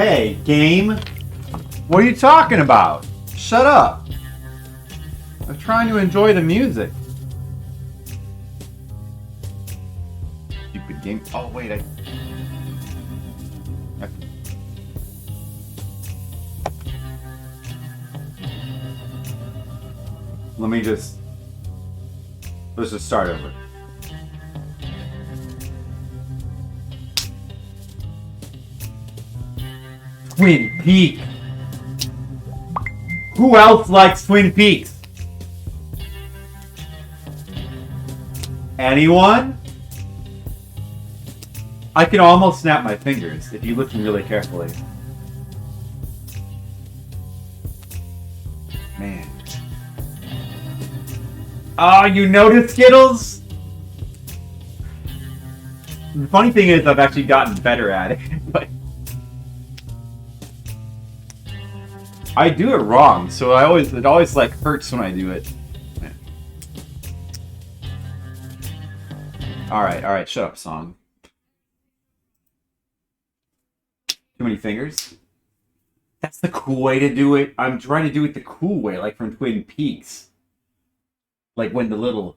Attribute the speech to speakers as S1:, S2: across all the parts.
S1: Hey, game. What are you talking about? Shut up. I'm trying to enjoy the music. Stupid game. Oh, wait, let's just start over. Twin Peaks. Who else likes Twin Peaks? Anyone? I can almost snap my fingers if you listen really carefully. Man. Oh, you noticed Skittles? The funny thing is I've actually gotten better at it, but I do it wrong, so it always like hurts when I do it. Alright, shut up, song. Too many fingers? That's the cool way to do it. I'm trying to do it the cool way, like from Twin Peaks. Like when the little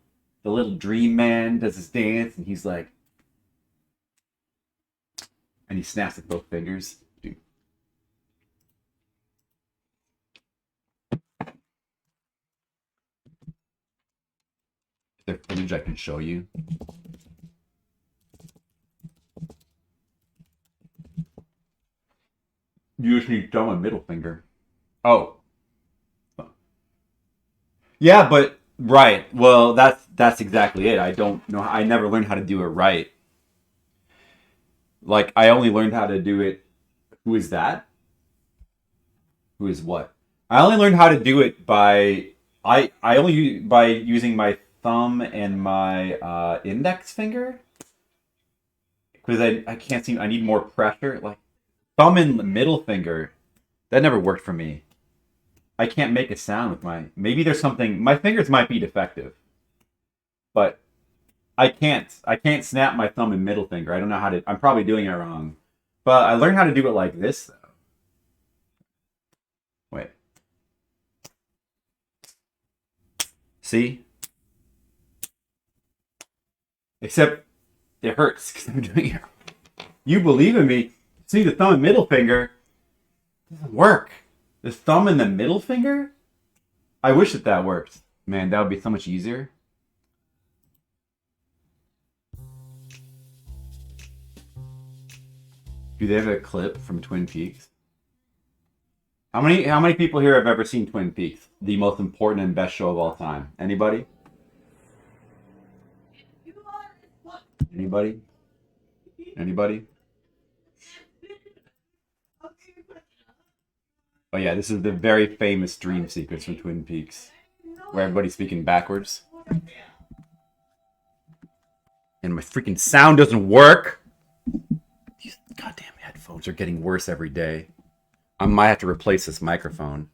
S1: dream man does his dance and he's like, and he snaps with both fingers. Dude. Is there footage I can show you? You just need thumb and middle finger. Oh. Yeah, but right. Well, that's exactly it. I don't know. I never learned how to do it right. Like I only learned how to do it. Who is that? Who is what? I only learned how to do it by by using my thumb and my index finger. Because I can't seem. I need more pressure. Like thumb and middle finger. That never worked for me. I can't make a sound with my... Maybe there's something... My fingers might be defective. But I can't snap my thumb and middle finger. I don't know how to... I'm probably doing it wrong. But I learned how to do it like this, though. Wait. See? Except it hurts because I'm doing it. You believe in me. See, the thumb and middle finger doesn't work. The thumb and the middle finger? I wish that worked. Man, that would be so much easier. Do they have a clip from Twin Peaks? How many people here have ever seen Twin Peaks? The most important and best show of all time. Anybody? Anybody? Anybody? Oh yeah, this is the very famous dream sequence from Twin Peaks, where everybody's speaking backwards. And my freaking sound doesn't work! These goddamn headphones are getting worse every day. I might have to replace this microphone.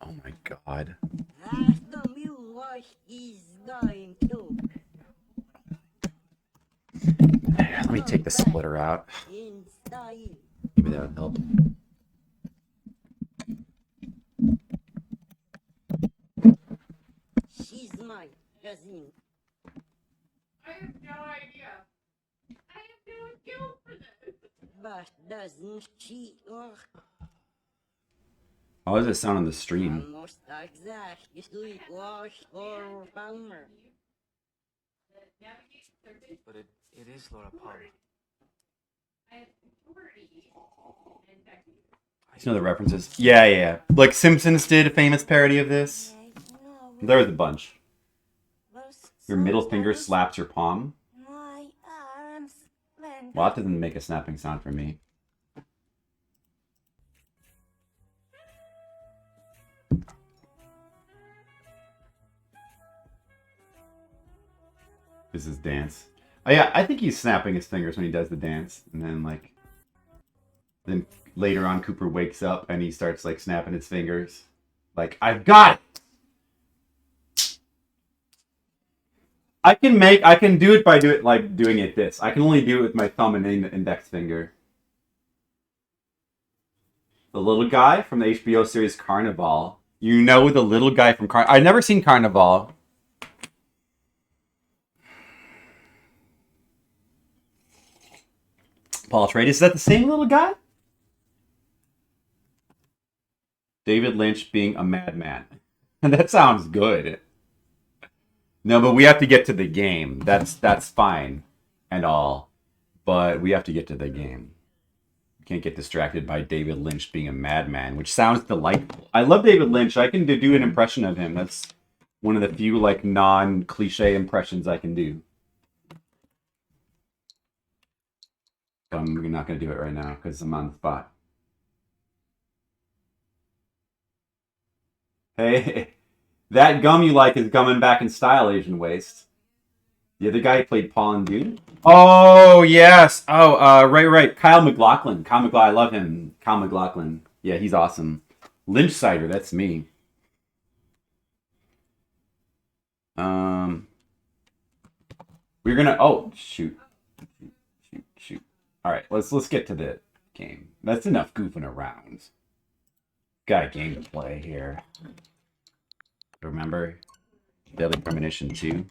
S1: Oh my god. Let me take the splitter out. Maybe that would help.
S2: She's my cousin.
S3: I have no idea. I have no skill for this.
S2: But doesn't she?
S1: How does it sound on the stream?
S2: Almost like that. You see, wash or farmer.
S4: But it is Laura Polly.
S3: I have authority and technique.
S1: You know the references? Yeah. Like Simpsons did a famous parody of this. There was a bunch. Your middle finger slaps your palm. Well, that doesn't make a snapping sound for me. This is dance. Oh yeah, I think he's snapping his fingers when he does the dance. And then later on Cooper wakes up and he starts like snapping his fingers. Like, I've got it! I can do it by doing it this. I can only do it with my thumb and index finger. The little guy from the HBO series Carnival. You know the little guy from Carnival. I've never seen Carnival. Paul Atreides, is that the same little guy? David Lynch being a madman. That sounds good. No, but we have to get to the game. That's fine and all. But we have to get to the game. We can't get distracted by David Lynch being a madman, which sounds delightful. I love David Lynch. I can do an impression of him. That's one of the few like non-cliche impressions I can do. I'm not going to do it right now because I'm on the spot. Hey, that gum you like is coming back in style, Asian Waste. The other guy played Paul and Dune. Oh, yes. Oh, right. Kyle MacLachlan. I love him. Kyle MacLachlan. Yeah, he's awesome. Lynch Cider, that's me. We're gonna. Oh, shoot. All right, let's get to the game. That's enough goofing around. Got a game to play here. Remember, Deadly Premonition 2.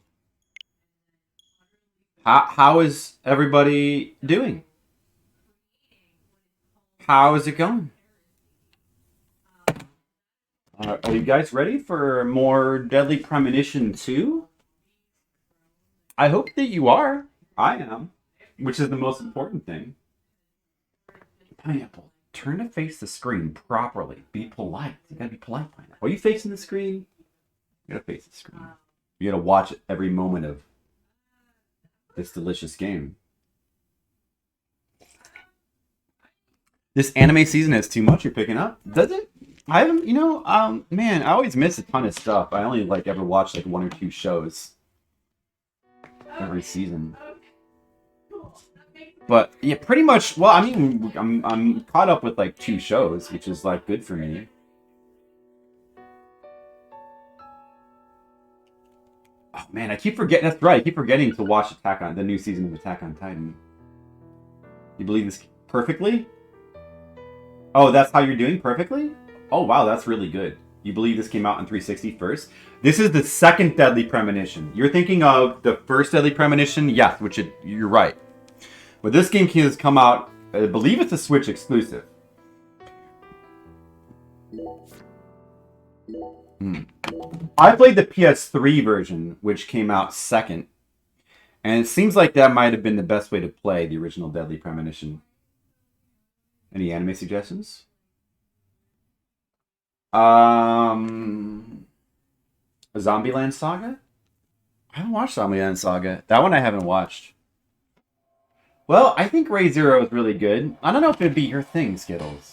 S1: How is everybody doing? How is it going? Are you guys ready for more Deadly Premonition 2? I hope that you are. I am. Which is the most important thing. Pineapple, turn to face the screen properly. Be polite. You gotta be polite, Pineapple. Are you facing the screen? You gotta face the screen. You gotta watch every moment of this delicious game. This anime season has too much you're picking up? Does it? I haven't, man, I always miss a ton of stuff. I only ever watch 1 or 2 shows every season. But yeah, pretty much. Well, I mean, I'm caught up with 2 shows, which is good for me. Oh man, I keep forgetting. That's right. I keep forgetting to watch the new season of Attack on Titan. You believe this perfectly? Oh, that's how you're doing perfectly? Oh wow, that's really good. You believe this came out in 360 first? This is the second Deadly Premonition. You're thinking of the first Deadly Premonition? Yes, you're right. But this game has come out, I believe it's a Switch exclusive. I played the PS3 version, which came out second. And it seems like that might have been the best way to play the original Deadly Premonition. Any anime suggestions? A Zombieland Saga? I haven't watched Zombieland Saga. That one I haven't watched. Well, I think Ray Zero is really good. I don't know if it'd be your thing, Skittles.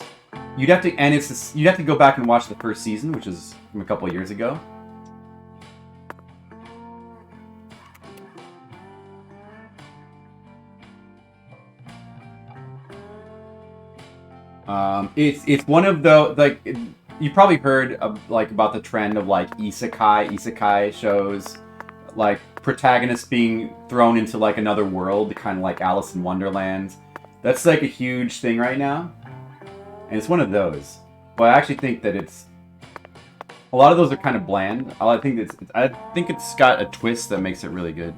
S1: You'd have to go back and watch the first season, which is from a couple of years ago. It's one of the you probably heard of about the trend of isekai shows, protagonists being thrown into another world, kind of like Alice in Wonderland. That's a huge thing right now, and it's one of those. But I actually think that a lot of those are kind of bland. I think it's got a twist that makes it really good.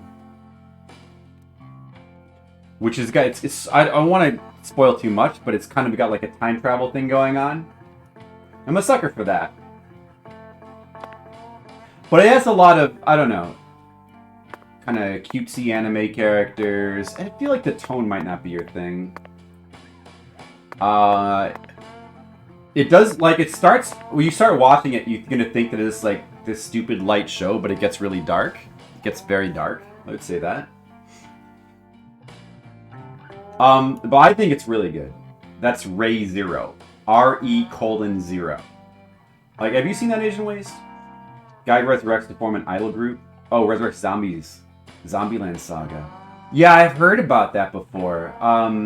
S1: Which is I don't want to spoil too much, but it's kind of got a time travel thing going on. I'm a sucker for that. But it has a lot of, I don't know, kind of cutesy anime characters. I feel like the tone might not be your thing. It does, it starts, when you start watching it, you're gonna think that it's this stupid light show, but it gets really dark. It gets very dark, I would say that. But I think it's really good. That's Ray Zero. RE:0. Have you seen that, Asian Waste? Guy resurrects to form an idol group. Oh, resurrects zombies. Zombieland Saga. Yeah, I've heard about that before. I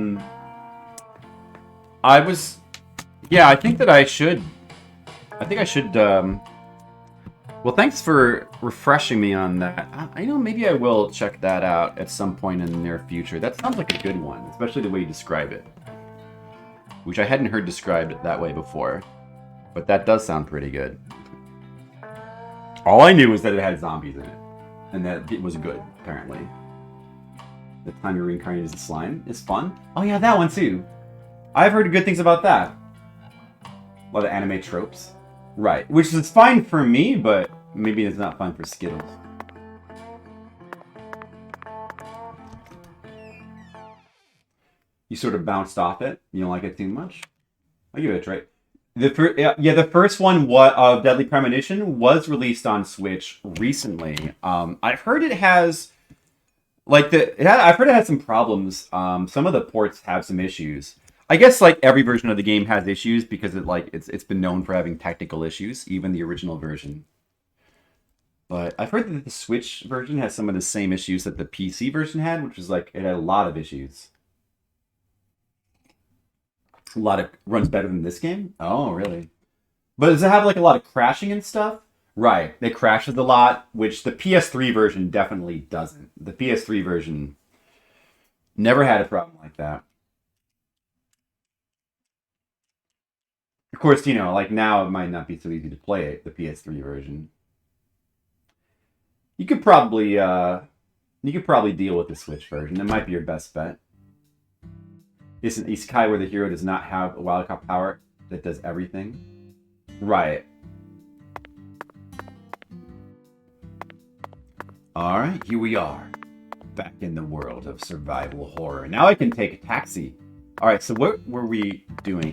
S1: think that I should. I think I should
S5: Well, thanks for refreshing me on that. Maybe I will check that out at some point in the near future. That sounds like a good one, especially the way you describe it. Which I hadn't heard described that way before. But that does sound pretty good. All I knew was that it had zombies in it. And that it was good, apparently. The time you're reincarnated as a slime is fun. Oh yeah, that one too. I've heard good things about that. A lot of anime tropes. Right, which is fine for me, but maybe it's not fine for Skittles. You sort of bounced off it. You don't like it too much. I'll give it a try. The first one of Deadly Premonition was released on Switch recently. I've heard it has I've heard it has some problems. Some of the ports have some issues. I guess like every version of the game has issues because it's been known for having technical issues, even the original version. But I've heard that the Switch version has some of the same issues that the PC version had, which is like it had a lot of issues. Runs better than this game? Oh, really? But does it have like a lot of crashing and stuff? Right, it crashes a lot, which the PS3 version definitely doesn't. The PS3 version never had a problem like that. Of course, like now it might not be so easy to play it, the PS3 version. You could probably deal with the Switch version. That might be your best bet. It's an isekai where the hero does not have a wildcard power that does everything. Right. Alright, here we are. Back in the world of survival horror. Now I can take a taxi. Alright, so what were we doing?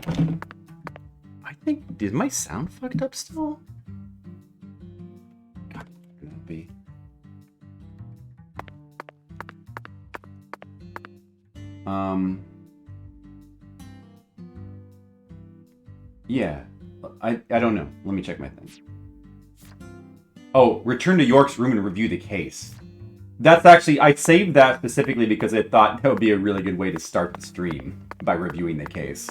S5: I think, is my sound fucked up still? God, could that be? Yeah, I don't know. Let me check my thing. Oh, return to York's room and review the case. That's actually, I saved that specifically because I thought that would be a really good way to start the stream, by reviewing the case.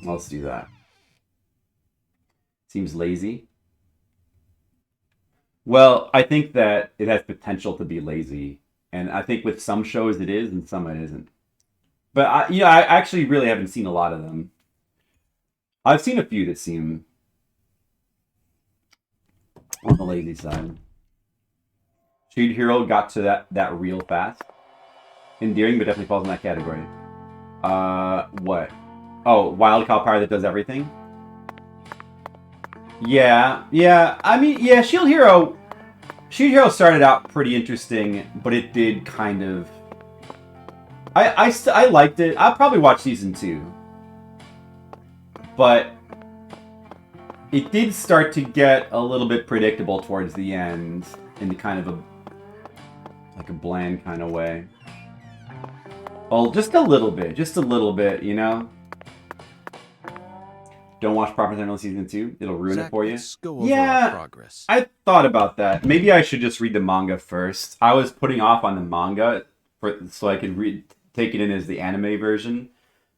S5: Let's do that. Seems lazy. Well, I think that it has potential to be lazy. And I think with some shows it is, and some it isn't. But I actually really haven't seen a lot of them. I've seen a few that seem on the lazy side. Shield Hero got to that real fast. Endearing, but definitely falls in that category. What? Oh, wild cow power that does everything? Yeah. I mean, yeah, Shield Hero started out pretty interesting, but it did kind of... I liked it. I'll probably watch season 2. But it did start to get a little bit predictable towards the end in the kind of a bland kind of way. Well, just a little bit, you know? Don't watch Proper Eternal Season 2. It'll ruin it for you.
S6: Go over our progress.
S5: I thought about that. Maybe I should just read the manga first. I was putting off on the manga so I could take it in as the anime version.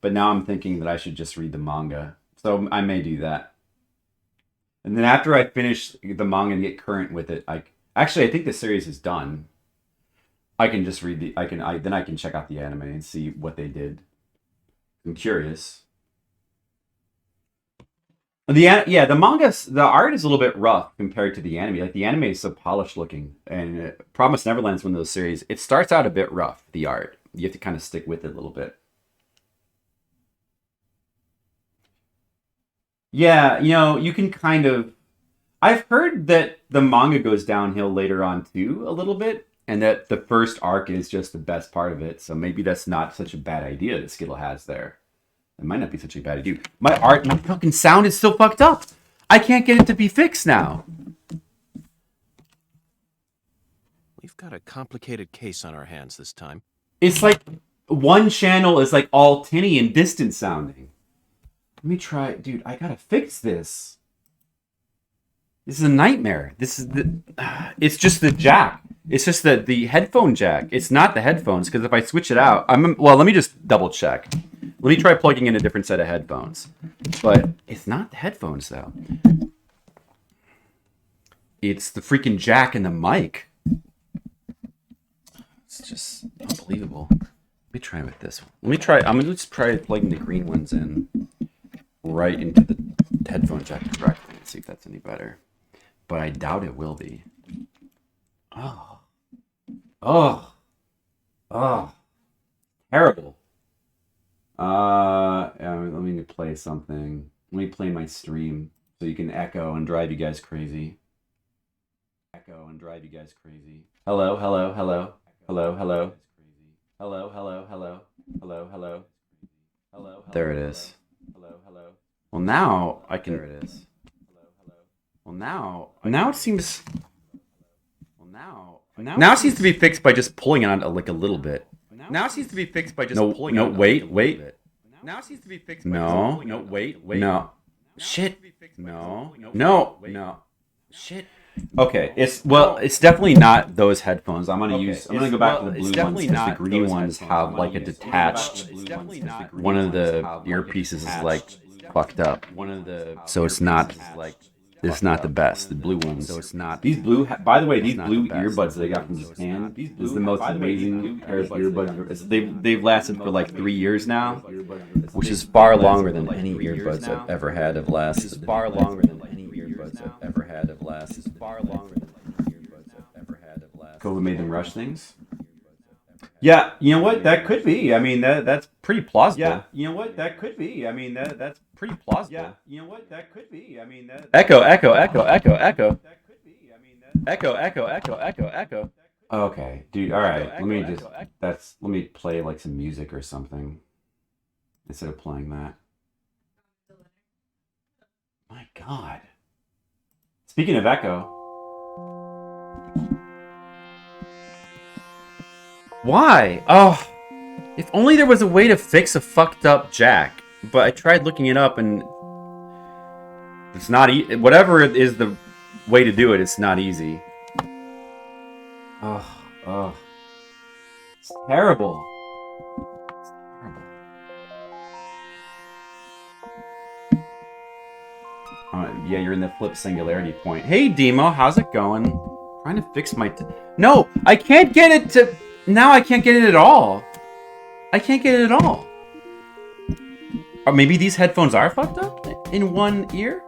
S5: But now I'm thinking that I should just read the manga. So I may do that. And then after I finish the manga and get current with it, I think the series is done. I can just read then I can check out the anime and see what they did. I'm curious. The manga, the art is a little bit rough compared to the anime. Like the anime is so polished looking, and Promised Neverland is one of those series. It starts out a bit rough, the art. You have to kind of stick with it a little bit. Yeah, you can kind of... I've heard that the manga goes downhill later on too, a little bit, and that the first arc is just the best part of it. So maybe that's not such a bad idea that Skittle has there. It might not be such a bad idea. My fucking sound is still fucked up. I can't get it to be fixed now.
S6: We've got a complicated case on our hands this time.
S5: It's like one channel is like all tinny and distant sounding. Let me try, dude. I gotta fix this. This is a nightmare. It's just the jack. It's just the headphone jack. It's not the headphones, because if I switch it out, let me just double check. Let me try plugging in a different set of headphones. But it's not the headphones, though. It's the freaking jack and the mic. It's just unbelievable. Let me try with this one. Let me try. I'm gonna just try plugging the green ones in right into the headphone jack directly and see if that's any better. But I doubt it will be. Oh. Oh. Oh. Terrible. Let me play something. Let me play my stream so you can echo and drive you guys crazy. Echo and drive you guys crazy. Hello, hello, hello. Hello, hello. Hello, hello, hello. Hello, hello. Hello. There it is. Hello, hello. Well, now I can. There it is. Well, now it seems. Well, now it seems to be fixed by just pulling on it like a little bit. Now it seems to be fixed by just pulling on it. Wait. Now it seems to be fixed by just wait. No. Shit. No. Shit. Okay, it's definitely not those headphones. I'm gonna go back to the blue ones because the green ones have like a detached. One of the earpieces is like fucked up. So it's not the best. The blue ones. So it's not. These blue. By the way, these blue earbuds that I got from Japan is the most amazing pair of earbuds. They've lasted for like 3 years now, which is far longer than any earbuds I've ever had have lasted. COVID made them rush things. Yeah, you know what? That could be. I mean, that's pretty plausible. Yeah, you know what? That could be. I mean, that's pretty plausible. Yeah, you know what? That could be. I mean, that. Echo. That could be. I mean, that. Echo. Okay, dude. All right. Let me play like some music or something instead of playing that. My God. Speaking of echo. Why? Oh, if only there was a way to fix a fucked up jack. But I tried looking it up and it's not whatever it is the way to do it, it's not easy. Oh. It's terrible. Yeah, you're in the flip singularity point. Hey, Demo, how's it going? Trying to fix my... No, I can't get it to... Now I can't get it at all. Or maybe these headphones are fucked up in one ear?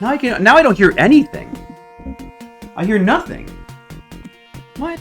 S5: Now I don't hear anything. I hear nothing. What?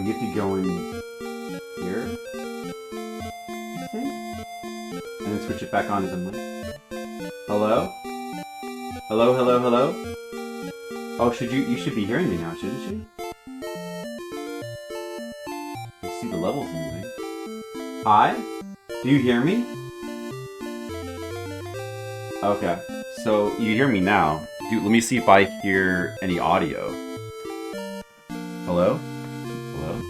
S5: Oh, you have to go in here, I think? And then switch it back on to the mic. Hello? Hello, hello, hello? Oh, you should be hearing me now, shouldn't you? You see the levels moving. Hi? Do you hear me? Okay, so you hear me now. Dude, let me see if I hear any audio. Hello? Hello?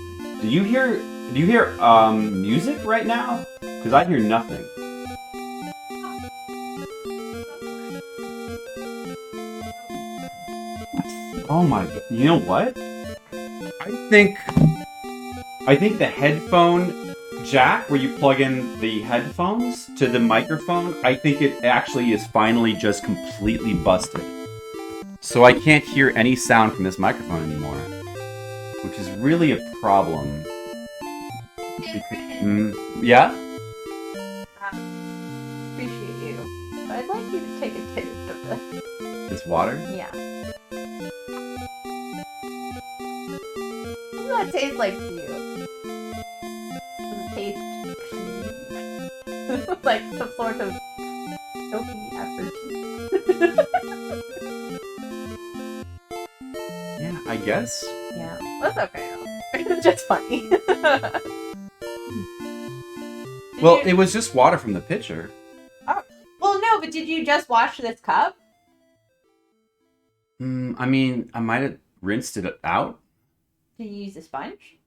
S5: Do you hear music right now? Because I hear nothing. Oh my god. You know what? I think the headphone jack where you plug in the headphones to the microphone, I think it actually is finally just completely busted. So I can't hear any sound from this microphone anymore. Which is really a problem. Yeah?
S7: Appreciate you. But I'd like you to take a taste of this.
S5: This water?
S7: Yeah. What does that taste like to you? Does it taste like some sort of soapy aperitif?
S5: Yeah, I guess.
S7: Yeah, that's okay though. It's just funny.
S5: Well, it was just water from the pitcher.
S7: Oh, well, no, but did you just wash this cup?
S5: I mean, I might have rinsed it out.
S7: Did you use a sponge?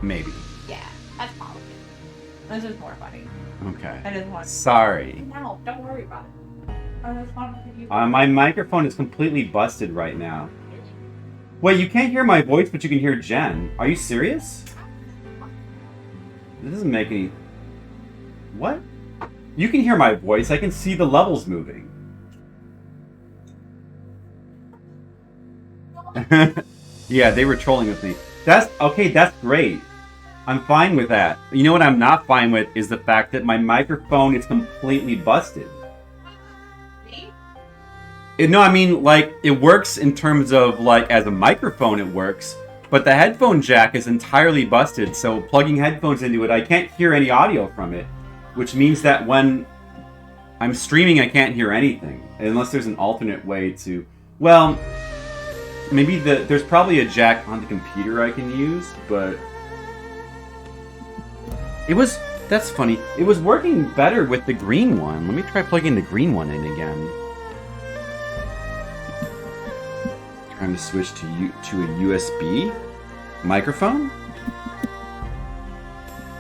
S5: Maybe.
S7: Yeah, that's probably it. This is more funny.
S5: Okay.
S7: I just want.
S5: Sorry.
S7: No, don't worry about it. I just want to give you.
S5: My microphone is completely busted right now. Wait, you can't hear my voice, but you can hear Jen. Are you serious? This doesn't make any... What? You can hear my voice. I can see the levels moving. Yeah, they were trolling with me. That's great. I'm fine with that. You know what I'm not fine with is the fact that my microphone is completely busted. No, I mean, like, it works in terms of, like, as a microphone it works, but the headphone jack is entirely busted, so plugging headphones into it, I can't hear any audio from it, which means that when I'm streaming, I can't hear anything, unless there's an alternate way to... Well, maybe there's probably a jack on the computer I can use, but... That's funny. It was working better with the green one. Let me try plugging the green one in again. Trying to switch to a USB microphone?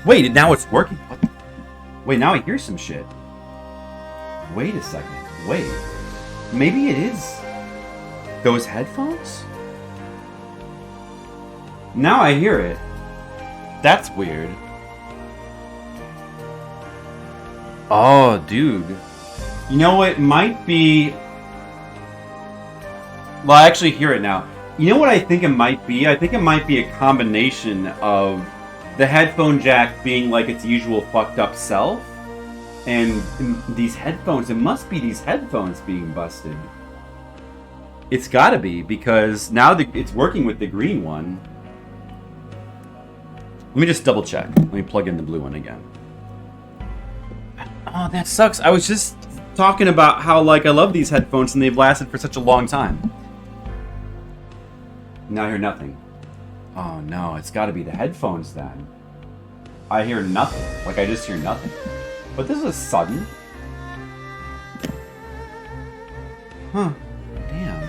S5: Wait, now it's working. What? Wait, now I hear some shit. Wait a second. Wait. Maybe it is those headphones? Now I hear it. That's weird. Oh, dude. You know what? It might be... Well, I actually hear it now. You know what I think it might be? I think it might be a combination of the headphone jack being like its usual fucked up self, and these headphones. It must be these headphones being busted. It's gotta be, because now it's working with the green one. Let me just double check. Let me plug in the blue one again. Oh, that sucks. I was just talking about how, like, I love these headphones and they've lasted for such a long time. Now I hear nothing. Oh no, it's gotta be the headphones then. I hear nothing. Like, I just hear nothing. But this is sudden. Huh. Damn.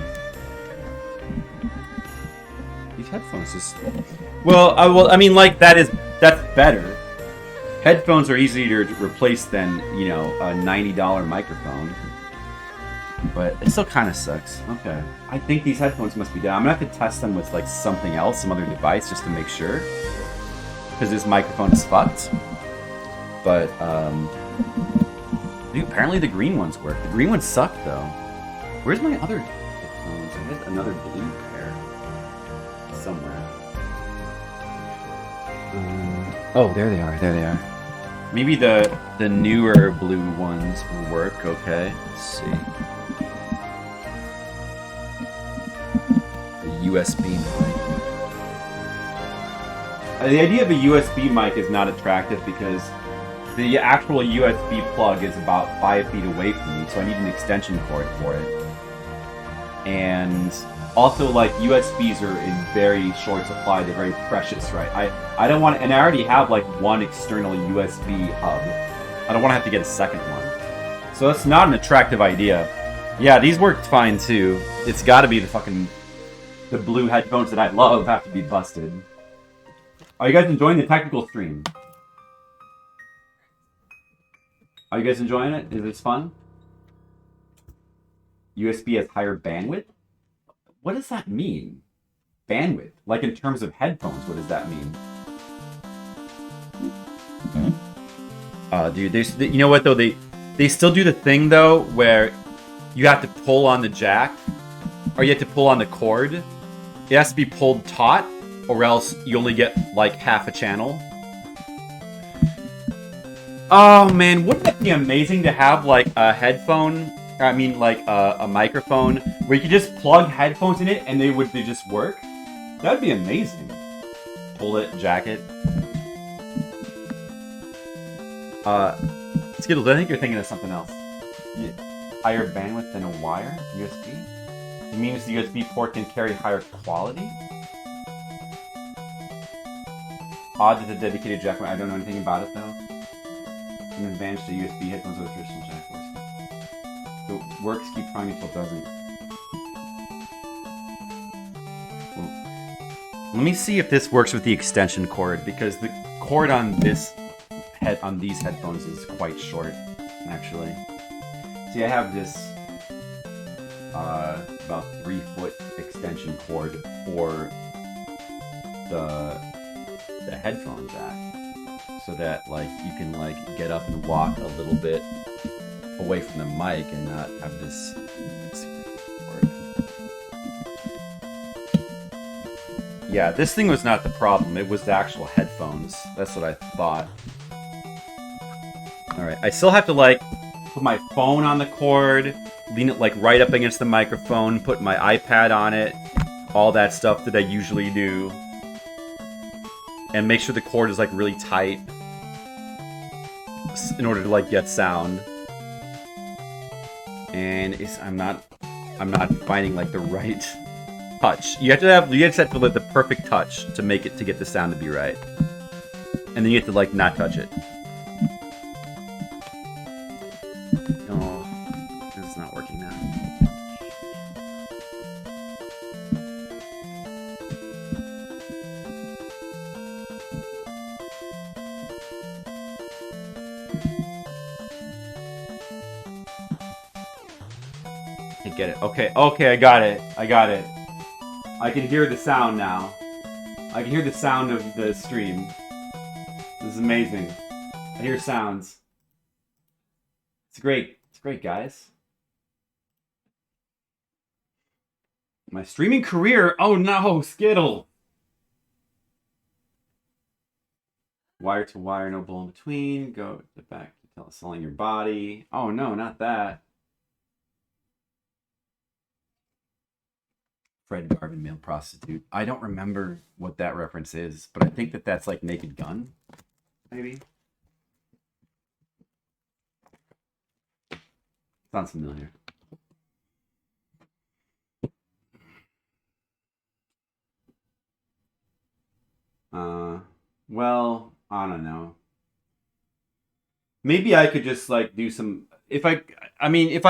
S5: These headphones just... Well, I mean, like, that's better. Headphones are easier to replace than, you know, a $90 microphone. But it still kind of sucks. Okay. I think these headphones must be down. I'm going to have to test them with, like, something else, some other device, just to make sure. Because this microphone is fucked. But, dude, apparently the green ones work. The green ones suck, though. Where's my other headphones? I had another blue pair. Somewhere. Oh, there they are. There they are. Maybe the newer blue ones will work. Okay. Let's see. The USB mic. The idea of a USB mic is not attractive because the actual USB plug is about 5 feet away from me, so I need an extension cord for it. And also, like, USBs are in very short supply. They're very precious, right? I don't want, and I already have like one external USB hub. I don't want to have to get a second one. So that's not an attractive idea. Yeah, these worked fine too. It's got to be the blue headphones that I love have to be busted. Are you guys enjoying the technical stream? Are you guys enjoying it? Is this fun? USB has higher bandwidth? What does that mean? Bandwidth? Like in terms of headphones, what does that mean? Dude, you know what though? They still do the thing though where you have to pull on the jack, or you have to pull on the cord. It has to be pulled taut, or else you only get like half a channel. Oh man, wouldn't it be amazing to have like a headphone? I mean, like a microphone where you could just plug headphones in it and they just work. That'd be amazing. Pull it, jack it. Skittles, I think you're thinking of something else. Higher bandwidth than a wire USB? It means the USB port can carry higher quality? Odd that the dedicated jack. I don't know anything about it though. An advantage to USB headphones over traditional jack ports. So it works, keep trying until it doesn't. Well, let me see if this works with the extension cord, because the cord on these headphones is quite short, actually. See, I have this about 3-foot extension cord for the headphone jack, so that like you can like get up and walk a little bit away from the mic and not have this cord. Yeah, this thing was not the problem. It was the actual headphones. That's what I thought. All right, I still have to like put my phone on the cord, lean it like right up against the microphone, put my iPad on it, all that stuff that I usually do. And make sure the cord is like really tight in order to like get sound. And I'm not finding like the right touch. You have to like the perfect touch to get the sound to be right. And then you have to like not touch it. Oh, this is not working now. Get it. Okay, I got it. I can hear the sound now. I can hear the sound of the stream. This is amazing. I hear sounds. It's great. It's great, guys. My streaming career. Oh no, Skittle. Wire to wire, no bull in between. Go back to selling your body. Oh no, not that. Fred Garvin, male prostitute. I don't remember what that reference is, but I think that's like Naked Gun, maybe. Sounds familiar. Well, I don't know. Maybe I could just like do some. If I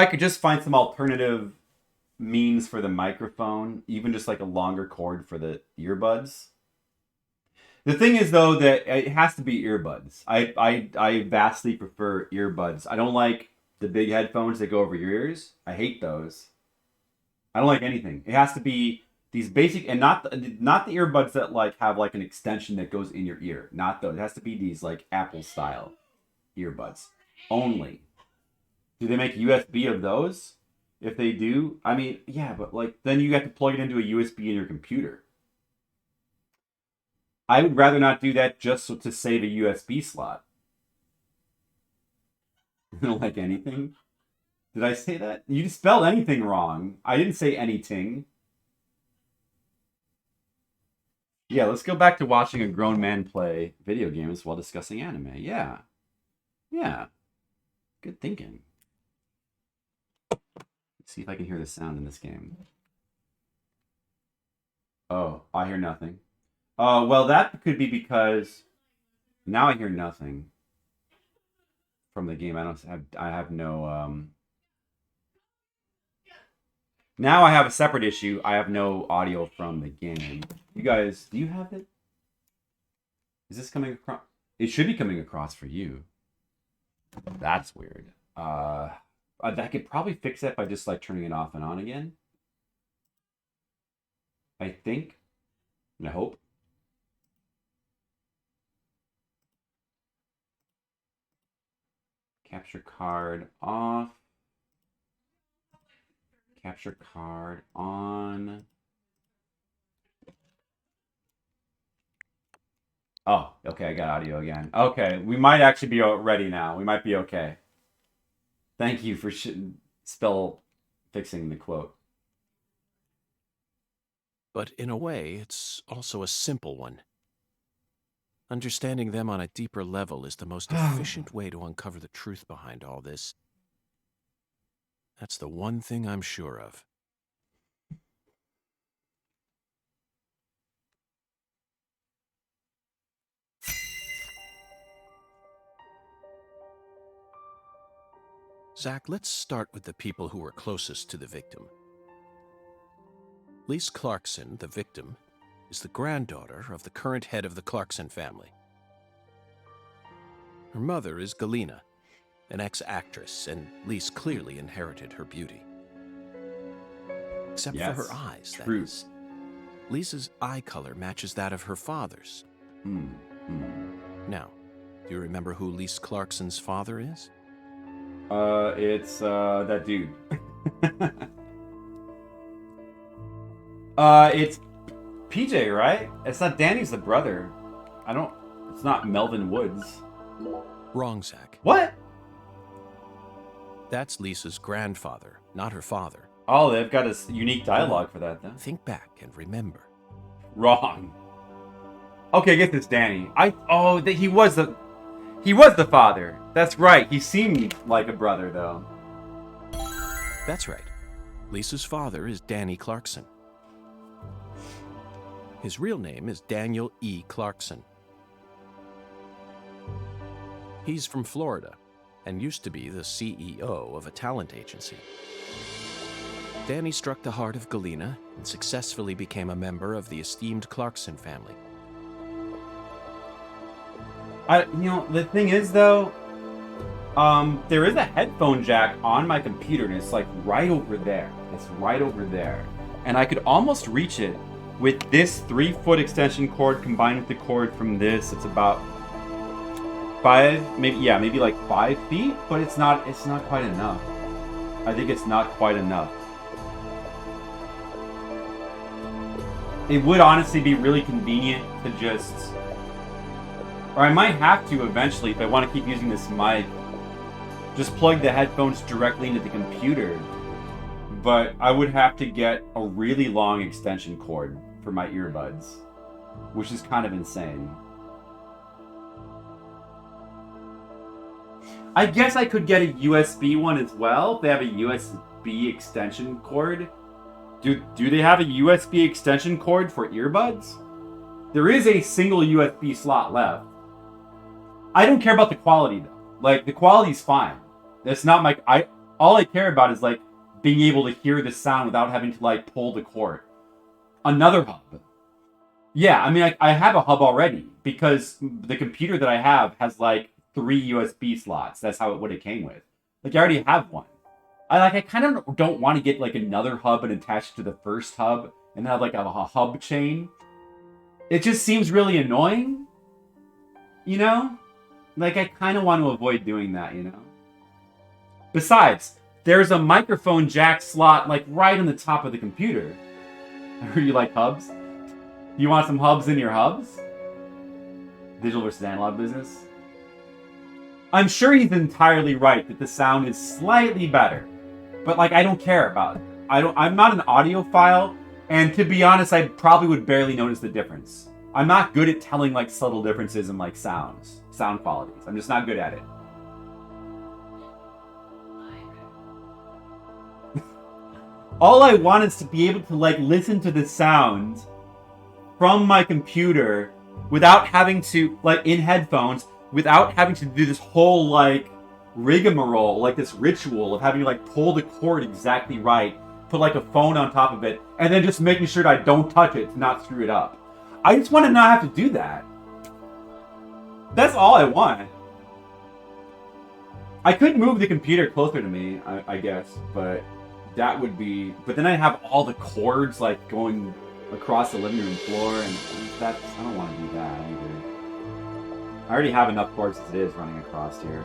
S5: could just find some alternative means for the microphone, even just like a longer cord for the earbuds. The thing is though that it has to be earbuds. I vastly prefer earbuds. I don't like the big headphones that go over your ears. I hate those. I don't like anything. It has to be these basic, and not the earbuds that like have like an extension that goes in your ear. Not those. It has to be these like Apple style earbuds only. Do they make USB of those? If they do, I mean, yeah, but like then you have to plug it into a USB in your computer. I would rather not do that just to save a USB slot. I don't like anything. Did I say that? You spelled anything wrong. I didn't say anything. Yeah, let's go back to watching a grown man play video games while discussing anime. Yeah. Yeah. Good thinking. Let's see if I can hear the sound in this game. Oh, I hear nothing. Well, that could be because now I hear nothing from the game. I have no, now I have a separate issue. I have no audio from the game. You guys, do you have it? Is this coming across? It should be coming across for you. That's weird. I could probably fix that by just like turning it off and on again. I think. And I hope. Capture card off. Capture card on. Oh, okay, I got audio again. Okay, we might actually be ready now. We might be okay. Thank you for spell fixing the quote.
S6: But in a way, it's also a simple one. Understanding them on a deeper level is the most efficient way to uncover the truth behind all this. That's the one thing I'm sure of. Zach, let's start with the people who were closest to the victim. Lise Clarkson, the victim, is the granddaughter of the current head of the Clarkson family. Her mother is Galena, an ex-actress, and Lise clearly inherited her beauty. Except for her eyes, that is. Lisa's eye color matches that of her father's. Now, do you remember who Lise Clarkson's father is?
S5: It's that dude. It's PJ, right? It's not Danny's the brother. It's not Melvin Woods.
S6: Wrong, Zach.
S5: What?
S6: That's Lisa's grandfather, not her father.
S5: Oh, they've got a unique dialogue for that, then.
S6: Think back and remember.
S5: Wrong. Okay, get this, Danny. He was the father. That's right. He seemed like a brother, though.
S6: That's right. Lisa's father is Danny Clarkson. His real name is Daniel E. Clarkson. He's from Florida and used to be the CEO of a talent agency. Danny struck the heart of Galena and successfully became a member of the esteemed Clarkson family.
S5: The thing is, though, there is a headphone jack on my computer, and it's like right over there. It's right over there. And I could almost reach it with this 3-foot extension cord combined with the cord from this. It's about maybe like 5 feet, but it's not quite enough. I think it's not quite enough. It would honestly be really convenient to just, or I might have to eventually if I want to keep using this mic, just plug the headphones directly into the computer. But I would have to get a really long extension cord for my earbuds, which is kind of insane. I guess I could get a USB one as well if they have a USB extension cord. Do they have a USB extension cord for earbuds? There is a single USB slot left. I don't care about the quality though. Like, the quality's fine. That's not all I care about is like being able to hear the sound without having to like pull the cord. Another hub. Yeah, I mean, I have a hub already because the computer that I have has like 3 USB slots. That's what it came with. Like, I already have one. I kind of don't want to get like another hub and attach it to the first hub and have like a hub chain. It just seems really annoying. You know? Like, I kind of want to avoid doing that, you know? Besides, there's a microphone jack slot like right on the top of the computer. Are you like hubs? You want some hubs in your hubs? Digital versus analog business? I'm sure he's entirely right that the sound is slightly better. But like, I don't care about it. I'm not an audiophile, and to be honest, I probably would barely notice the difference.
S1: I'm not good at telling like subtle differences in like sound qualities. I'm just not good at it. All I want is to be able to like listen to the sound from my computer without having to like in headphones, without having to do this whole like rigmarole, like this ritual of having to like pull the cord exactly right, put like a phone on top of it, and then just making sure that I don't touch it to not screw it up. I just want to not have to do that. That's all I want. I could move the computer closer to me, I guess, but that would be... But then I have all the cords like going across the living room floor, and that's... I don't want to do that either. I already have enough cords as it is running across here.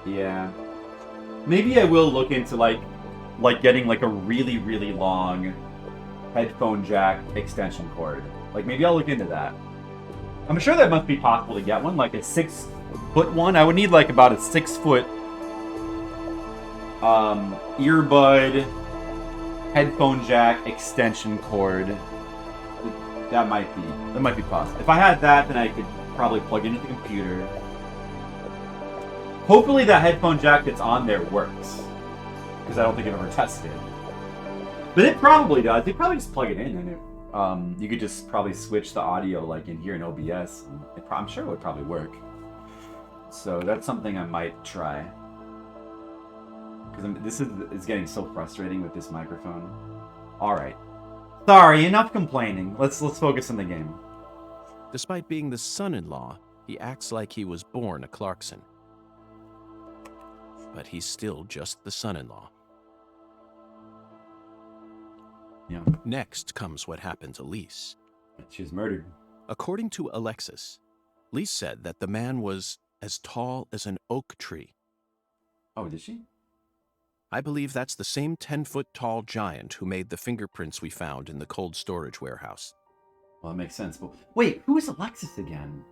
S1: Yeah. Maybe I will look into like getting like a really, really long headphone jack extension cord. Like maybe I'll look into that. I'm sure that must be possible to get one, like a 6-foot one. I would need like about a 6-foot earbud headphone jack extension cord. That might be possible. If I had that, then I could probably plug into the computer. Hopefully that headphone jack that's on there works, because I don't think I've ever tested it. But it probably does. You probably just plug it in, and it, you could just probably switch the audio like in here in OBS. And I'm sure it would probably work. So that's something I might try. Because this is getting so frustrating with this microphone. All right. Sorry, enough complaining. Let's focus on the game.
S6: Despite being the son-in-law, he acts like he was born a Clarkson. But he's still just the son-in-law.
S1: Yeah.
S6: Next comes what happened to Lise.
S1: She was murdered.
S6: According to Alexis, Lise said that the man was as tall as an oak tree.
S1: Oh, did she?
S6: I believe that's the same 10-foot tall giant who made the fingerprints we found in the cold storage warehouse.
S1: Well, that makes sense. But wait, who is Alexis again?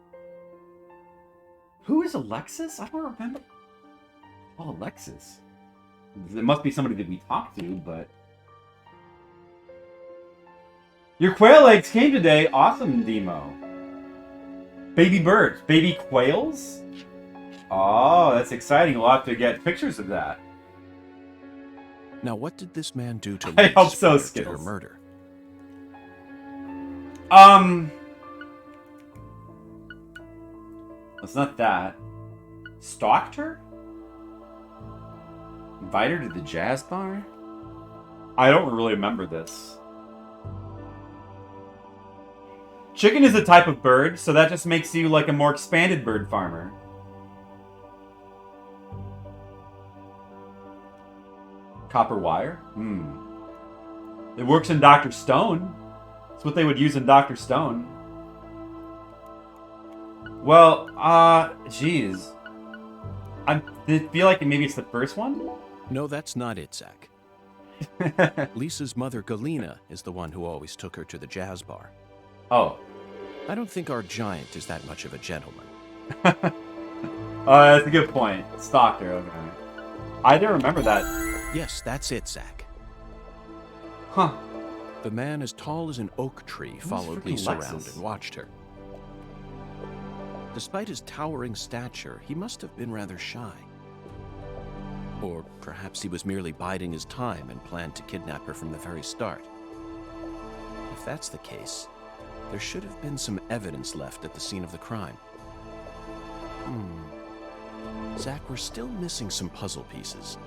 S1: Who is Alexis? I don't remember. Oh, Alexis. It must be somebody that we talked to, but... Your quail eggs came today. Awesome, Demo. Baby birds. Baby quails? Oh, that's exciting. We'll have to get pictures of that.
S6: Now, what did this man do to
S1: I
S6: Lise
S1: hope so,
S6: prior to her
S1: Skittles.
S6: murder?
S1: It's not that. Stalked her?
S5: Invite her to the jazz bar?
S1: I don't really remember this. Chicken is a type of bird, so that just makes you like a more expanded bird farmer. Copper wire? It works in Dr. Stone. It's what they would use in Dr. Stone. Well, geez. I feel like maybe it's the first one?
S6: No, that's not it, Zach. Lisa's mother, Galena, is the one who always took her to the jazz bar.
S1: Oh.
S6: I don't think our giant is that much of a gentleman.
S1: That's a good point. Stalked her, okay. I didn't remember that.
S6: Yes, that's it, Zach.
S1: Huh.
S6: The man as tall as an oak tree followed Lisa around
S1: Lexus?
S6: and watched her. Despite his towering stature, he must have been rather shy. Or perhaps he was merely biding his time and planned to kidnap her from the very start. If that's the case, there should have been some evidence left at the scene of the crime. Zach, we're still missing some puzzle pieces.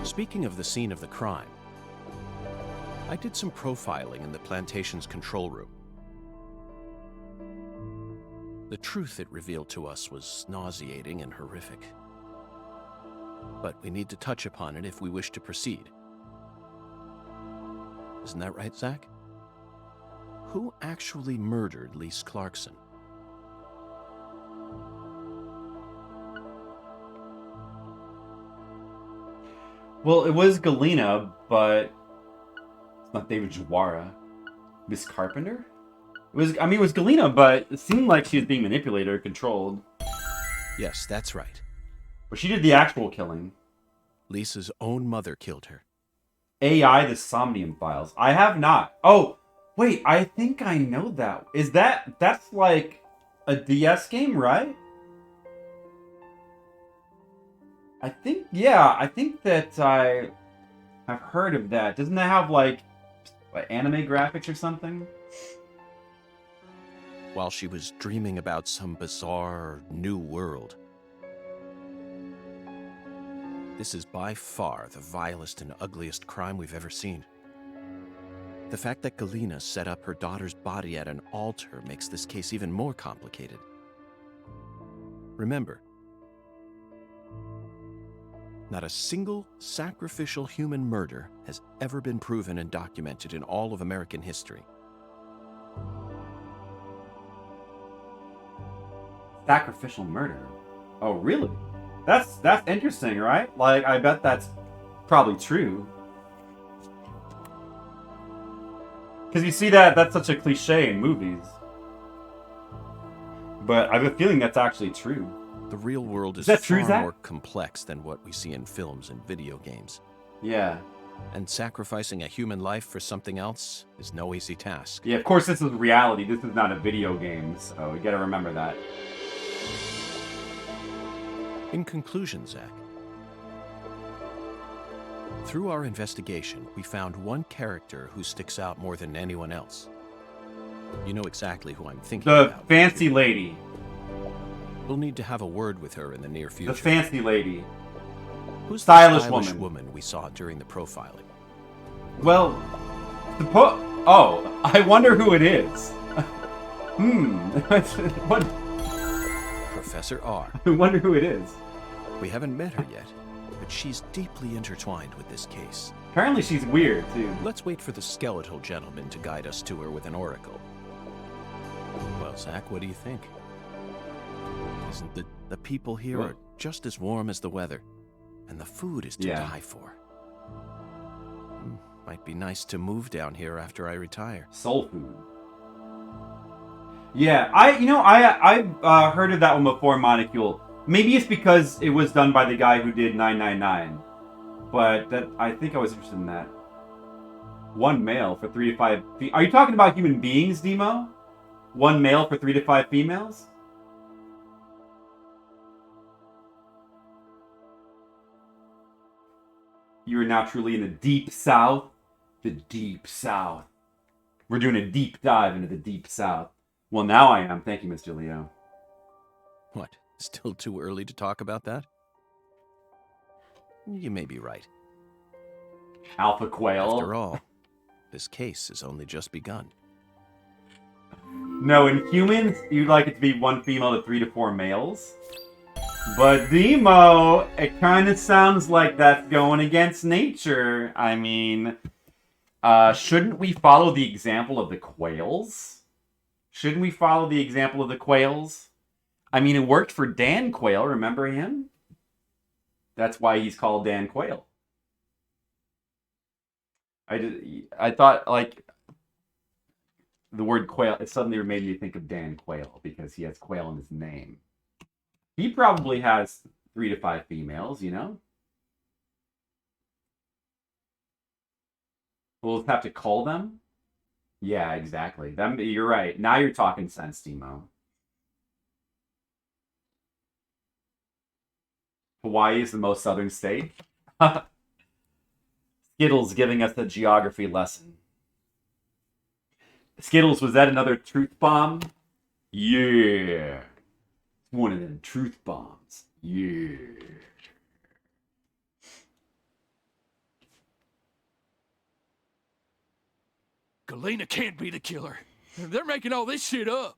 S6: Speaking of the scene of the crime, I did some profiling in the plantation's control room. The truth it revealed to us was nauseating and horrific. But we need to touch upon it if we wish to proceed. Isn't that right, Zach? Who actually murdered Lise Clarkson?
S1: Well, it was Galena, but it's not David Jawara. Miss Carpenter? It was Galena, but it seemed like she was being manipulated or controlled.
S6: Yes, that's right.
S1: But she did the actual killing.
S6: Lisa's own mother killed her.
S1: AI the Somnium Files. I have not. Oh, wait, I think I know that. That's like a DS game, right? I think that I have heard of that. Doesn't that have like anime graphics or something?
S6: While she was dreaming about some bizarre new world. This is by far the vilest and ugliest crime we've ever seen. The fact that Galena set up her daughter's body at an altar makes this case even more complicated. Remember, not a single sacrificial human murder has ever been proven and documented in all of American history.
S1: Sacrificial murder? Oh, really? That's interesting, right? Like, I bet that's probably true. Because you see that's such a cliche in movies. But I have a feeling that's actually true.
S6: The real world is
S1: that true,
S6: far
S1: Zach?
S6: more complex than what we see in films and video games.
S1: Yeah.
S6: And sacrificing a human life for something else is no easy task.
S1: Yeah, of course this is reality. This is not a video game, so you gotta remember that.
S6: In conclusion, Zach, through our investigation, we found one character who sticks out more than anyone else. You know exactly who I'm thinking
S1: The
S6: about.
S1: fancy lady.
S6: We'll need to have a word with her in the near future.
S1: The fancy lady.
S6: Who's
S1: stylish
S6: the stylish
S1: woman.
S6: woman we saw during the profiling?
S1: Well, oh, I wonder who it is. What?
S6: Professor R.
S1: I wonder who it is.
S6: We haven't met her yet, but she's deeply intertwined with this case.
S1: Apparently she's weird, too.
S6: Let's wait for the skeletal gentleman to guide us to her with an oracle. Well, Zach, what do you think? Isn't the people here
S1: What?
S6: are just as warm as the weather, and the food is to
S1: Yeah.
S6: die for. Might be nice to move down here after I retire.
S1: Soul food. Yeah, I've heard of that one before, Molecule. Maybe it's because it was done by the guy who did 999. But I think I was interested in that. One male for 3 to 5 Are you talking about human beings, Demo? One male for 3 to 5 females? You are now truly in the deep south. The deep south. We're doing a deep dive into the deep south. Well, now I am. Thank you, Mr. Leo.
S6: What? Still too early to talk about that? You may be right.
S1: Alpha quail.
S6: After all, this case has only just begun.
S1: No, in humans, you'd like it to be 1 female to 3 to 4 males. But Demo, it kind of sounds like that's going against nature. I mean, shouldn't we follow the example of the quails? Shouldn't we follow the example of the quails? I mean, it worked for Dan Quayle, remember him? That's why he's called Dan Quayle. I thought, like, the word quail, it suddenly made me think of Dan Quayle because he has quail in his name. He probably has 3 to 5 females, you know? We'll have to call them? Yeah, exactly. You're right. Now you're talking sense, Demo. Hawaii is the most southern state. Skittles giving us a geography lesson. Skittles, was that another truth bomb? Yeah. One of them truth bombs. Yeah.
S8: Galena can't be the killer. They're making all this shit up.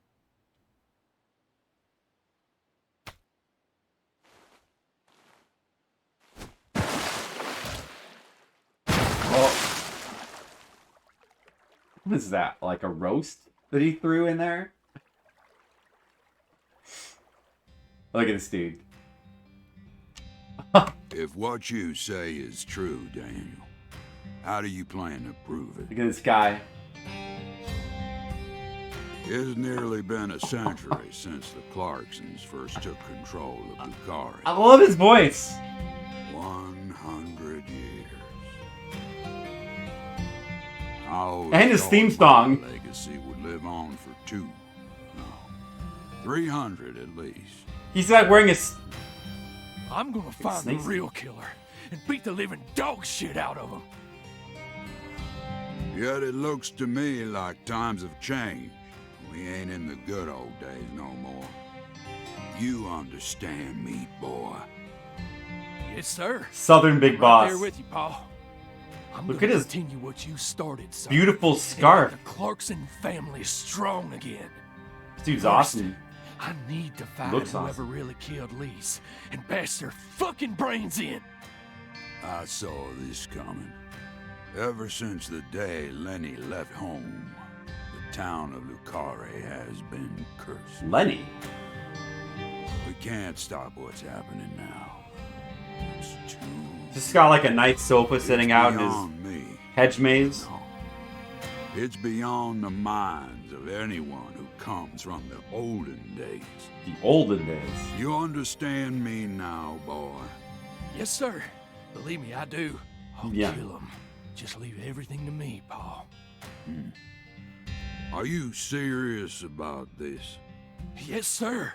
S1: What is that? Like a roast that he threw in there? Look at this dude.
S9: If what you say is true, Daniel, how do you plan to prove it?
S1: Look at this guy.
S9: It's nearly been a century since the Clarksons first took control of Bukhari.
S1: I love his voice.
S9: 100 years.
S1: And his theme song.
S9: Legacy would live on for 2. No, 300 at least.
S1: He's like wearing a...
S8: I'm gonna find the
S1: snakes.
S8: real killer and beat the living dog shit out of him.
S9: Yet it looks to me like times have changed. We ain't in the good old days no more. You understand me, boy.
S8: Yes, sir.
S1: Southern Big
S8: I'm
S1: Boss.
S8: right there with you, Paul. I'm
S1: Look
S8: gonna
S1: at his
S8: continue what you started, son.
S1: beautiful
S8: And make
S1: scarf.
S8: the Clarkson family strong again.
S1: This dude's
S8: First,
S1: awesome.
S8: I need to find
S1: Looks
S8: whoever
S1: awesome.
S8: really killed Lise and bash their fucking brains in.
S9: I saw this coming. Ever since the day Lenny left home, the town of Lucare has been cursed.
S1: Lenny.
S9: We can't stop what's happening now. It's too...
S1: Just got like a nice sofa sitting out in his
S9: beyond me.
S1: hedge maze.
S9: No. It's beyond the minds of anyone who comes from the olden days.
S1: The olden days.
S9: You understand me now, boy?
S8: Yes, sir. Believe me, I do. I'll
S1: Yeah.
S8: kill him. Just leave everything to me, Paul.
S9: Are you serious about this?
S8: Yes, sir.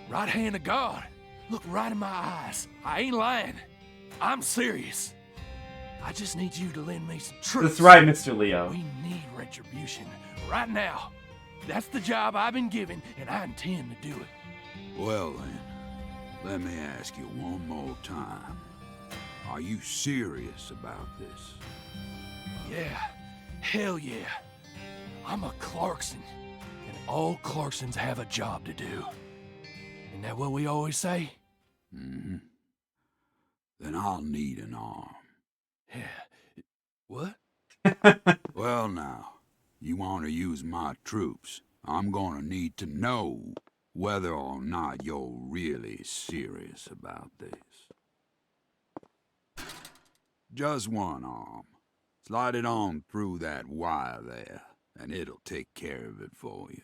S8: Right hand of God. Look right in my eyes. I ain't lying. I'm serious. I just need you to lend me some troops.
S1: That's right, Mr. Leo.
S8: We need retribution right now. That's the job I've been given, and I intend to do it.
S9: Well then, let me ask you one more time. Are you serious about this?
S8: Yeah. Hell yeah. I'm a Clarkson, and all Clarksons have a job to do. Isn't that what we always say?
S9: Mm-hmm. Then I'll need an arm.
S8: Yeah. What?
S9: Well now, you want to use my troops, I'm gonna need to know whether or not you're really serious about this. Just one arm. Slide it on through that wire there, and it'll take care of it for you.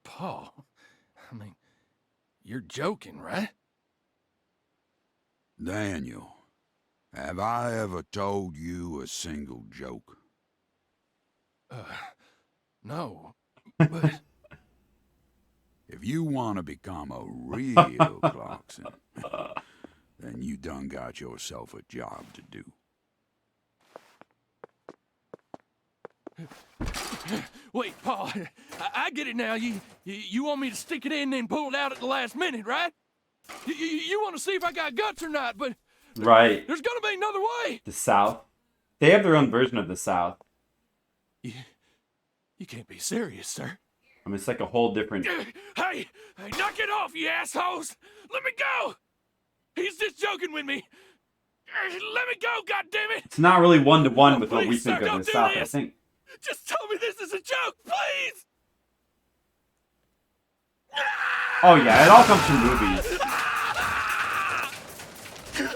S8: Paul, I mean, you're joking, right?
S9: Daniel, have I ever told you a single joke?
S8: No. But
S9: If you want to become a real Clarkson, then you done got yourself a job to do.
S8: wait, Paul, I get it now. You want me to stick it in and then pull it out at the last minute, right? You want to see if I got guts or not, but
S1: Right.
S8: there's gonna be another way.
S1: The South. They have their own version of the South.
S8: You can't be serious, sir.
S1: I mean, it's like a whole different...
S8: Hey, knock it off, you assholes! Let me go! He's just joking with me. Let me go, goddammit!
S1: It's not really one-to-one with what we
S8: Please,
S1: think
S8: sir,
S1: of
S8: don't
S1: the
S8: do
S1: South, I
S8: this.
S1: think.
S8: Just tell me this is a joke, please!
S1: Oh yeah, it all comes from movies.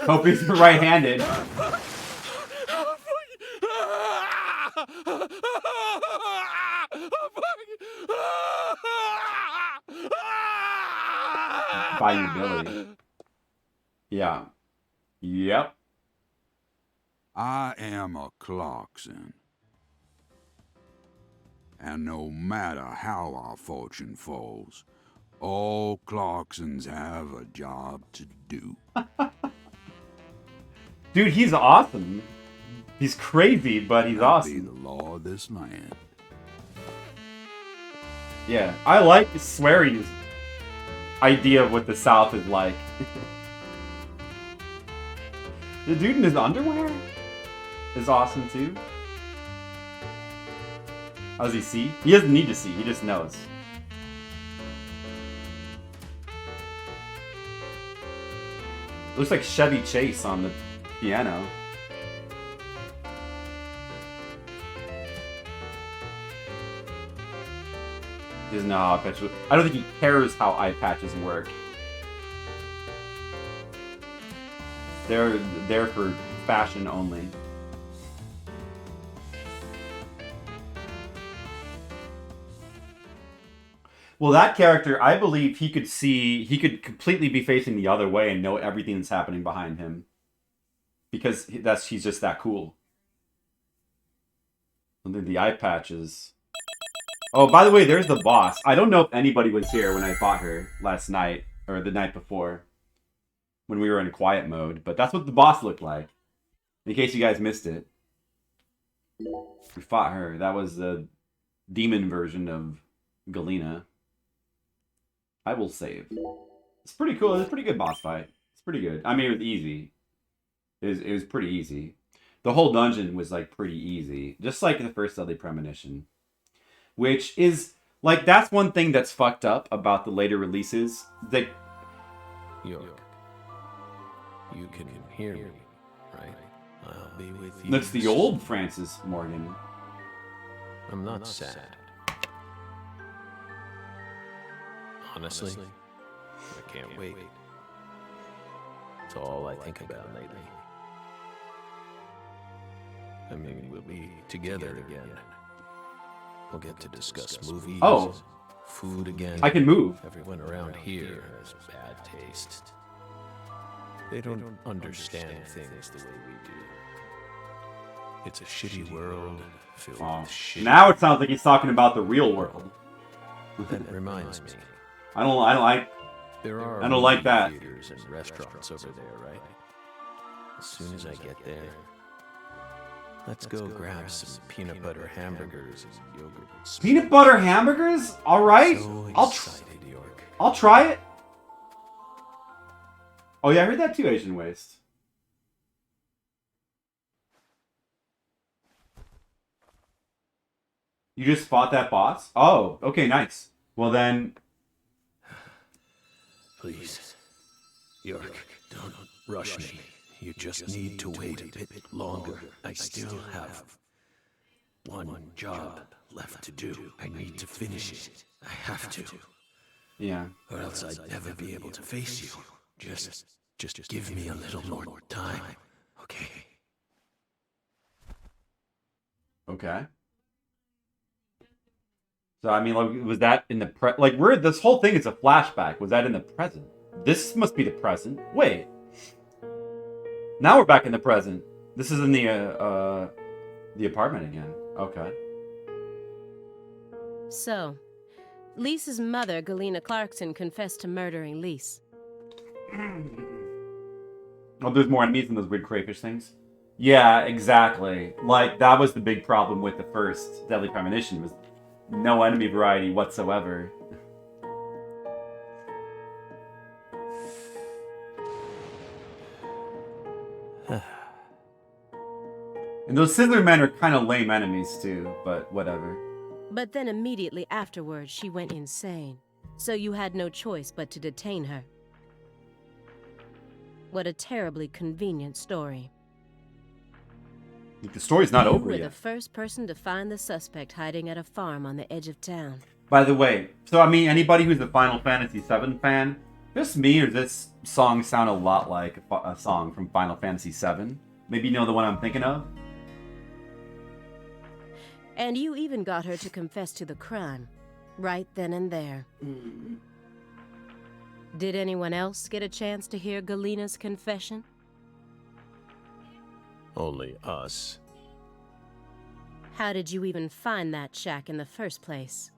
S1: Hope he's right-handed. Bayou Billy. Yeah. Yep.
S9: I am a Clarkson. And no matter how our fortune falls, all Clarksons have a job to do.
S1: Dude, he's awesome. He's crazy, but he's
S9: Be
S1: awesome.
S9: the law of this land.
S1: Yeah, I like Sweary's idea of what the South is like. The dude in his underwear is awesome too. How does he see? He doesn't need to see, he just knows. Looks like Chevy Chase on the piano. He doesn't know how eye patches. I don't think he cares how eye patches work. They're there for fashion only. Well, that character, I believe he could completely be facing the other way and know everything that's happening behind him. Because he's just that cool.
S5: And then the eye patches. Oh, by the way, there's the boss. I don't know if anybody was here when I fought her last night, or the night before, when we were in quiet mode, but that's what the boss looked like. In case you guys missed it. We fought her. That was the demon version of Galena. I will save. It's pretty cool. It's a pretty good boss fight. It's pretty good. I mean, it was easy. It was pretty easy. The whole dungeon was, like, pretty easy. Just like the first Deadly Premonition. Which is, like, that's one thing that's fucked up about the later releases. They...
S6: York, you can hear me, right? I'll be with you.
S5: That's the old Francis Morgan.
S6: I'm not sad. Honestly, I can't wait. It's all I think about lately. I mean, we'll be together again. We'll get to discuss movies, food again.
S5: I can move.
S6: Everyone around here has bad taste. They don't understand things the way we do. It's a shitty world filled with shit.
S5: Now it sounds like he's talking about the real world.
S6: That reminds me.
S5: I don't like that.
S6: Theaters and restaurants over there, right? As soon as I get there, let's go grab some peanut butter hamburgers and yogurt.
S5: Peanut butter hamburgers? All right.
S6: So excited, York.
S5: I'll try it. Oh yeah, I heard that too, Asian Waste. You just fought that boss? Oh, okay, nice. Well then...
S6: Please, York, don't rush me. You just need to wait a bit longer. I still have one job left to do. I need to finish it. I have to.
S5: Yeah.
S6: Or else I'd never be able to face you. Just give me a little more time, okay?
S5: Okay. So, I mean, like, was that in the this whole thing is a flashback. Was that in the present? This must be the present. Wait. Now we're back in the present. This is in the apartment again. Okay.
S10: So, Lisa's mother, Galena Clarkson, confessed to murdering Lise.
S5: Oh, there's more enemies than those weird crayfish things? Yeah, exactly. Like, that was the big problem with the first Deadly Premonition, was no enemy variety whatsoever. And those scissor men are kind of lame enemies too, but whatever.
S10: But then immediately afterwards, she went insane. So you had no choice but to detain her. What a terribly convenient story.
S5: The story's not over
S10: You
S5: yet.
S10: were the first person to find the suspect hiding at a farm on the edge of town.
S5: By the way, so I mean, anybody who's a Final Fantasy VII fan, just me or this song sound a lot like a song from Final Fantasy VII? Maybe you know the one I'm thinking of?
S10: And you even got her to confess to the crime, right then and there. Did anyone else get a chance to hear Galena's confession?
S6: Only us.
S10: How did you even find that shack in the first place?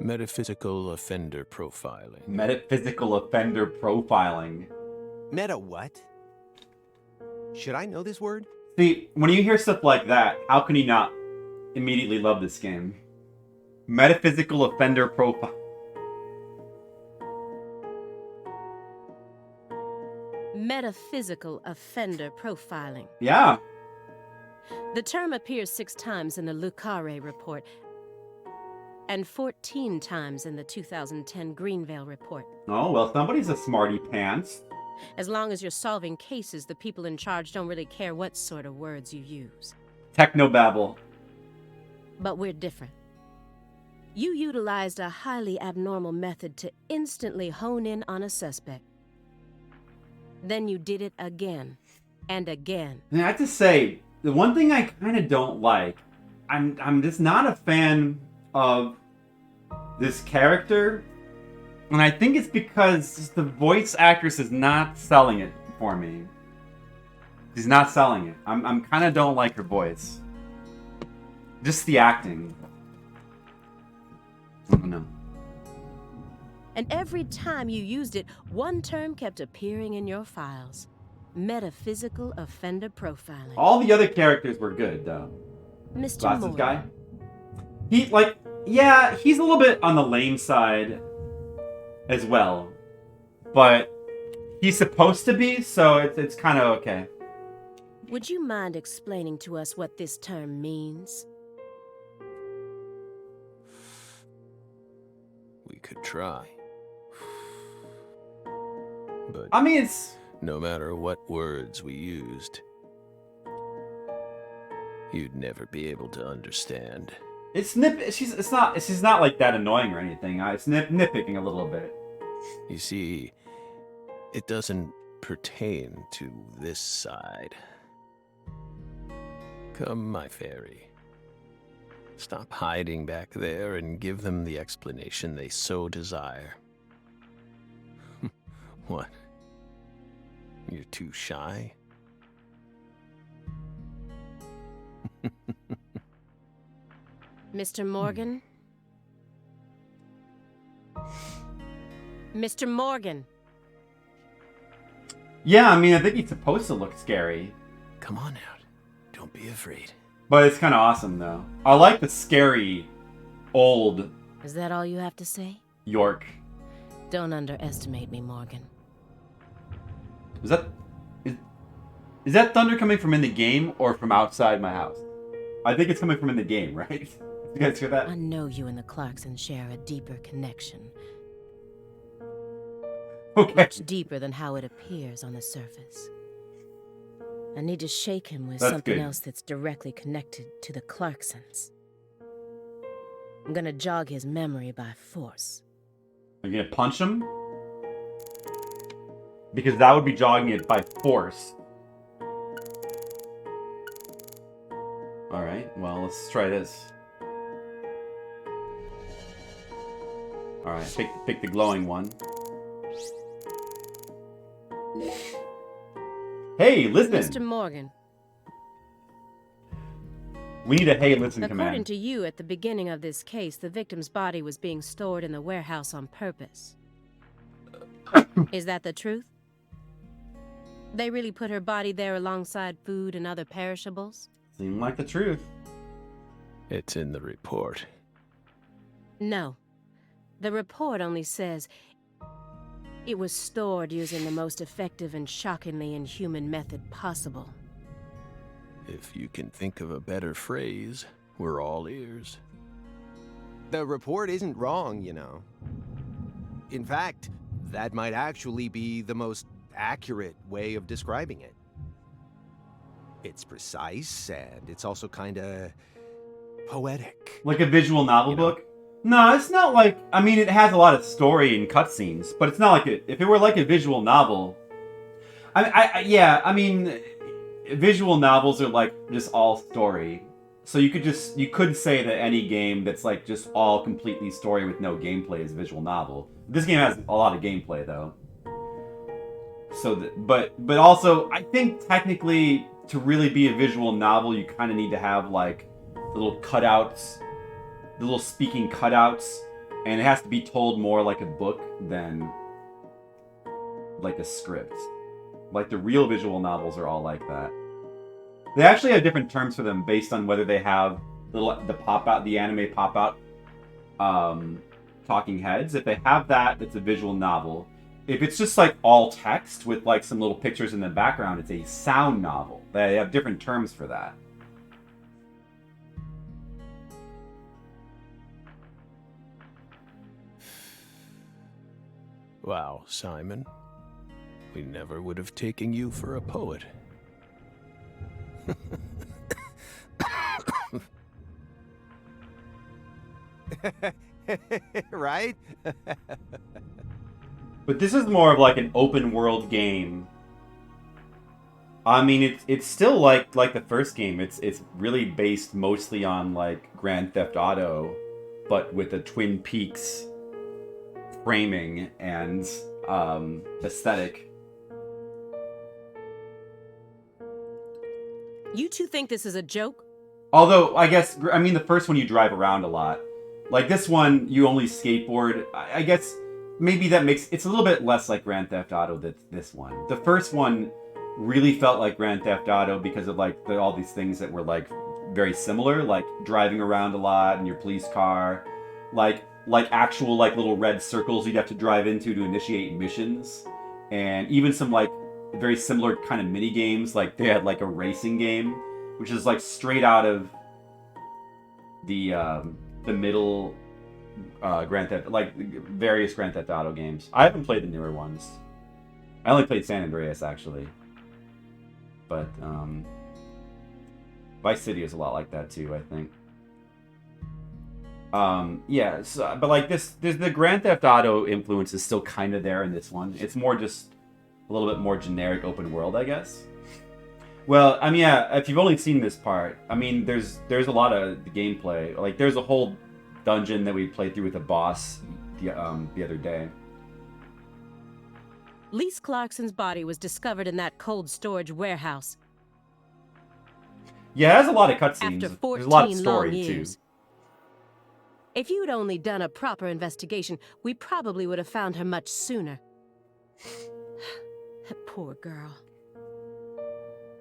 S6: Metaphysical offender profiling.
S5: Metaphysical offender profiling.
S11: Meta what? Should I know this word?
S5: See, when you hear stuff like that, how can you not immediately love this game? Metaphysical offender profile.
S10: Metaphysical offender profiling.
S5: Yeah.
S10: The term appears 6 times in the Lucare report and 14 times in the 2010 Greenvale report.
S5: Oh, well, somebody's a smarty pants.
S10: As long as you're solving cases, the people in charge don't really care what sort of words you use.
S5: Technobabble.
S10: But we're different. You utilized a highly abnormal method to instantly hone in on a suspect. Then you did it again and again.
S5: And I have to say, the one thing I kind of don't like, I'm just not a fan of this character
S1: And I think it's because the voice actress is not selling it for me. She's not selling it. I'm kind of don't like her voice. Just the acting. I don't know.
S10: And every time you used it, one term kept appearing in your files. Metaphysical offender profiling.
S1: All the other characters were good, though.
S10: Mr.
S1: Glasses
S10: Morgan.
S1: guy. He, like, yeah, he's a little bit on the lame side as well. But he's supposed to be, so it's kind of okay.
S10: Would you mind explaining to us what this term means?
S6: We could try. But
S1: I mean, it's...
S6: no matter what words we used, you'd never be able to understand.
S1: It's she's not like that annoying or anything. It's nitpicking a little bit.
S6: You see, it doesn't pertain to this side. Come, my fairy. Stop hiding back there and give them the explanation they so desire. What? You're too shy?
S10: Mr. Morgan? Mr. Morgan!
S1: Yeah, I mean, I think he's supposed to look scary.
S6: Come on out. Don't be afraid.
S1: But it's kind of awesome, though. I like the scary, old...
S10: Is that all you have to say?
S1: York.
S10: Don't underestimate me, Morgan.
S1: Is that thunder coming from in the game or from outside my house? I think it's coming from in the game, right? You guys hear that?
S10: I know you and the Clarksons share a deeper connection.
S1: Okay.
S10: Much deeper than how it appears on the surface. I need to shake him with something else that's directly connected to the Clarksons. I'm gonna jog his memory by force.
S1: Are you gonna punch him? Because that would be jogging it by force. Alright, well, let's try this. Alright, pick the glowing one. Hey, listen!
S10: Mr. Morgan.
S1: We need a hey, listen
S10: According
S1: command.
S10: to you, at the beginning of this case, the victim's body was being stored in the warehouse on purpose. Is that the truth? They really put her body there alongside food and other perishables?
S1: Seemed like the truth.
S6: It's in the report.
S10: No. The report only says it was stored using the most effective and shockingly inhuman method possible.
S6: If you can think of a better phrase, we're all ears.
S11: The report isn't wrong, you know. In fact, that might actually be the most accurate way of describing it. It's precise, and it's also kinda poetic.
S1: Like a visual novel book? No, it's not like... I mean, it has a lot of story and cutscenes, but it's not like if it were like a visual novel... I mean, visual novels are like just all story. So you could say that any game that's like just all completely story with no gameplay is a visual novel. This game has a lot of gameplay, though. So, but also, I think technically to really be a visual novel, you kind of need to have like little cutouts, the little speaking cutouts, and it has to be told more like a book than like a script. Like the real visual novels are all like that. They actually have different terms for them based on whether they have the anime pop out talking heads. If they have that, it's a visual novel. If it's just like all text with like some little pictures in the background, it's a sound novel. They have different terms for that.
S6: Wow, Simon. We never would have taken you for a poet.
S11: Right?
S1: But this is more of like an open world game. I mean, it's still like the first game. It's really based mostly on like Grand Theft Auto, but with a Twin Peaks
S5: framing and aesthetic.
S10: You two think this is a joke?
S5: Although, I mean, the first one you drive around a lot. Like this one, you only skateboard. I guess maybe that makes it's a little bit less like Grand Theft Auto than this one. The first one really felt like Grand Theft Auto because of like all these things that were like very similar, like driving around a lot in your police car, like actual like little red circles you'd have to drive into to initiate missions, and even some like very similar kind of mini games. Like they had like a racing game, which is like straight out of the middle Grand Theft, like various Grand Theft Auto games. I haven't played the newer ones. I only played San Andreas actually, but Vice City is a lot like that too, I think. Yeah, so, but like the Grand Theft Auto influence is still kind of there in this one. It's more just a little bit more generic open world, I guess. Well, I mean, yeah, if you've only seen this part, I mean, there's a lot of the gameplay. Like, there's a whole dungeon that we played through with a boss the other day.
S10: Lise Clarkson's body was discovered in that cold storage warehouse.
S5: Yeah, it has a lot of cutscenes.
S10: After 14
S5: There's a lot of story,
S10: long years.
S5: too.
S10: If you'd only done a proper investigation, we probably would have found her much sooner. That poor girl.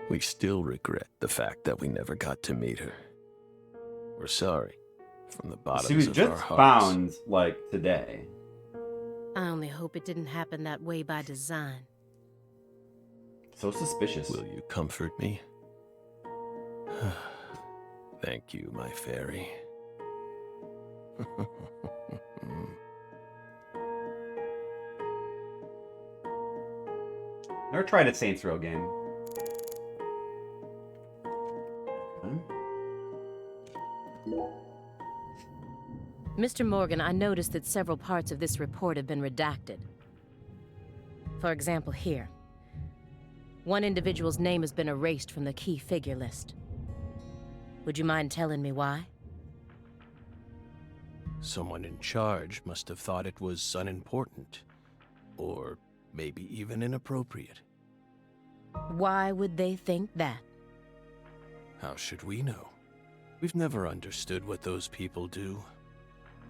S6: We still regret the fact that we never got to meet her. We're sorry from the bottoms
S5: She was
S6: of
S5: just
S6: our hearts.
S5: found, like, today.
S10: I only hope it didn't happen that way by design.
S5: So suspicious.
S6: Will you comfort me? Thank you, my fairy.
S5: Never tried a Saints Row game.
S10: Mr. Morgan, I noticed that several parts of this report have been redacted. For example, here. One individual's name has been erased from the key figure list. Would you mind telling me why?
S6: Someone in charge must have thought it was unimportant, or maybe even inappropriate.
S10: Why would they think that?
S6: How should we know? We've never understood what those people do.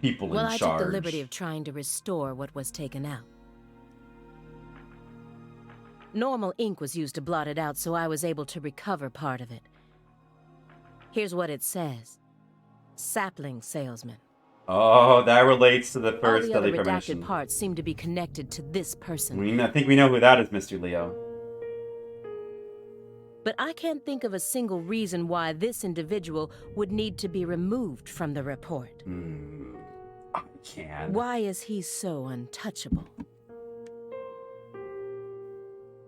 S5: People
S10: Well,
S5: in
S10: I
S5: charge.
S10: took the liberty of trying to restore what was taken out. Normal ink was used to blot it out, so I was able to recover part of it. Here's what it says. Sapling salesman.
S5: Oh, that relates to the
S10: All
S5: first
S10: the other
S5: Deadly
S10: redacted
S5: Premonition.
S10: parts seem to be connected to this person.
S5: I think we know who that is, Mr. Leo.
S10: But I can't think of a single reason why this individual would need to be removed from the report.
S5: I can.
S10: Why is he so untouchable?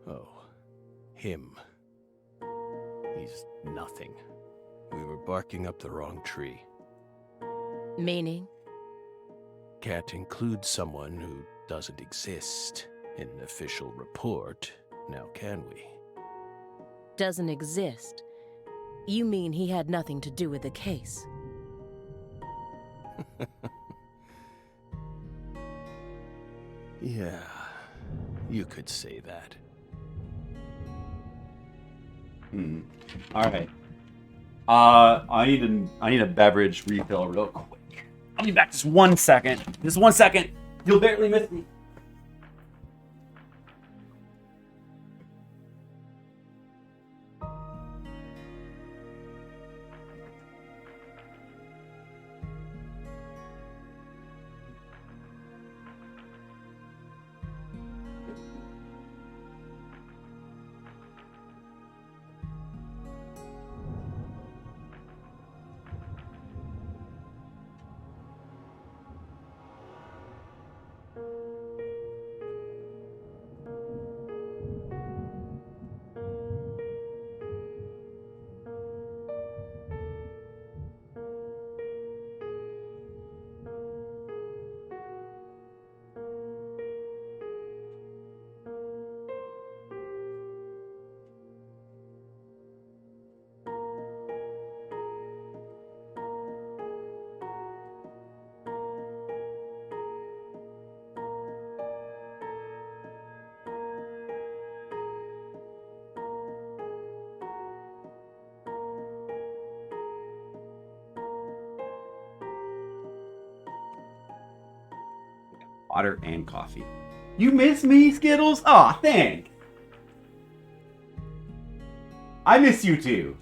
S6: Oh, him. He's nothing. We were barking up the wrong tree.
S10: Meaning?
S6: Can't include someone who doesn't exist in an official report, now can we?
S10: Doesn't exist. You mean he had nothing to do with the case?
S6: Yeah, you could say that.
S5: All right. I need a beverage refill real quick. I'll be back just 1 second. Just 1 second. You'll barely miss me. Water and coffee. You miss me, Skittles? Aw, thank. I miss you too.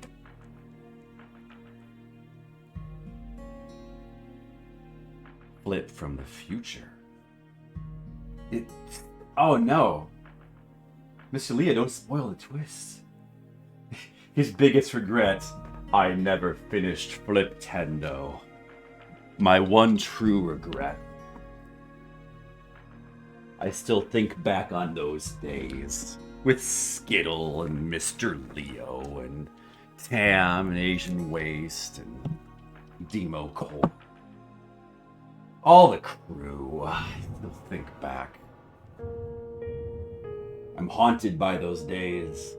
S5: Flip from the future. Oh no. Mr. Leo, don't spoil the twist. His biggest regret, I never finished Fliptendo. My one true regret. I still think back on those days with Skittle and Mr. Leo and Tam and Asian Waste and Demo Cole. All the crew. I still think back. I'm haunted by those days.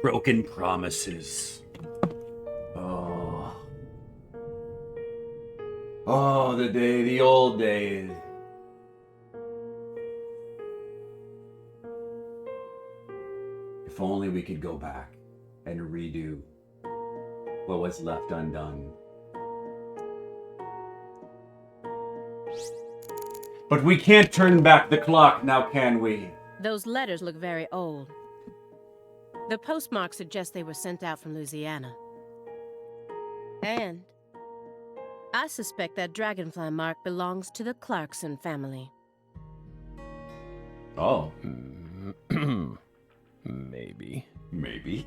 S5: Broken promises. Oh, the old days. If only we could go back and redo what was left undone. But we can't turn back the clock now, can we?
S10: Those letters look very old. The postmark suggests they were sent out from Louisiana. And I suspect that dragonfly mark belongs to the Clarkson family.
S5: Oh.
S6: Maybe.
S5: Maybe.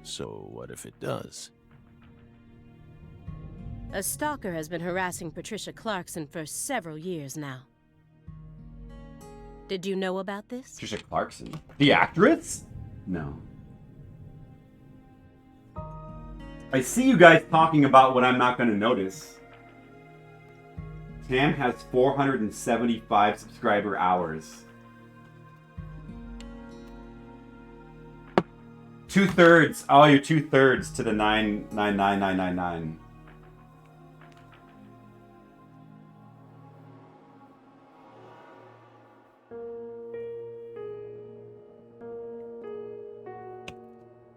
S6: So what if it does?
S10: A stalker has been harassing Patricia Clarkson for several years now. Did you know about this?
S5: Patricia Clarkson? The actress? No. I see you guys talking about what I'm not going to notice. Tam has 475 subscriber hours. 2/3. Oh, you're 2/3 to the 9999999.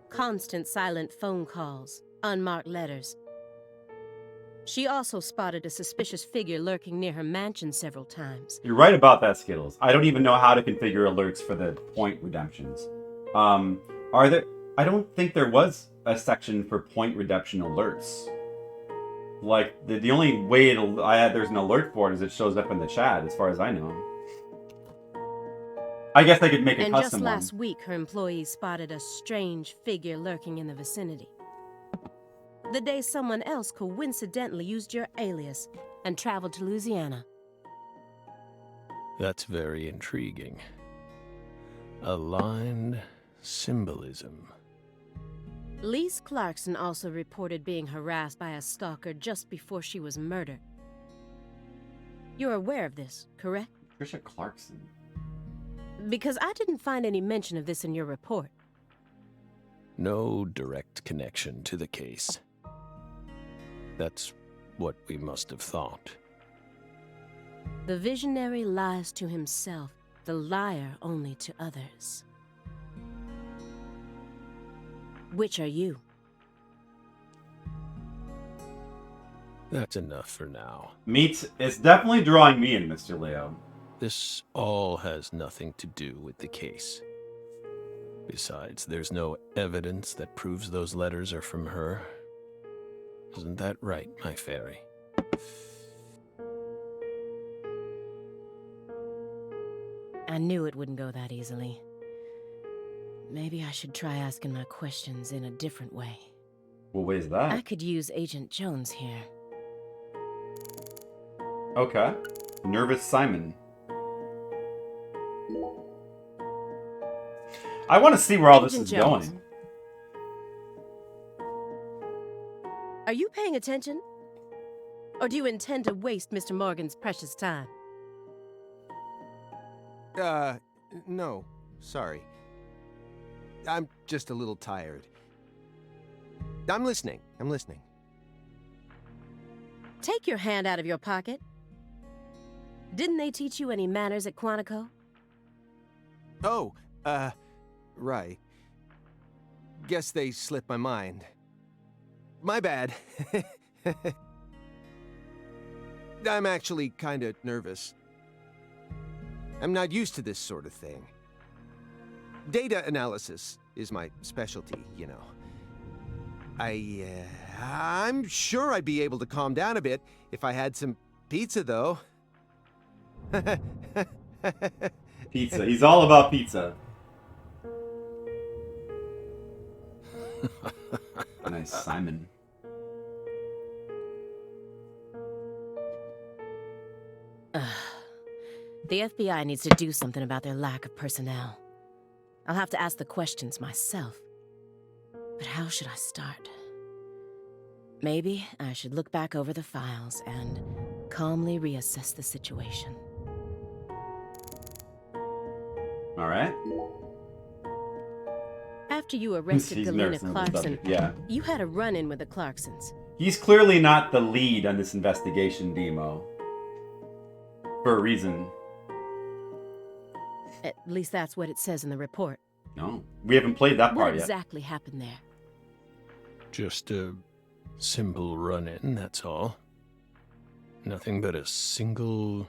S10: Constant silent phone calls, unmarked letters. She also spotted a suspicious figure lurking near her mansion several times.
S5: You're right about that, Skittles. I don't even know how to configure alerts for the point redemptions. Are there... I don't think there was a section for point redemption alerts. Like, the only way there's an alert for it is it shows up in the chat, as far as I know. I guess I could make a
S10: and
S5: custom
S10: just
S5: one.
S10: last week, her employees spotted a strange figure lurking in the vicinity. The day someone else coincidentally used your alias and traveled to Louisiana.
S6: That's very intriguing. Aligned symbolism.
S10: Lise Clarkson also reported being harassed by a stalker just before she was murdered. You're aware of this, correct?
S5: Patricia Clarkson.
S10: Because I didn't find any mention of this in your report.
S6: No direct connection to the case. That's what we must have thought.
S10: The visionary lies to himself, the liar only to others. Which are you?
S6: That's enough for now.
S5: It's definitely drawing me in, Mr. Leo.
S6: This all has nothing to do with the case. Besides, there's no evidence that proves those letters are from her. Isn't that right, my fairy?
S10: I knew it wouldn't go that easily. Maybe I should try asking my questions in a different way.
S5: What way is that?
S10: I could use Agent Jones here.
S5: Okay. Nervous Simon. I want to see where all this is going.
S10: Are you paying attention? Or do you intend to waste Mr. Morgan's precious time?
S11: No. Sorry. I'm just a little tired. I'm listening.
S10: Take your hand out of your pocket. Didn't they teach you any manners at Quantico?
S11: Oh, right. Guess they slipped my mind. My bad. I'm actually kind of nervous. I'm not used to this sort of thing. Data analysis is my specialty, you know. I'm sure I'd be able to calm down a bit if I had some pizza, though.
S1: Pizza. He's all about pizza. Nice, Simon.
S10: The FBI needs to do something about their lack of personnel. I'll have to ask the questions myself. But how should I start? Maybe I should look back over the files and calmly reassess the situation.
S1: All right.
S10: After you arrested
S1: He's
S10: Galena
S1: nervous on the
S10: Clarkson,
S1: subject, yeah.
S10: you had a run-in with the Clarksons.
S1: He's clearly not the lead on this investigation, Demo. For a reason.
S10: At least that's what it says in the report.
S1: No, we haven't played that part
S10: What
S1: yet.
S10: exactly happened there?
S6: Just a simple run-in, that's all. Nothing but a single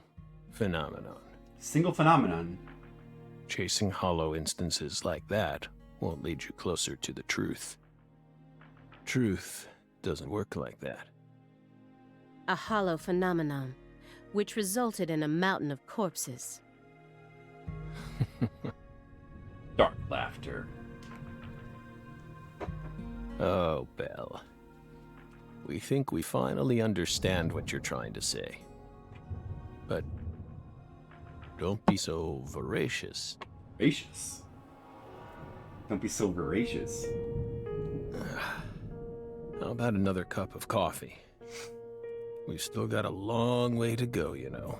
S6: phenomenon.
S1: Single phenomenon?
S6: Chasing hollow instances like that won't lead you closer to the truth. Truth doesn't work like that.
S10: A hollow phenomenon, which resulted in a mountain of corpses.
S1: Dark laughter.
S6: Oh, Belle. We think we finally understand what you're trying to say. But don't be so voracious.
S1: Voracious? Don't be so voracious.
S6: How about another cup of coffee? We've still got a long way to go, you know.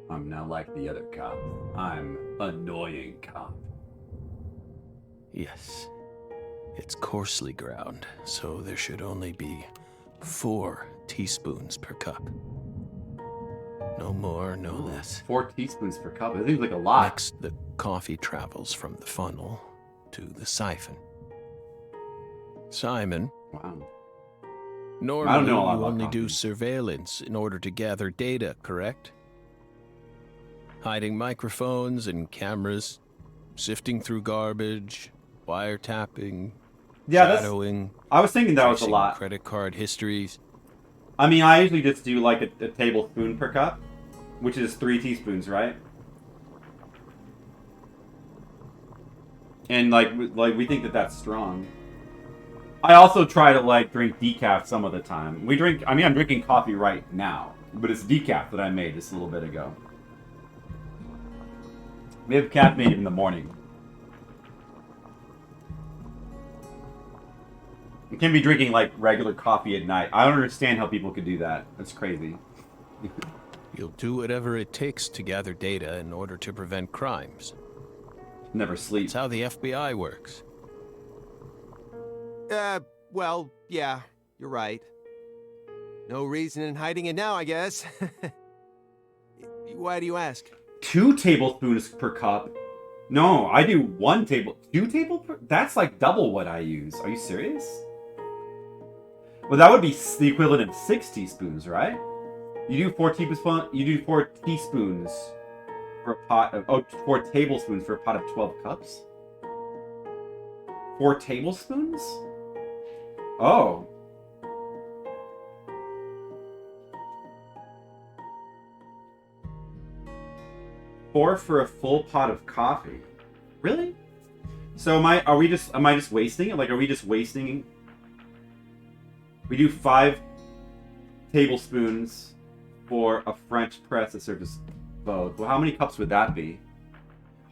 S1: I'm not like the other cop. I'm annoying cop.
S6: Yes. It's coarsely ground, so there should only be 4 teaspoons per cup. No more, no less.
S1: 4 teaspoons per cup. It seems like a lot.
S6: Next, the coffee travels from the funnel to the siphon. Simon.
S1: Wow.
S6: Normally,
S1: I don't know a lot
S6: you
S1: about
S6: only
S1: coffee.
S6: do surveillance in order to gather data, correct? Hiding microphones and cameras, sifting through garbage, wiretapping,
S1: Yeah,
S6: shadowing.
S1: I was thinking that was a
S6: tracing
S1: lot.
S6: Credit card histories.
S1: I mean, I usually just do like a tablespoon per cup, which is 3 teaspoons, right? And like we think that that's strong. I also try to like drink decaf some of the time. I'm drinking coffee right now, but it's decaf that I made just a little bit ago. We have caffeine in the morning. You can't be drinking like regular coffee at night. I don't understand how people could do that. That's crazy.
S6: You'll do whatever it takes to gather data in order to prevent crimes.
S1: Never sleep.
S6: That's how the FBI works.
S11: Well, yeah, you're right. No reason in hiding it now, I guess. Why do you ask?
S1: 2 tablespoons per cup? No, I do 2 tablespoons? That's like double what I use. Are you serious? Well, that would be the equivalent of 6 teaspoons, right? You do 4 teaspoons. You do 4 teaspoons for a pot of 4 tablespoons for a pot of 12 cups. 4 tablespoons? Oh. Four for a full pot of coffee. Really? So am I just wasting it? Like, are we just wasting? We do 5 tablespoons for a French press that serves as both. Well, how many cups would that be?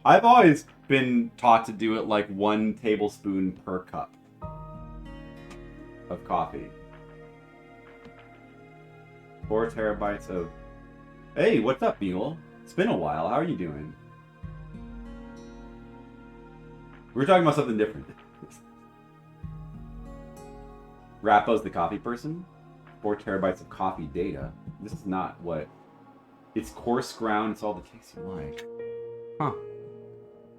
S1: I've always been taught to do it like 1 tablespoon per cup of coffee. 4 terabytes of... Hey, what's up, Mule? It's been a while. How are you doing? We're talking about something different. Rappo's the coffee person. 4 terabytes of coffee data. This is not what... It's coarse ground. It's all the taste you like. Huh.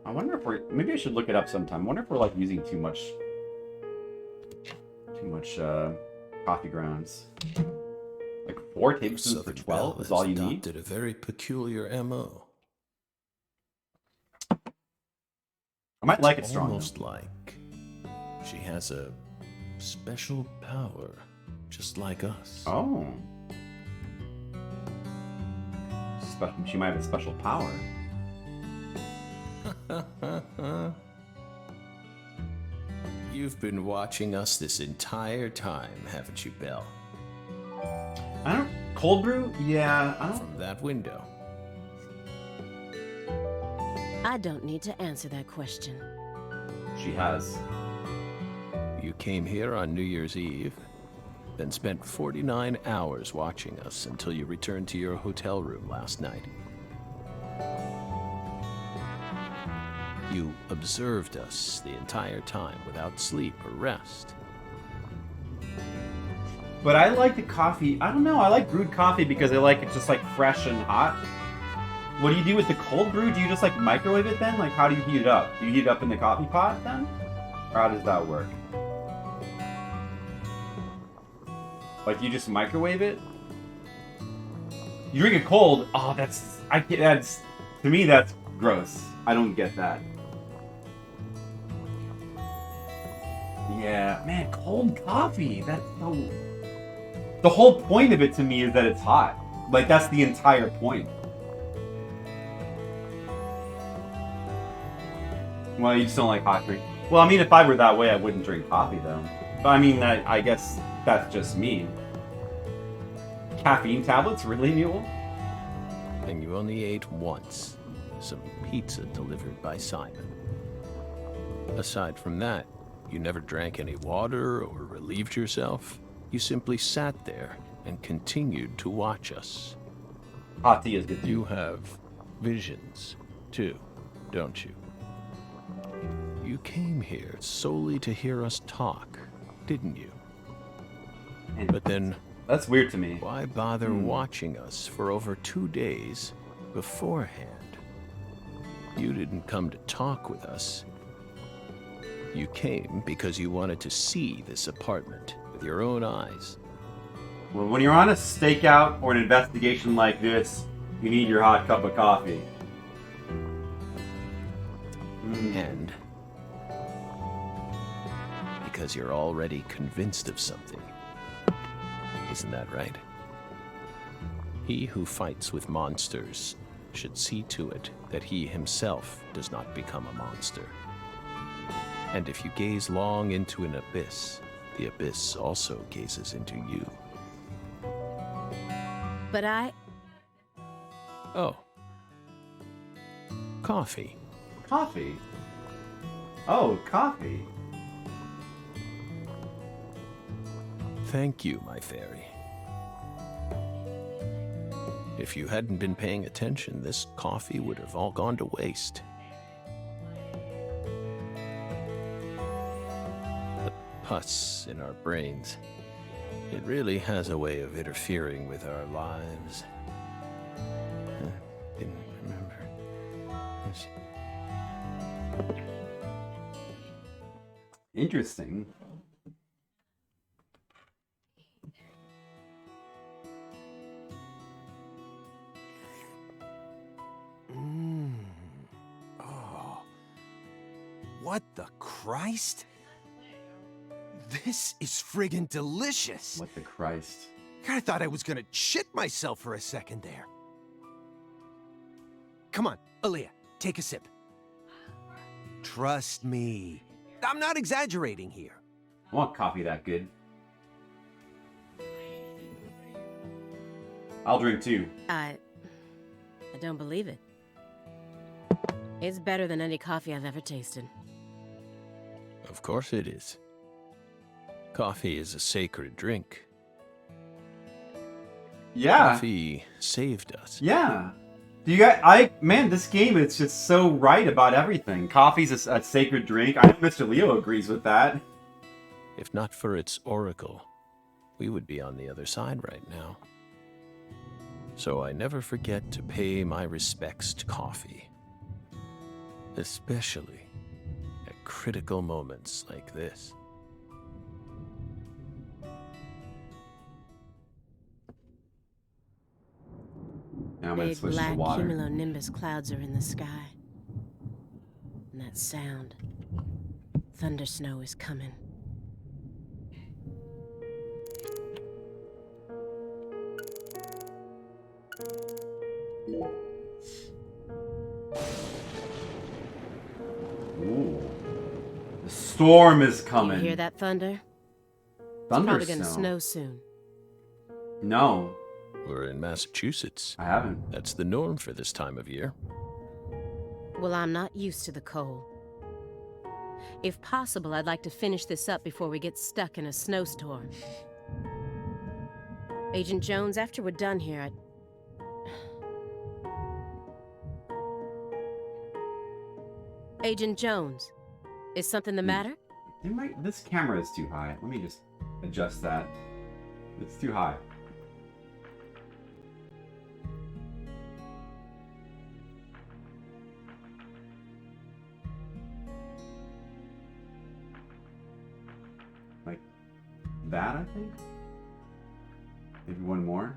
S5: I wonder if we're... Maybe I should look it up sometime. I wonder if we're, like, using too much coffee grounds. Like 4 tablespoons for 12 is all you need?
S6: Adopted a very peculiar MO.
S5: I might like it strong.
S6: Almost like she has a special power, just like us.
S5: Oh. She might have a special power.
S6: You've been watching us this entire time, haven't you, Belle?
S5: I don't... Cold brew? Yeah, I don't...
S6: From that window.
S10: I don't need to answer that question.
S5: She has.
S6: You came here on New Year's Eve, then spent 49 hours watching us until you returned to your hotel room last night. You observed us the entire time without sleep or rest.
S5: But I like the coffee. I don't know. I like brewed coffee because I like it just like fresh and hot. What do you do with the cold brew? Do you just like microwave it then? Like how do you heat it up? Do you heat it up in the coffee pot then? Or how does that work? Like you just microwave it? You drink it cold? Oh, that's to me that's gross. I don't get that. Yeah, man, cold coffee. That's so... The whole point of it to me is that it's hot. Like, that's the entire point. Well, you just don't like hot drink. Well, I mean, if I were that way, I wouldn't drink coffee, though. But I mean, I guess that's just me. Caffeine tablets? Really, Mule?
S6: And you only ate once. Some pizza delivered by Simon. Aside from that, you never drank any water or relieved yourself. You simply sat there and continued to watch us.
S5: Hot tea is good too.
S6: You have visions, too, don't you? You came here solely to hear us talk, didn't you?
S5: And
S6: but then...
S5: That's weird to me.
S6: Why bother watching us for over 2 days beforehand? You didn't come to talk with us. You came because you wanted to see this apartment with your own eyes.
S5: Well, when you're on a stakeout or an investigation like this, you need your hot cup of coffee.
S6: And because you're already convinced of something. Isn't that right? He who fights with monsters should see to it that he himself does not become a monster. And if you gaze long into an abyss, the abyss also gazes into you.
S10: But I...
S6: Oh. Coffee.
S5: Coffee? Oh, coffee.
S6: Thank you, my fairy. If you hadn't been paying attention, this coffee would have all gone to waste. The pus in our brains. It really has a way of interfering with our lives. Didn't remember.
S5: Interesting.
S11: Oh. What the Christ? This is friggin' delicious.
S5: What the Christ?
S11: I thought I was gonna shit myself for a second there. Come on, Aaliyah, take a sip. Trust me. I'm not exaggerating here.
S5: I want coffee that good. I'll drink too.
S10: I don't believe it. It's better than any coffee I've ever tasted.
S6: Of course it is. Coffee is a sacred drink.
S5: Yeah.
S6: Coffee saved us.
S5: Yeah. Do you guys, man, this game is just so right about everything. Coffee's a sacred drink. I know Mr. Leo agrees with that.
S6: If not for its oracle, we would be on the other side right now. So I never forget to pay my respects to coffee. Especially at critical moments like this.
S5: Now I'm going to
S10: Big
S5: switch to
S10: black
S5: water.
S10: cumulonimbus clouds are in the sky. And that sound. Thunder snow is coming.
S5: Ooh. The storm is coming.
S10: You hear that thunder?
S5: Thunder
S10: It's probably gonna
S5: snow.
S10: snow soon.
S5: No,
S6: We're in Massachusetts.
S5: I haven't.
S6: That's the norm for this time of year.
S10: Well, I'm not used to the cold. If possible, I'd like to finish this up before we get stuck in a snowstorm. Agent Jones, after we're done here, Agent Jones, is something the matter?
S5: This camera is too high. Let me just adjust that. It's too high. Like that, I think? Maybe one more?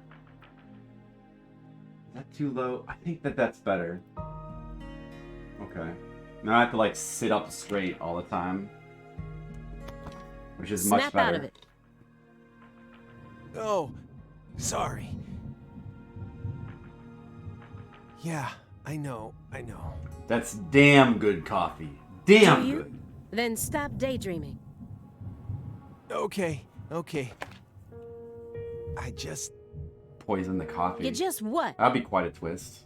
S5: Is that too low? I think that's better. Okay. Now I have to like sit up straight all the time. Which is much
S10: Snap
S5: better.
S10: out of it.
S11: Oh, sorry. Yeah, I know.
S5: That's damn good coffee. Damn
S10: Do you?
S5: good.
S10: Then stop daydreaming.
S11: Okay. I just...
S5: Poison the coffee.
S10: You just what?
S5: That'd be quite a twist.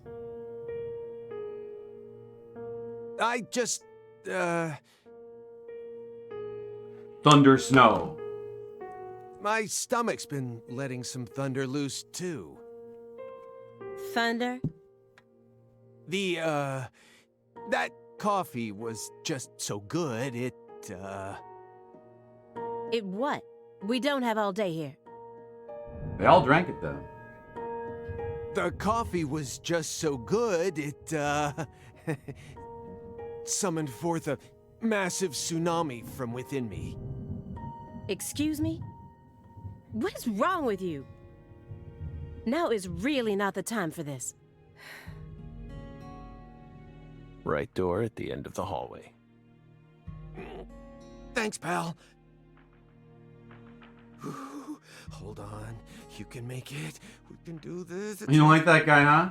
S5: Thunder snow.
S11: My stomach's been letting some thunder loose, too.
S10: Thunder?
S11: That coffee was just so good,
S10: It what? We don't have all day here.
S5: They all drank it though.
S11: The coffee was just so good, it, summoned forth a massive tsunami from within me.
S10: Excuse me? What is wrong with you? Now is really not the time for this.
S6: Right door at the end of the hallway.
S11: Thanks, pal. Hold on. You can make it. We can do this.
S5: You don't like that guy, huh?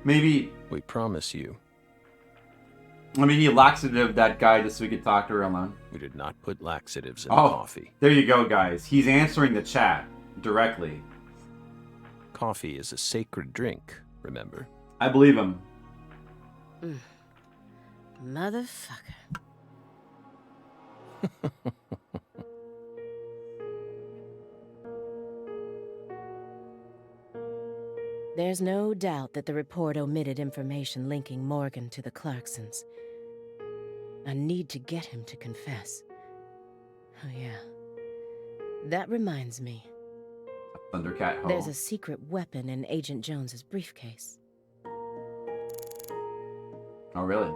S5: Maybe...
S6: We promise you.
S5: I mean, he laxative that guy just so we could talk to her alone.
S6: We did not put laxatives in
S5: Oh,
S6: the coffee.
S5: There you go, guys. He's answering the chat directly.
S6: Coffee is a sacred drink, remember?
S5: I believe him.
S10: Motherfucker. There's no doubt that the report omitted information linking Morgan to the Clarksons. I need to get him to confess. Oh yeah. That reminds me.
S5: Thundercat ho.
S10: There's a secret weapon in Agent Jones's briefcase.
S5: Oh, really?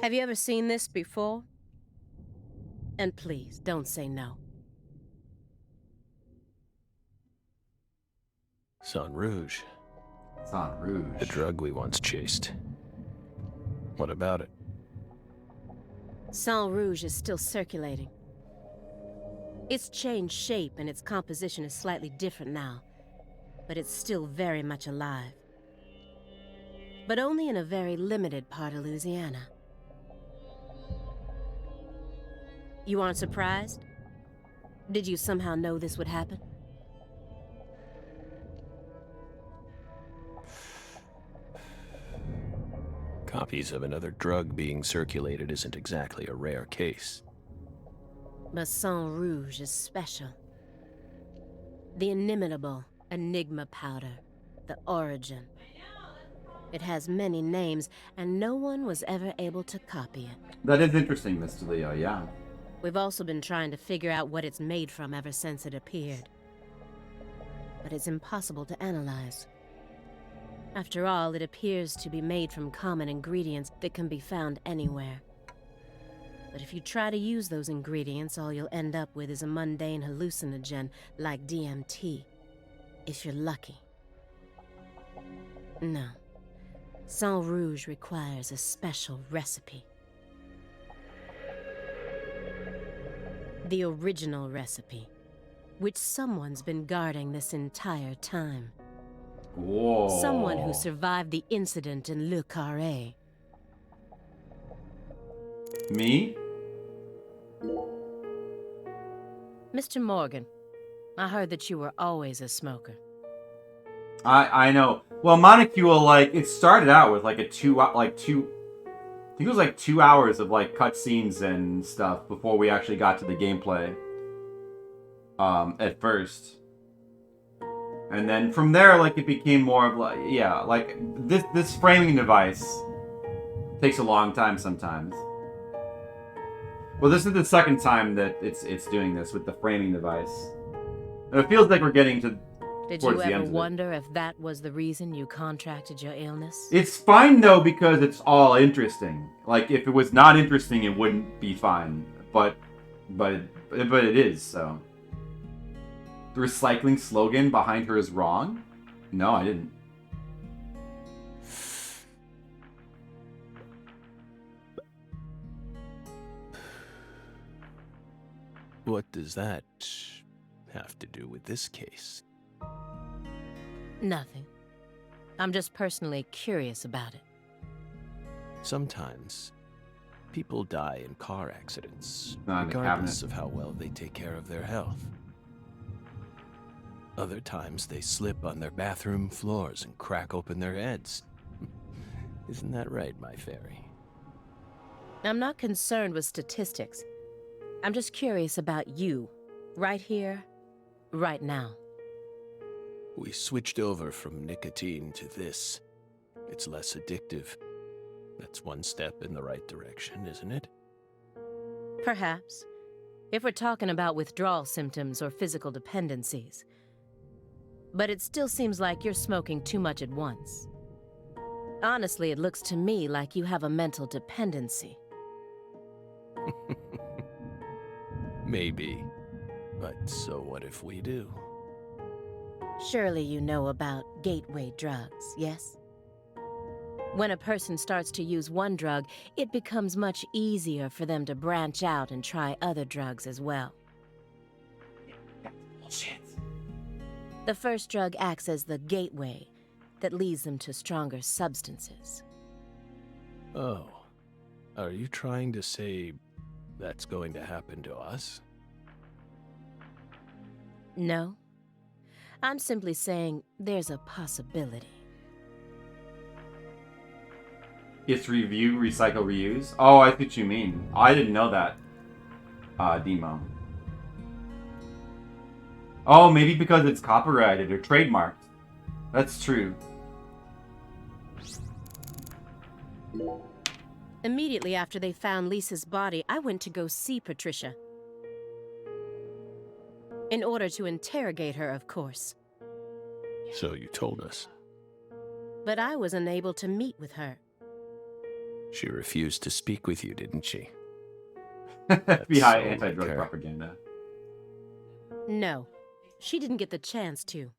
S10: Have you ever seen this before? And please, don't say no.
S6: Sang Rouge.
S5: Sang Rouge.
S6: The drug we once chased. What about it?
S10: Sang Rouge is still circulating. It's changed shape and its composition is slightly different now, but it's still very much alive. But only in a very limited part of Louisiana. You aren't surprised? Did you somehow know this would happen?
S6: Copies of another drug being circulated isn't exactly a rare case.
S10: But Sang Rouge is special. The inimitable Enigma powder, the origin. It has many names, and no one was ever able to copy it.
S5: That is interesting, Mr. Leo, yeah.
S10: We've also been trying to figure out what it's made from ever since it appeared. but it's impossible to analyze. After all, it appears to be made from common ingredients that can be found anywhere. But if you try to use those ingredients, all you'll end up with is a mundane hallucinogen like DMT. If you're lucky. No. Sang Rouge requires a special recipe. The original recipe, which someone's been guarding this entire time.
S1: Whoa.
S10: Someone who survived the incident in Le Carré.
S1: Me?
S10: Mr. Morgan, I heard that you were always a smoker.
S1: I know. Well, Molecule, like, it started out with like I think it was like 2 hours of like cutscenes and stuff before we actually got to the gameplay. At first. And then from there, like, it became more of like, yeah, like this framing device takes a long time sometimes. Well, this is the second time that it's doing this with the framing device. And it feels like we're getting to
S10: Did
S1: towards
S10: you
S1: the
S10: ever
S1: end
S10: wonder if that was the reason you contracted your illness?
S1: It's fine though because it's all interesting. Like if it was not interesting, it wouldn't be fine. But it is. So the recycling slogan behind her is wrong. No, I didn't.
S6: What does that have to do with this case?
S10: Nothing. I'm just personally curious about it.
S6: Sometimes, people die in car accidents,
S1: Not in the
S6: regardless
S1: cabinet.
S6: of how well they take care of their health. Other times, they slip on their bathroom floors and crack open their heads. Isn't that right, my fairy?
S10: I'm not concerned with statistics. I'm just curious about you, right here, right now.
S6: We switched over from nicotine to this. It's less addictive. That's one step in the right direction, isn't it?
S10: Perhaps. If we're talking about withdrawal symptoms or physical dependencies. But it still seems like you're smoking too much at once. Honestly, it looks to me like you have a mental dependency.
S6: Maybe. But so what if we do?
S10: Surely you know about gateway drugs, yes? When a person starts to use one drug, it becomes much easier for them to branch out and try other drugs as well.
S1: Bullshit.
S10: The first drug acts as the gateway that leads them to stronger substances.
S6: Oh. Are you trying to say that's going to happen to us?
S10: No. I'm simply saying there's a possibility.
S1: It's review, recycle, reuse. Oh, I see what you mean. I didn't know that. Demo. Oh, maybe because it's copyrighted or trademarked. That's true.
S10: Immediately after they found Lisa's body, I went to go see Patricia. In order to interrogate her, of course.
S6: So you told us.
S10: But I was unable to meet with her.
S6: She refused to speak with you, didn't she?
S1: FBI
S6: so
S1: anti-drug
S6: like her.
S1: propaganda.
S10: No, she didn't get the chance to.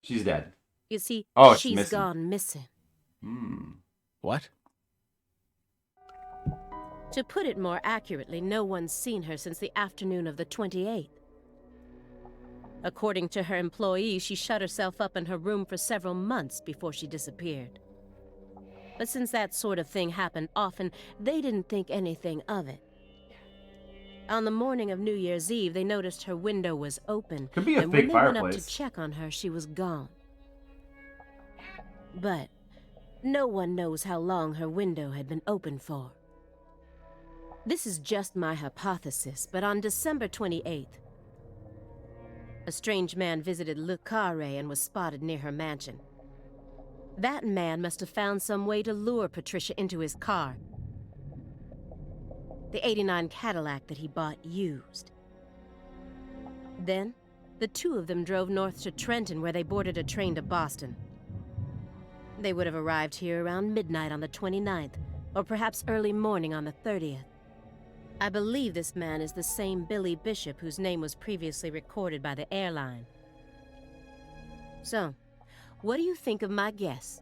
S1: She's dead.
S10: You see,
S1: Oh, it's
S10: she's
S1: missing.
S10: gone missing.
S6: What?
S10: To put it more accurately, no one's seen her since the afternoon of the 28th. According to her employees, she shut herself up in her room for several months before she disappeared. But since that sort of thing happened often, they didn't think anything of it. On the morning of New Year's Eve, they noticed her window was open.
S1: Could be a
S10: and
S1: fake
S10: when they went up
S1: fireplace.
S10: to check on her, she was gone. But no one knows how long her window had been open for. This is just my hypothesis, but on December 28th, a strange man visited Le Carré and was spotted near her mansion. That man must have found some way to lure Patricia into his car. The '89 Cadillac that he bought used. Then, The two of them drove north to Trenton, where they boarded a train to Boston. They would have arrived here around midnight on the 29th, or perhaps early morning on the 30th. I believe this man is the same Billy Bishop whose name was previously recorded by the airline. So, what do you think of my guess?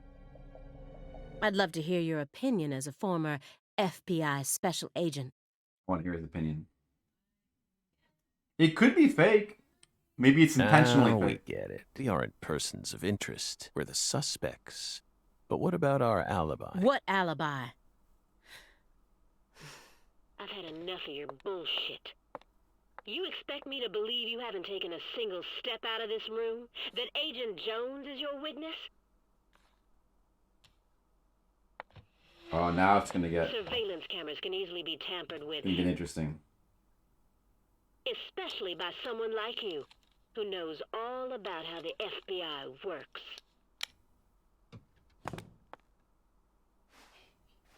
S10: I'd love to hear your opinion as a former FBI special agent.
S1: I want to hear his opinion. It could be fake. Maybe it's intentionally
S6: We
S1: fake.
S6: get it. We aren't persons of interest. We're the suspects. But what about our alibi?
S10: What alibi?
S12: I've had enough of your bullshit. You expect me to believe you haven't taken a single step out of this room? That Agent Jones is your witness?
S1: Oh, now it's gonna get
S12: Surveillance cameras can easily be tampered with.
S1: gonna get interesting.
S12: Especially by someone like you, who knows all about how the FBI works.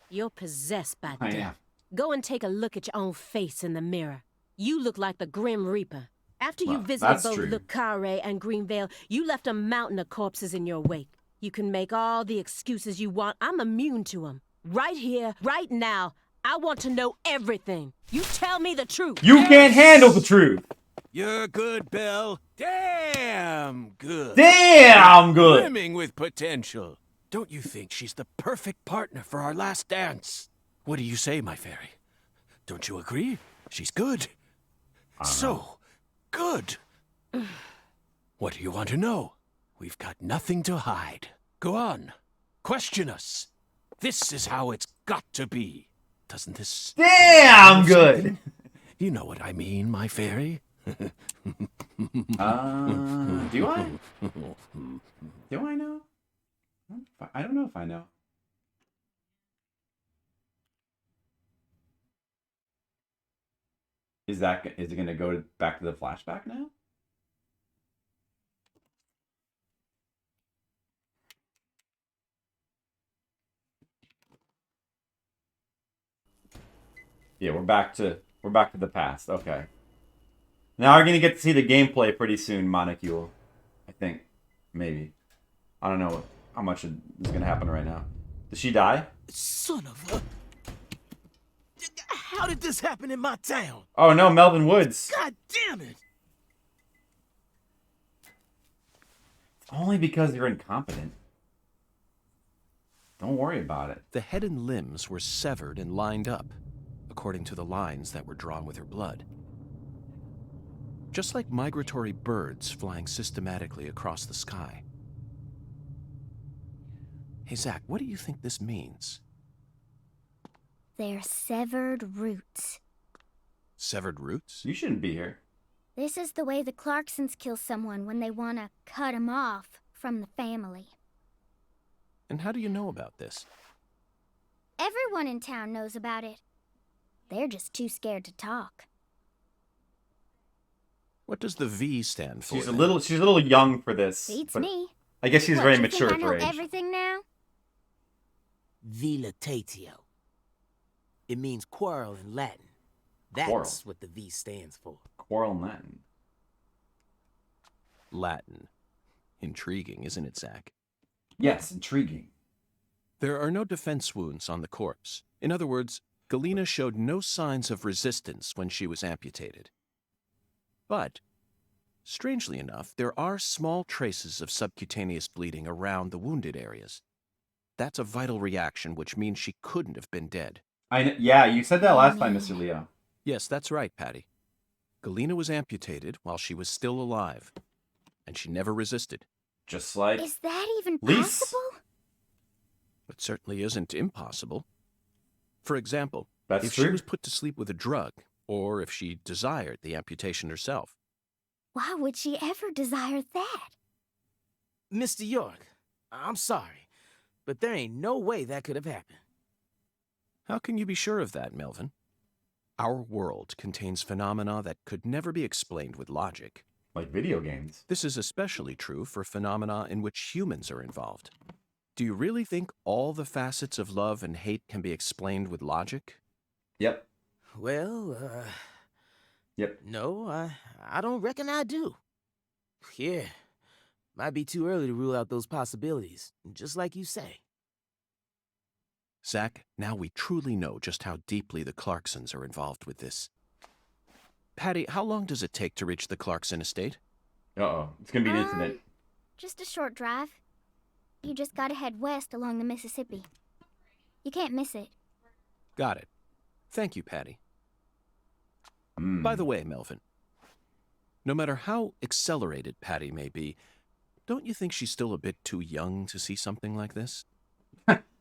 S10: You're possessed by
S1: I
S10: death.
S1: am.
S10: Go and take a look at your own face in the mirror. You look like the Grim Reaper. After you
S1: Well,
S10: visited
S1: that's
S10: both
S1: true.
S10: Le Carré and Greenvale, you left a mountain of corpses in your wake. You can make all the excuses you want. I'm immune to them. Right here, right now, I want to know everything. You tell me the truth.
S1: You can't handle the truth.
S6: You're good, Bill. Damn good.
S1: Damn good.
S6: Brimming with potential. Don't you think she's the perfect partner for our last dance? What do you say, my fairy? Don't you agree? She's good. So good. What do you want to know? We've got nothing to hide. Go on. Question us. This is how it's got to be. Doesn't this...
S1: Damn good.
S6: Something? You know what I mean, my fairy.
S1: Do I? Do I know? I don't know if I know. Is it going to go back to the flashback now? Yeah, we're back to the past. Okay. Now we're gonna get to see the gameplay pretty soon, Monocule. I think. Maybe. I don't know how much is gonna happen right now. Did she die?
S13: Son of a... How did this happen in my town?
S1: Oh no, Melvin Woods.
S13: God damn it!
S1: It's only because you're incompetent. Don't worry about it.
S6: The head and limbs were severed and lined up, according to the lines that were drawn with her blood. Just like migratory birds flying systematically across the sky. Hey, Zach, what do you think this means?
S14: They're severed roots.
S6: Severed roots?
S1: You shouldn't be here.
S14: This is the way the Clarksons kill someone when they want to cut him off from the family.
S6: And how do you know about this?
S14: Everyone in town knows about it. They're just too scared to talk.
S6: What does the V stand for?
S1: She's a little young for this.
S14: Beats
S1: but
S14: me.
S1: I guess she's
S14: What,
S1: very
S14: you
S1: mature
S14: think I
S1: for
S14: know
S1: age.
S14: everything now?
S13: Vilitatio. It means quarrel in Latin. That's
S1: Quarrel.
S13: what the V stands for.
S1: Quarrel in Latin.
S6: Latin. Intriguing, isn't it, Zach?
S1: Yes, intriguing.
S6: There are no defense wounds on the corpse. In other words, Galena showed no signs of resistance when she was amputated. But, strangely enough, there are small traces of subcutaneous bleeding around the wounded areas. That's a vital reaction, which means she couldn't have been dead.
S1: Yeah, you said that last time, Mr. Leo.
S6: Yes, that's right, Patty. Galena was amputated while she was still alive, and she never resisted.
S1: Just like
S14: Is that even
S1: Lise.
S14: possible?
S6: It certainly isn't impossible. For example,
S1: That's
S6: if
S1: true.
S6: she was put to sleep with a drug, or if she desired the amputation herself.
S14: Why would she ever desire that?
S13: Mr. York, I'm sorry, but there ain't no way that could have happened.
S6: How can you be sure of that, Melvin? Our world contains phenomena that could never be explained with logic.
S1: Like video games.
S6: This is especially true for phenomena in which humans are involved. Do you really think all the facets of love and hate can be explained with logic?
S1: Yep.
S13: Well,
S1: Yep.
S13: no, I don't reckon I do. Yeah. Might be too early to rule out those possibilities, just like you say.
S6: Zach, now we truly know just how deeply the Clarksons are involved with this. Patty, how long does it take to reach the Clarkson estate?
S1: Uh-oh. It's gonna be an incident.
S14: Just a short drive. You just gotta head west along the Mississippi. You can't miss it.
S6: Got it. Thank you, Patty. By the way, Melvin, no matter how accelerated Patty may be, don't you think she's still a bit too young to see something like this?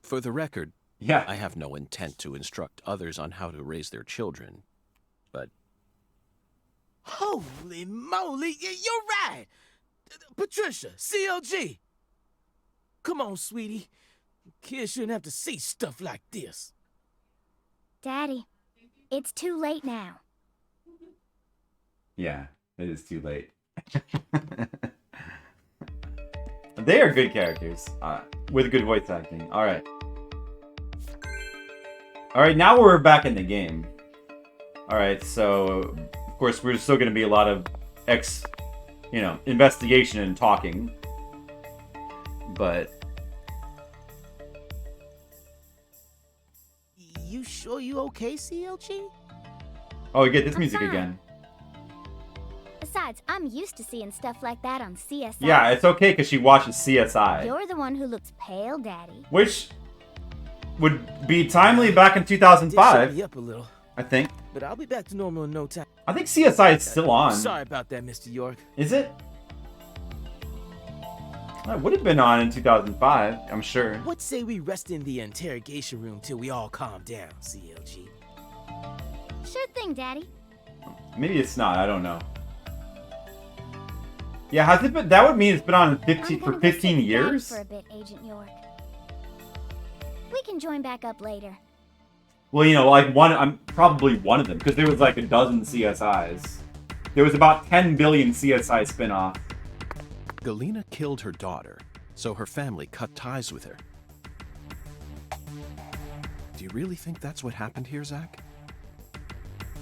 S6: For the record,
S1: yeah,
S6: I have no intent to instruct others on how to raise their children, but...
S13: Holy moly, you're right! Patricia, CLG! Come on, sweetie. Kids shouldn't have to see stuff like this.
S14: Daddy, it's too late now.
S1: Yeah, it is too late. They are good characters with good voice acting. All right. All right, now we're back in the game. All right, so of course we're still going to be a lot of investigation and talking, but
S13: You sure you okay, CLG?
S1: oh, we get this music
S14: fine.
S1: again.
S14: Besides, I'm used to seeing stuff like that on CSI.
S1: Yeah, it's okay because she watches CSI,
S14: You're the one who looks pale, Daddy.
S1: which would be timely back in 2005.
S13: Did shut me up a little,
S1: I think.
S13: but I'll be back to normal in no time.
S1: I think CSI is still on.
S13: Sorry about that, Mr. York.
S1: Is it? It would have been on in 2005, I'm sure.
S13: What say we rest in the interrogation room till we all calm down, CLG?
S14: Sure thing, Daddy.
S1: Maybe it's not. I don't know. Yeah, has it been? That would mean it's been on for
S14: I'm gonna go
S1: 15
S14: sit down
S1: years.
S14: for a bit, Agent York. We can join back up later.
S1: Well, I'm probably one of them because there was like a dozen CSIs. There was about 10 billion CSI spin-off.
S6: Galena killed her daughter, so her family cut ties with her. Do you really think that's what happened here, Zach?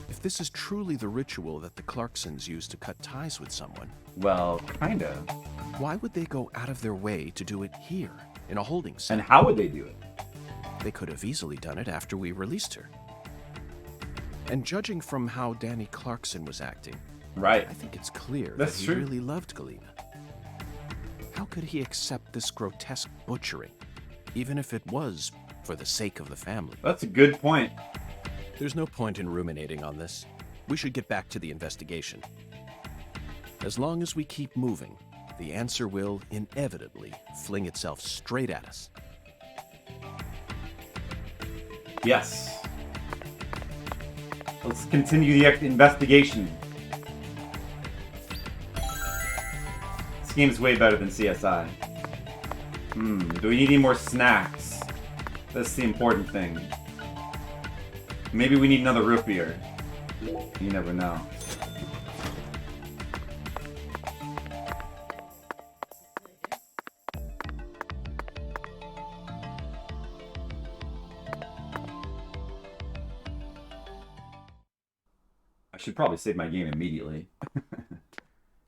S6: If this is truly the ritual that the Clarksons use to cut ties with someone...
S1: Well, kinda.
S6: Why would they go out of their way to do it here, in a holding cell?
S1: And how would they do it?
S6: They could have easily done it after we released her. And judging from how Danny Clarkson was acting...
S1: Right.
S6: I think it's clear
S1: That's
S6: that he
S1: true.
S6: really loved Galena. How could he accept this grotesque butchering, even if it was for the sake of the family?
S1: That's a good point.
S6: There's no point in ruminating on this. We should get back to the investigation. As long as we keep moving, the answer will inevitably fling itself straight at us.
S1: Yes. Let's continue the investigation. This game's way better than CSI. Do we need any more snacks? That's the important thing. Maybe we need another root beer. You never know. I should probably save my game immediately.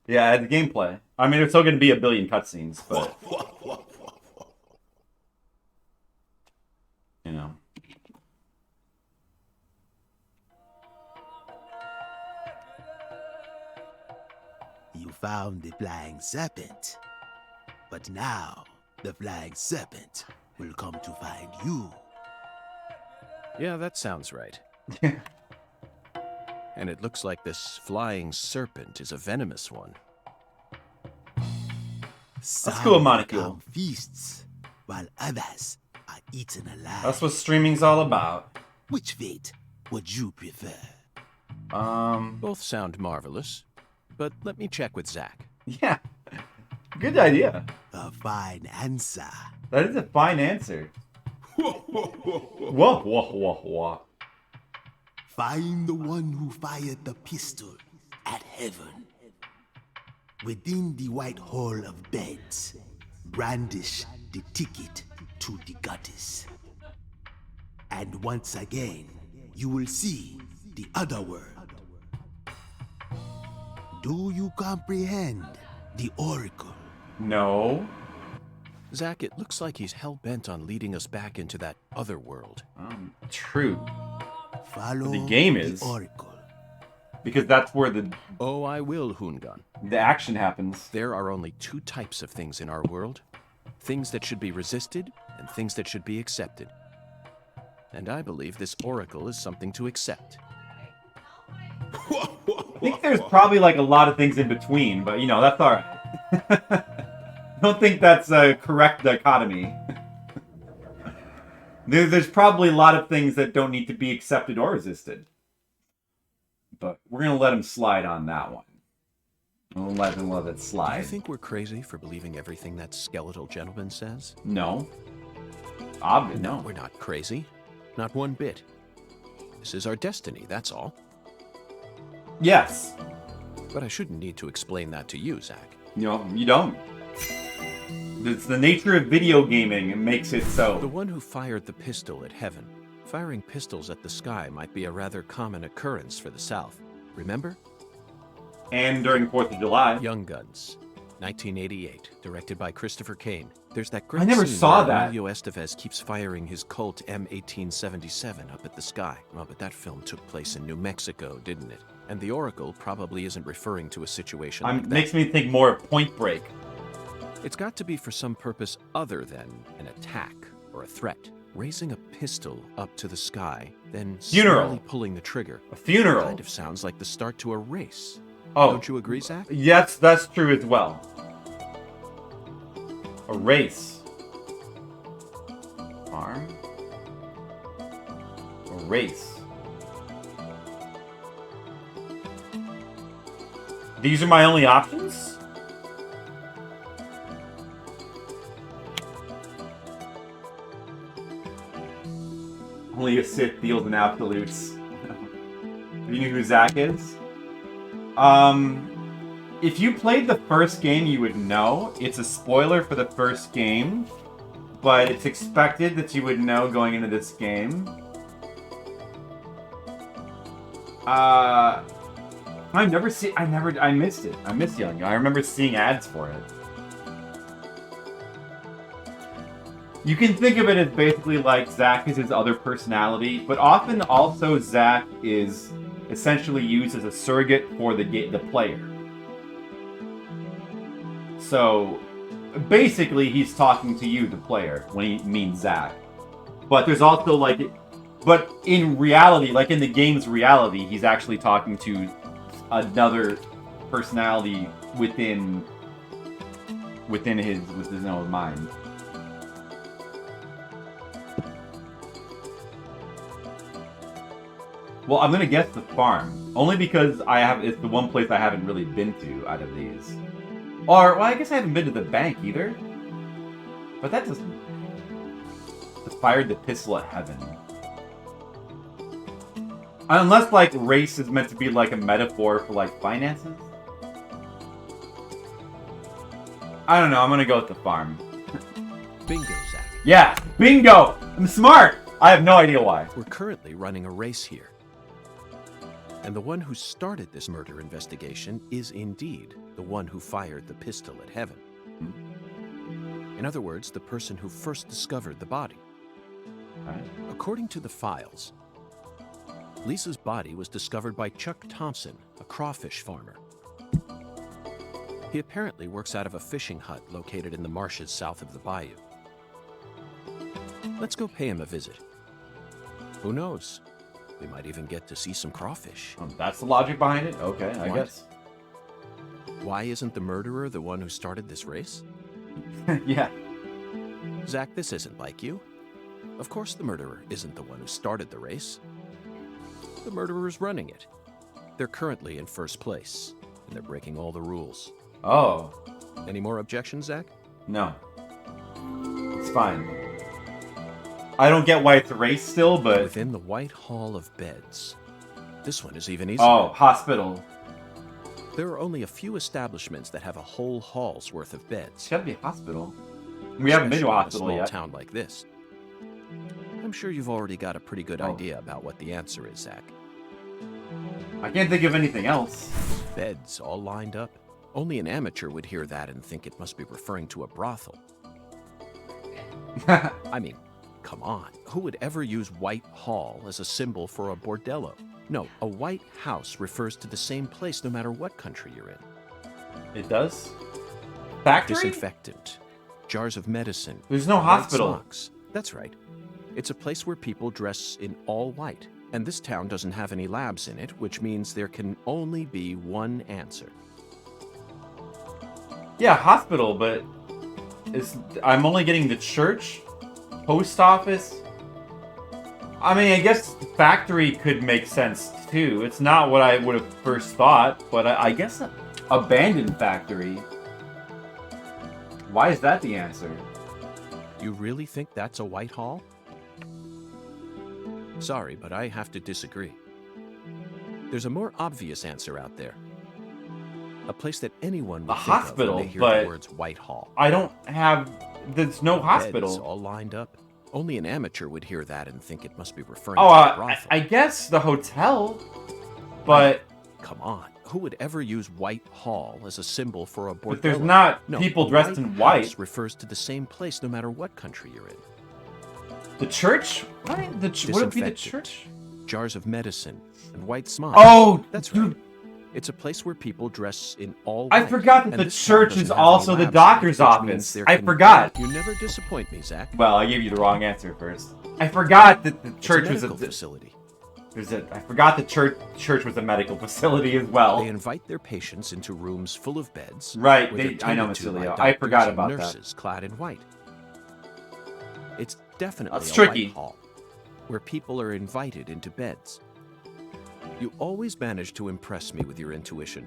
S1: Yeah, the gameplay. I mean, it's still going to be a billion cutscenes, but... You know.
S15: You found the flying serpent. But now, the flying serpent will come to find you.
S6: Yeah, that sounds right. And it looks like this flying serpent is a venomous one.
S1: Let's go, Molecule.
S15: Feasts, while others are eaten alive.
S1: That's what streaming's all about.
S15: Which fate would you prefer?
S6: Both sound marvelous, but let me check with Zach.
S1: Yeah. Good idea.
S15: A fine answer.
S1: That is a fine answer. Whoa, whoa, whoa, whoa.
S15: Find the one who fired the pistol at heaven. Within the white hall of beds, brandish the ticket to the goddess. And once again, you will see the other world. Do you comprehend, The Oracle.
S1: No.
S6: Zach, it looks like he's hell-bent on leading us back into that other world.
S1: True.
S15: Follow
S1: The game is.
S15: the Oracle.
S1: Because that's where the
S6: Oh, I will, Hungan.
S1: the action happens.
S6: There are only two types of things in our world. Things that should be resisted, and things that should be accepted. And I believe this oracle is something to accept.
S1: I think there's probably like a lot of things in between, but you know, that's alright. I don't think that's a correct dichotomy. There's probably a lot of things that don't need to be accepted or resisted. But we're going to let him slide on that one. We'll let it slide.
S6: Do you think we're crazy for believing everything that skeletal gentleman says?
S1: No. No.
S6: We're not crazy. Not one bit. This is our destiny, that's all.
S1: Yes.
S6: But I shouldn't need to explain that to you, Zach.
S1: No, you don't. It's the nature of video gaming. It makes it so.
S6: The one who fired the pistol at heaven. Firing pistols at the sky might be a rather common occurrence for the South. Remember?
S1: And during 4th of July.
S6: Young Guns, 1988, directed by Christopher Kane. There's that great
S1: I never
S6: scene
S1: saw
S6: where
S1: that.
S6: Emilio Estevez keeps firing his Colt M1877 up at the sky. Well, but that film took place in New Mexico, didn't it? And the Oracle probably isn't referring to a situation like that.
S1: Makes me think more of Point Break.
S6: It's got to be for some purpose other than an attack or a threat. Raising a pistol up to the sky, then slowly pulling the trigger.
S1: A funeral.
S6: Kind of sounds like the start to a race.
S1: Oh.
S6: Don't you agree, Zach?
S1: Yes, that's true as well. A race. Farm. A race. These are my only options? Only a Sith deals in absolutes. You know who Zach is? If you played the first game, you would know. It's a spoiler for the first game, but it's expected that you would know going into this game. I missed it. I missed Young. I remember seeing ads for it. You can think of it as basically like Zach is his other personality, but often also Zach is essentially used as a surrogate for the player. So basically he's talking to you, the player, when he means Zach. But there's also but in reality, like in the game's reality, he's actually talking to another personality within his own mind. Well, I'm gonna guess the farm, only because it's the one place I haven't really been to out of these. Or, well, I guess I haven't been to the bank either. But that doesn't... Fired the pistol at heaven. Unless, like, race is meant to be, like, a metaphor for, like, finances? I don't know, I'm gonna go with the farm.
S6: Bingo, Zach.
S1: Yeah, bingo! I'm smart! I have no idea why.
S6: We're currently running a race here. And the one who started this murder investigation is indeed the one who fired the pistol at heaven. In other words, the person who first discovered the body. According to the files, Lisa's body was discovered by Chuck Thompson, a crawfish farmer. He apparently works out of a fishing hut located in the marshes south of the bayou. Let's go pay him a visit. Who knows? We might even get to see some crawfish.
S1: That's the logic behind it? Okay, I guess.
S6: Why isn't the murderer the one who started this race?
S1: Yeah.
S6: Zach, this isn't like you. Of course the murderer isn't the one who started the race. The murderer's running it. They're currently in first place, and they're breaking all the rules.
S1: Oh.
S6: Any more objections, Zach?
S1: No. It's fine. I don't get why it's a race still, but...
S6: Within the White Hall of Beds. This one is even easier.
S1: Oh, hospital.
S6: There are only a few establishments that have a whole hall's worth of beds.
S1: It's gotta be a hospital. We haven't been to a hospital
S6: yet.
S1: yet.
S6: A small town like this. I'm sure you've already got a pretty good idea about what the answer is, Zach.
S1: I can't think of anything else.
S6: Beds all lined up. Only an amateur would hear that and think it must be referring to a brothel. I mean, come on. Who would ever use White Hall as a symbol for a bordello? No, a white house refers to the same place no matter what country you're in.
S1: It does? Factory?
S6: Disinfectant. Jars of medicine.
S1: There's no
S6: white
S1: hospital.
S6: Socks. That's right. It's a place where people dress in all white. And this town doesn't have any labs in it, which means there can only be one answer.
S1: Yeah, hospital, but I'm only getting the church, post office. I mean, I guess factory could make sense too. It's not what I would have first thought, but I guess abandoned factory. Why is that the answer?
S6: You really think that's a White Hall? Sorry, but I have to disagree. There's a more obvious answer out there. A place that anyone would think
S1: hospital,
S6: of when they hear
S1: but
S6: the words White Hall.
S1: I don't have. There's no hospital.
S6: Beds all lined up. Only an amateur would hear that and think it must be referring
S1: Oh,
S6: to a brothel.
S1: I guess the hotel, but
S6: come on, who would ever use White Hall as a symbol for a bordello?
S1: But there's not
S6: no,
S1: people
S6: a
S1: dressed in white.
S6: House refers to the same place no matter what country you're in.
S1: The church? What? Would it be the church?
S6: Jars of medicine and white smog.
S1: Oh,
S6: that's right. It's a place where people dress in all
S1: I
S6: white.
S1: forgot that
S6: And
S1: the
S6: this town
S1: church
S6: doesn't
S1: is
S6: have any
S1: also the
S6: labs,
S1: doctor's
S6: which
S1: office.
S6: means there
S1: I
S6: can-
S1: forgot.
S6: You never disappoint me, Zach.
S1: Well, I gave you the wrong answer first. I forgot that the church was
S6: medical facility.
S1: I forgot the church was a medical facility as well.
S6: They invite their patients into rooms full of beds.
S1: Right,
S6: where they're
S1: I know,
S6: tended to by
S1: Masilio. I
S6: doctors
S1: forgot
S6: and
S1: about that.
S6: nurses clad in white. It's definitely
S1: That's
S6: a
S1: tricky.
S6: White Hall, where people are invited into beds. You always manage to impress me with your intuition.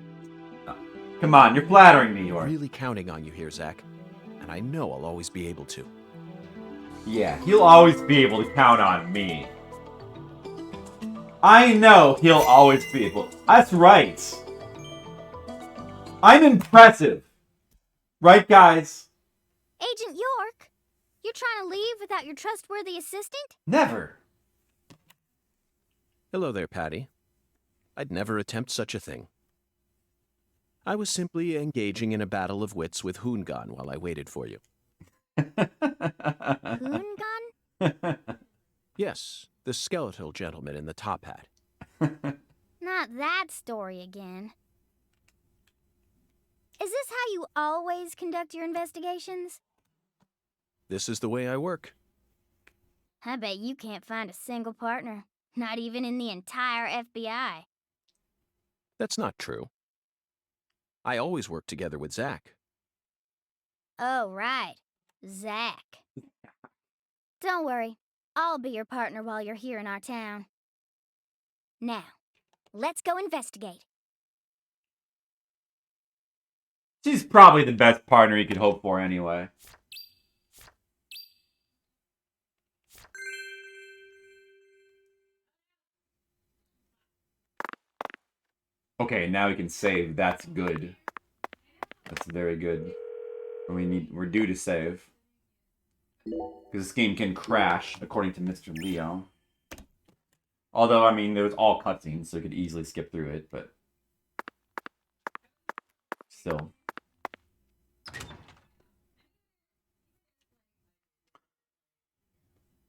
S1: Come on, you're flattering me,
S6: I'm
S1: York.
S6: really counting on you here, Zach. And I know I'll always be able to.
S1: Yeah, he'll always be able to count on me. I know he'll always be able. That's right. I'm impressive. Right, guys?
S14: Agent York, you're trying to leave without your trustworthy assistant?
S1: Never.
S6: Hello there, Patty. I'd never attempt such a thing. I was simply engaging in a battle of wits with Hoongan while I waited for you.
S14: Hoongan?
S6: Yes, the skeletal gentleman in the top hat.
S14: Not that story again. Is this how you always conduct your investigations?
S6: This is the way I work.
S14: I bet you can't find a single partner, not even in the entire FBI.
S6: That's not true. I always work together with Zach.
S14: Oh, right. Zach. Don't worry. I'll be your partner while you're here in our town. Now, let's go investigate.
S1: She's probably the best partner you could hope for anyway. Okay, now we can save. That's good. That's very good. We're due to save. Because this game can crash, according to Mr. Leo. Although, I mean, there was all cutscenes, so you could easily skip through it, but... Still.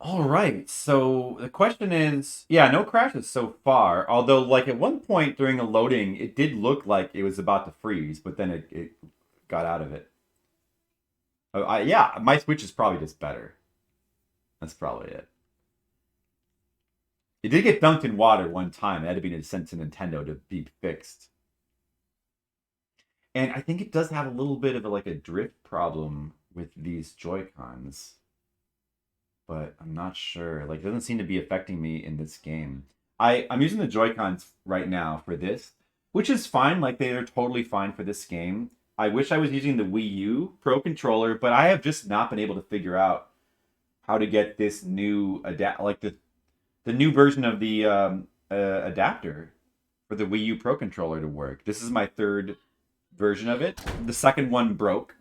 S1: Alright, so the question is... Yeah, no crashes so far. Although, like, at one point during a loading, it did look like it was about to freeze, but then it got out of it. Yeah, my Switch is probably just better. That's probably it. It did get dunked in water one time. It had to be sent to Nintendo to be fixed. And I think it does have a little bit of a drift problem with these Joy-Cons. But I'm not sure. It doesn't seem to be affecting me in this game. I'm using the Joy-Cons right now for this, which is fine. They're totally fine for this game. I wish I was using the Wii U Pro Controller, but I have just not been able to figure out how to get this new the new version of the adapter for the Wii U Pro Controller to work. This is my third version of it. The second one broke.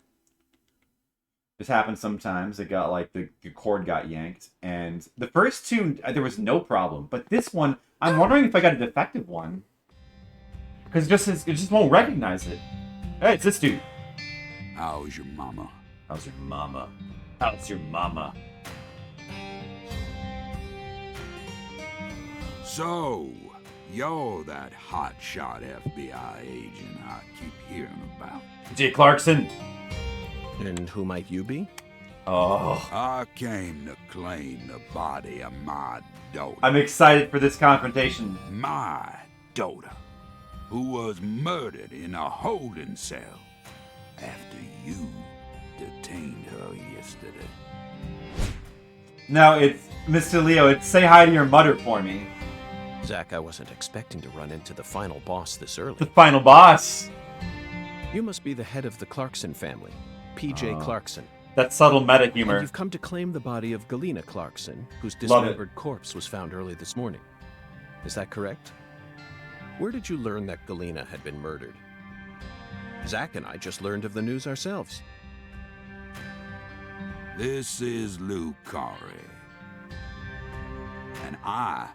S1: This happens sometimes. It got the cord got yanked, and the first two there was no problem, but this one I'm wondering if I got a defective one because it just won't recognize it. Hey, it's this dude.
S9: How's your mama?
S1: How's your mama? How's your mama?
S9: So, you're that hotshot FBI agent I keep hearing about.
S1: J. Clarkson.
S6: And who might you be?
S1: Oh.
S9: I came to claim the body of my daughter.
S1: I'm excited for this confrontation.
S9: My daughter, who was murdered in a holding cell after you detained her yesterday.
S1: Now, it's Mr. Leo. It's say hi to your mother for me.
S6: Zach, I wasn't expecting to run into the final boss this early.
S1: The final boss.
S6: You must be the head of the Clarkson family, P.J. Clarkson.
S1: That subtle meta humor.
S6: And you've come to claim the body of Galena Clarkson, whose dismembered corpse was found early this morning. Is that correct? Where did you learn that Galena had been murdered? Zach and I just learned of the news ourselves.
S9: This is Lou Corey. And I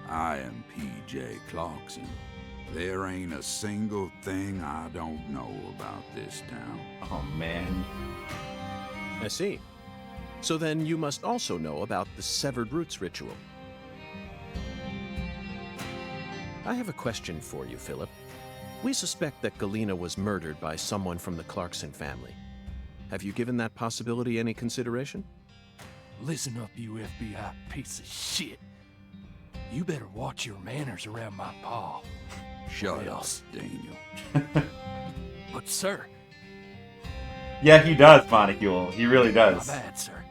S9: am P.J. Clarkson. There ain't a single thing I don't know about this town.
S1: Oh, man.
S6: I see. So then you must also know about the Severed Roots ritual. I have a question for you, Philip. We suspect that Galena was murdered by someone from the Clarkson family. Have you given that possibility any consideration?
S8: Listen up, you FBI piece of shit. You better watch your manners around my pa.
S9: Shut up, Daniel.
S8: But, sir...
S1: Yeah, he does, Monocule. He really does.
S8: My bad, sir.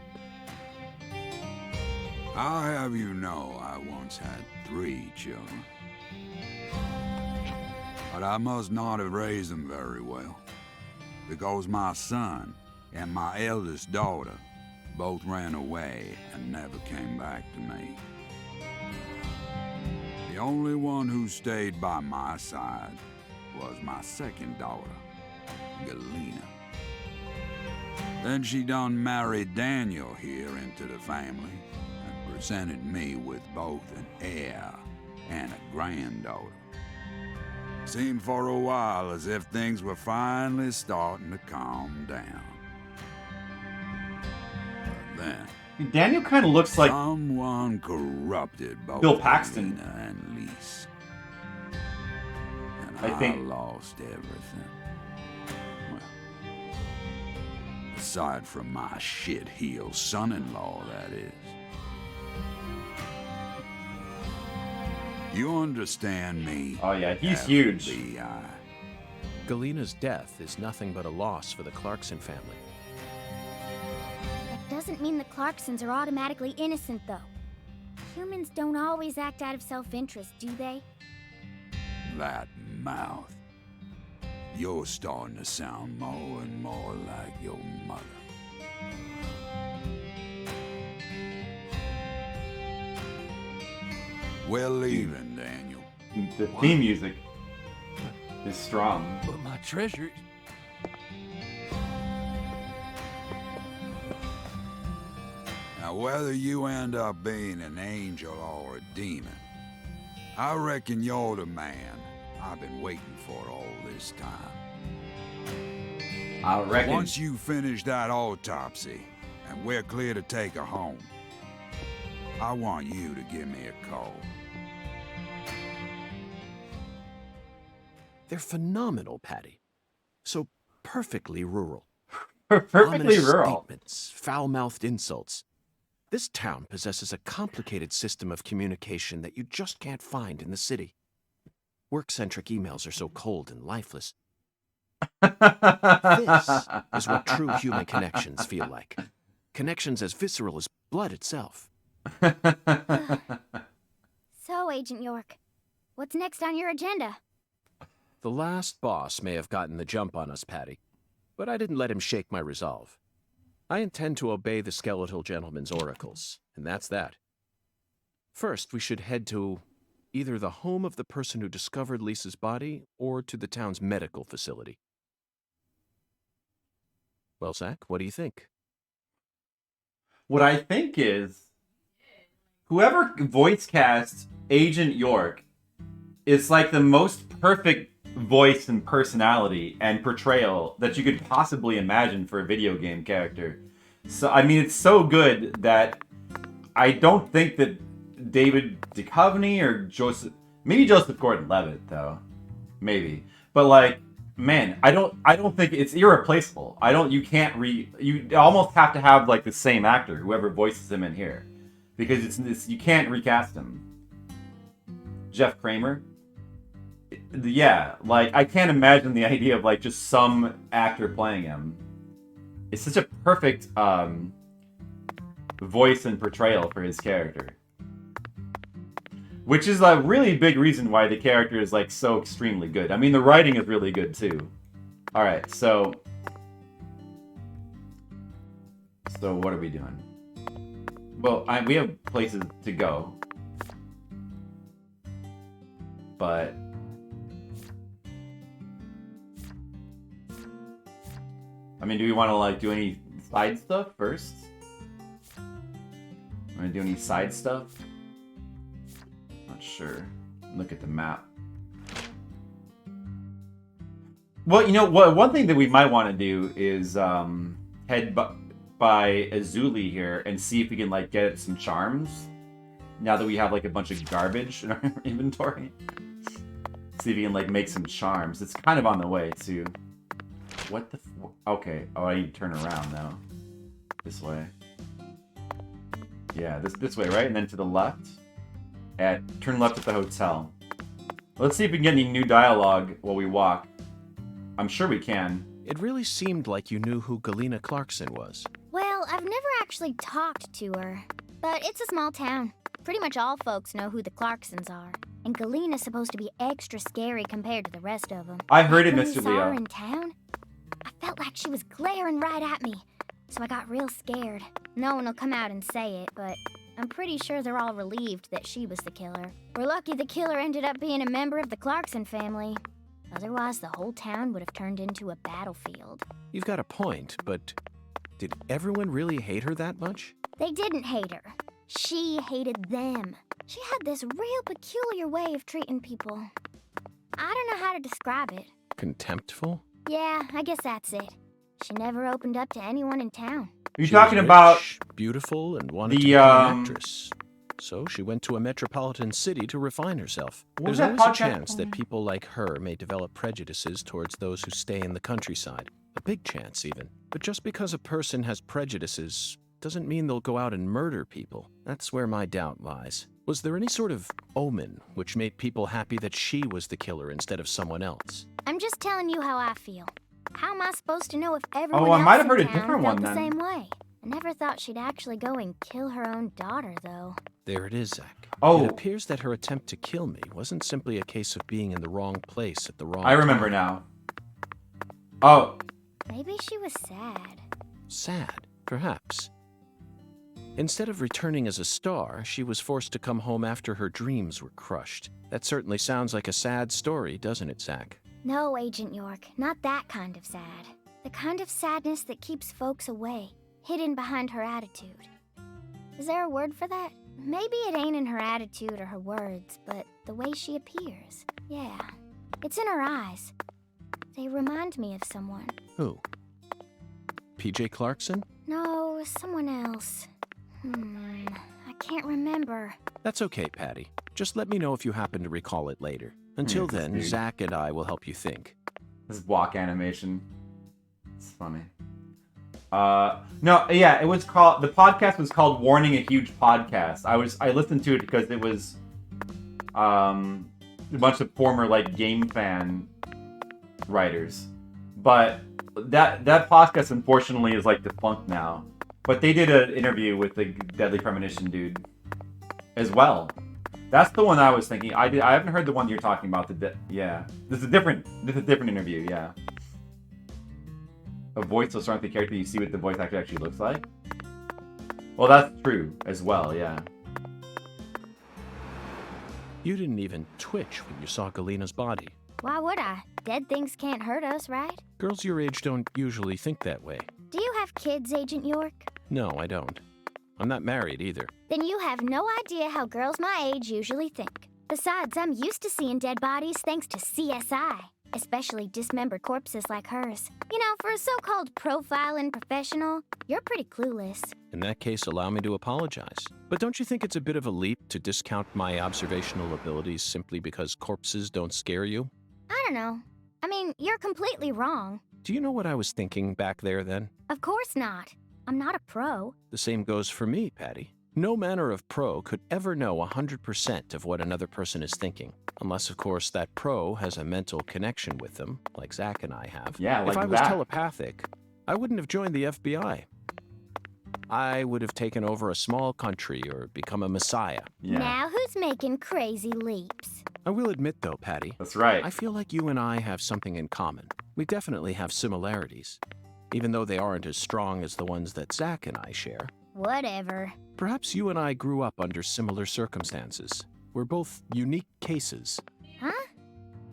S9: I'll have you know I once had 3 children. But I must not have raised them very well, because my son and my eldest daughter both ran away and never came back to me. The only one who stayed by my side was my second daughter, Galena. Then she done married Daniel here into the family and presented me with both an heir and a granddaughter. Seemed for a while as if things were finally starting to calm down. But then...
S1: Daniel kind of looks like...
S9: someone corrupted both
S1: Bill Paxton.
S9: Galena and Lise. And
S1: I think...
S9: lost everything. Aside from my shit-heel son-in-law, that is. You understand me?
S1: Oh yeah, he's huge.
S9: FBI.
S6: Galena's death is nothing but a loss for the Clarkson family.
S14: That doesn't mean the Clarksons are automatically innocent, though. Humans don't always act out of self-interest, do they?
S9: That mouth. You're starting to sound more and more like your mother. We're leaving, Daniel.
S1: The theme music is strong.
S8: But my treasure...
S9: Now, whether you end up being an angel or a demon, I reckon you're the man I've been waiting for all this time.
S1: I reckon.
S9: Once you finish that autopsy and we're clear to take her home, I want you to give me a call.
S6: They're phenomenal, Patty. So perfectly rural.
S1: Perfectly
S6: Ominous
S1: rural.
S6: Statements, foul-mouthed insults. This town possesses a complicated system of communication that you just can't find in the city. Work-centric emails are so cold and lifeless. This is what true human connections feel like. Connections as visceral as blood itself.
S14: So, Agent York, what's next on your agenda?
S6: The last boss may have gotten the jump on us, Patty, but I didn't let him shake my resolve. I intend to obey the skeletal gentleman's oracles, and that's that. First, we should head to either the home of the person who discovered Lisa's body or to the town's medical facility. Well, Zach, what do you think?
S1: What I think is, whoever voice cast Agent York is like the most perfect voice and personality and portrayal that you could possibly imagine for a video game character. So, I mean, it's so good that I don't think that David Duchovny or maybe Joseph Gordon-Levitt, though. Maybe. But, like, man, I don't think it's irreplaceable. You almost have to have, like, the same actor, whoever voices him in here. Because you can't recast him. Jeff Kramer? Yeah, like, I can't imagine the idea of, like, just some actor playing him. It's such a perfect, voice and portrayal for his character. Which is a really big reason why the character is, like, so extremely good. I mean, the writing is really good, too. Alright, so what are we doing? Well, we have places to go. But I mean, do we want to, like, do any side stuff first? Want to do any side stuff? Not sure. Look at the map. Well, you know what? One thing that we might want to do is head by Azuli here and see if we can, like, get some charms. Now that we have, like, a bunch of garbage in our inventory. See if we can, like, make some charms. It's kind of on the way, too. What the okay. Oh, I need to turn around now. This way. Yeah, this way, right? And then to the left. Turn left at the hotel. Let's see if we can get any new dialogue while we walk. I'm sure we can.
S6: It really seemed like you knew who Galena Clarkson was.
S14: Well, I've never actually talked to her. But it's a small town. Pretty much all folks know who the Clarksons are. And Galena's supposed to be extra scary compared to the rest of them.
S1: I heard it,
S14: When
S1: Mr.
S14: we saw
S1: Leo.
S14: her in town, I felt like she was glaring right at me. So I got real scared. No one will come out and say it, but I'm pretty sure they're all relieved that she was the killer. We're lucky the killer ended up being a member of the Clarkson family. Otherwise, the whole town would have turned into a battlefield.
S6: You've got a point, but did everyone really hate her that much?
S14: They didn't hate her. She hated them. She had this real peculiar way of treating people. I don't know how to describe it.
S6: Contemptful?
S14: Yeah, I guess that's it. She never opened up to anyone in town.
S1: You're
S6: She was
S1: talking about
S6: rich, beautiful, and wanted
S1: the,
S6: to become an actress. So she went to a metropolitan city to refine herself.
S1: What was
S6: There's
S1: that
S6: always a
S1: podcast
S6: chance that people like her may develop prejudices towards those who stay in the countryside. A big chance, even. But just because a person has prejudices doesn't mean they'll go out and murder people. That's where my doubt lies. Was there any sort of omen which made people happy that she was the killer instead of someone else?
S14: I'm just telling you how I feel. How am I supposed to know if everyone
S1: I
S14: else
S1: might have
S14: in
S1: heard a
S14: town
S1: different
S14: felt
S1: one
S14: the
S1: then.
S14: same way? I never thought she'd actually go and kill her own daughter, though.
S6: There it is, Zach.
S1: Oh.
S6: It appears that her attempt to kill me wasn't simply a case of being in the wrong place at the wrong
S1: I remember
S6: time.
S1: now. Oh.
S14: Maybe she was sad.
S6: Sad, perhaps. Instead of returning as a star, she was forced to come home after her dreams were crushed. That certainly sounds like a sad story, doesn't it, Zach?
S14: No, Agent York, not that kind of sad. The kind of sadness that keeps folks away, hidden behind her attitude. Is there a word for that? Maybe it ain't in her attitude or her words, but the way she appears. Yeah, it's in her eyes. They remind me of someone.
S6: Who? PJ Clarkson?
S14: No, someone else. I can't remember.
S6: That's okay, Patty. Just let me know if you happen to recall it later. Until then,
S1: dude.
S6: Zach and I will help you think.
S1: This walk animation. It's funny. No, yeah, it was called, the podcast was called Warning a Huge Podcast. I listened to it because it was a bunch of former, like, game fan writers. But that podcast unfortunately is, like, defunct now. But they did an interview with the Deadly Premonition dude as well. That's the one I was thinking. I haven't heard the one you're talking about. Yeah, this is a different interview. Yeah, a voice will start the character. You see what the voice actor actually looks like. Well, that's true as well. Yeah.
S6: You didn't even twitch when you saw Galena's body.
S14: Why would I? Dead things can't hurt us, right?
S6: Girls your age don't usually think that way.
S14: Do you have kids, Agent York?
S6: No, I don't. I'm not married either.
S14: Then you have no idea how girls my age usually think. Besides, I'm used to seeing dead bodies thanks to CSI. especially dismembered corpses like hers. You know, for a so-called profiling professional, you're pretty clueless.
S6: In that case, allow me to apologize. But don't you think it's a bit of a leap to discount my observational abilities simply because corpses don't scare you?
S14: I don't know. I mean, you're completely wrong.
S6: Do you know what I was thinking back there then?
S14: Of course not. I'm not a pro.
S6: The same goes for me, Patty. No manner of pro could ever know 100% of what another person is thinking. Unless, of course, that pro has a mental connection with them, like Zach and I have.
S1: Yeah, like
S6: if I was
S1: that.
S6: telepathic, I wouldn't have joined the FBI. I would have taken over a small country or become a messiah.
S1: Yeah.
S14: Now who's making crazy leaps?
S6: I will admit, though, Patty.
S1: That's right.
S6: I feel like you and I have something in common. We definitely have similarities, even though they aren't as strong as the ones that Zach and I share.
S14: Whatever.
S6: Perhaps you and I grew up under similar circumstances. We're both unique cases.
S14: Huh?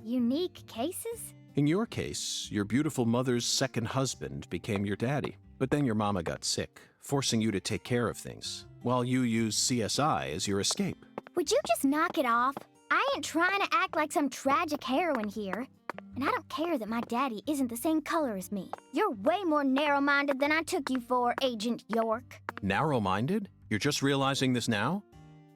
S14: Unique cases?
S6: In your case, your beautiful mother's second husband became your daddy, but then your mama got sick, forcing you to take care of things, while you used CSI as your escape.
S14: Would you just knock it off? I ain't trying to act like some tragic heroine here. And I don't care that my daddy isn't the same color as me. You're way more narrow-minded than I took you for, Agent York.
S6: Narrow-minded? You're just realizing this now?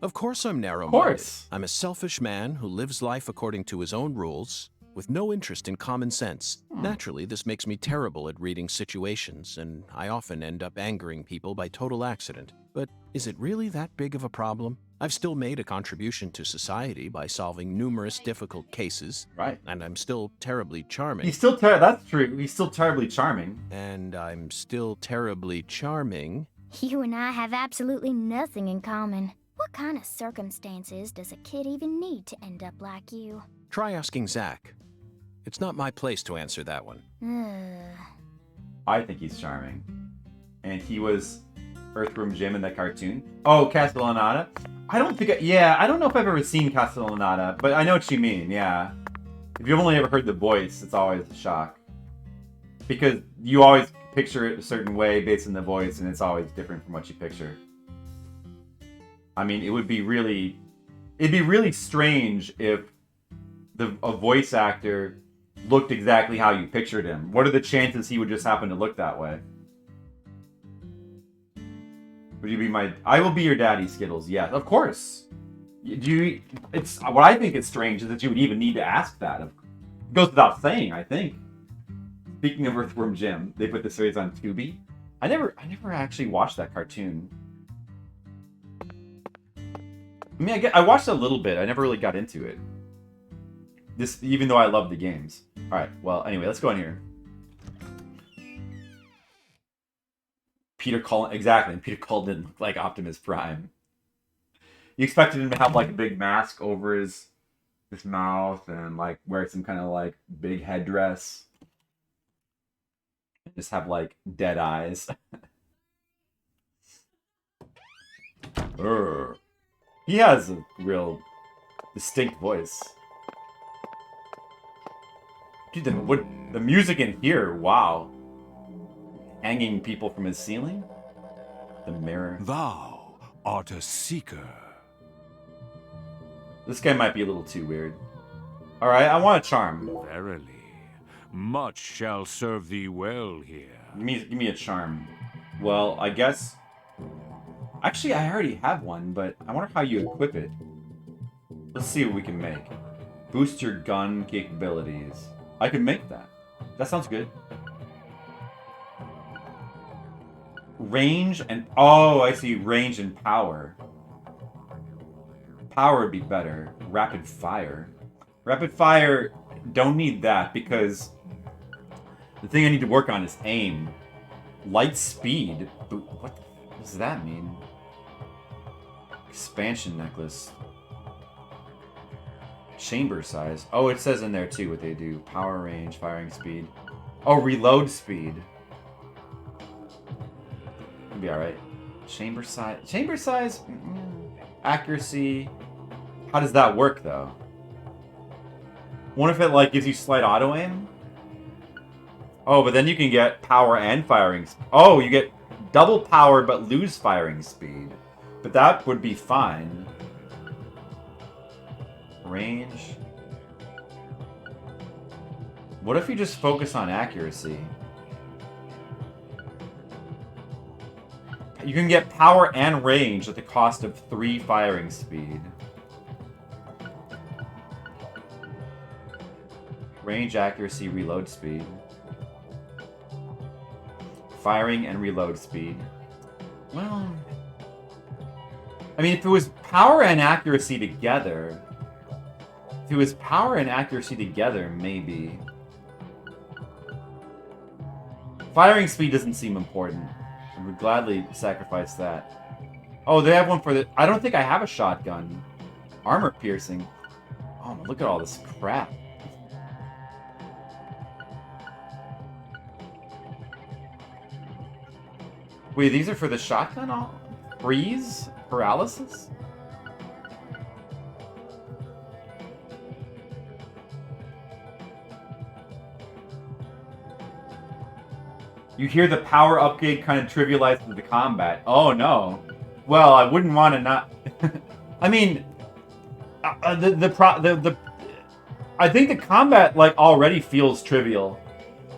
S6: Of course I'm narrow-minded.
S1: Of course.
S6: I'm a selfish man who lives life according to his own rules, with no interest in common sense. Naturally, this makes me terrible at reading situations, and I often end up angering people by total accident. But is it really that big of a problem? I've still made a contribution to society by solving numerous difficult cases.
S1: Right.
S6: And I'm still terribly charming.
S1: He's still that's true. He's still terribly charming.
S6: And I'm still terribly charming.
S14: You and I have absolutely nothing in common. What kind of circumstances does a kid even need to end up like you?
S6: Try asking Zach. It's not my place to answer that one.
S1: I think he's charming. And he was Earthworm Jim in that cartoon. Oh, Castellaneta? I don't think... I don't know if I've ever seen Castellaneta, but I know what you mean, yeah. If you've only ever heard the voice, it's always a shock. Because you always picture it a certain way based on the voice, and it's always different from what you picture. I mean, it would be really... It'd be really strange if a voice actor looked exactly how you pictured him. What are the chances he would just happen to look that way? Would you be my... I will be your daddy, Skittles. Yes, of course. It's what I think is strange is that you would even need to ask that. It goes without saying, I think. Speaking of Earthworm Jim, they put the series on Tubi. I never actually watched that cartoon. I mean, I watched a little bit. I never really got into it. Even though I love the games. All right. Well, anyway, let's go in here. Peter Cullen, exactly. And Peter Cullen didn't look like Optimus Prime. You expected him to have like a big mask over his mouth and like wear some kind of like big headdress. Just have like dead eyes. He has a real distinct voice. Dude, the music in here, wow. Hanging people from his ceiling? The mirror.
S9: Thou art a seeker.
S1: This guy might be a little too weird. Alright, I want a charm.
S9: Verily, much shall serve thee well here.
S1: Give me a charm. Well, I guess... Actually, I already have one, but I wonder how you equip it. Let's see what we can make. Boost your gun capabilities. I can make that. That sounds good. Range and... Oh, I see. Range and power. Power would be better. Rapid fire. Rapid fire, don't need that because the thing I need to work on is aim. Light speed. What does that mean? Expansion necklace. Chamber size. Oh, it says in there too what they do. Power, range, firing speed. Oh, reload speed. It'll be alright. Chamber size. Chamber size? Accuracy. How does that work though? What if it like gives you slight auto aim? Oh, but then you can get power and firing. Oh, you get double power but lose firing speed. But that would be fine. Range. What if you just focus on accuracy? You can get power and range at the cost of 3 firing speed. Range, accuracy, reload speed. Firing and reload speed. Well... I mean, if it was power and accuracy together... If it was power and accuracy together, maybe. Firing speed doesn't seem important. I would gladly sacrifice that. Oh, they have one for the... I don't think I have a shotgun. Armor piercing. Oh, look at all this crap. Wait, these are for the shotgun? Freeze? Paralysis? You hear the power upgrade kind of trivializes the combat. Oh no. Well, I wouldn't want to not... I mean... I think the combat, like, already feels trivial.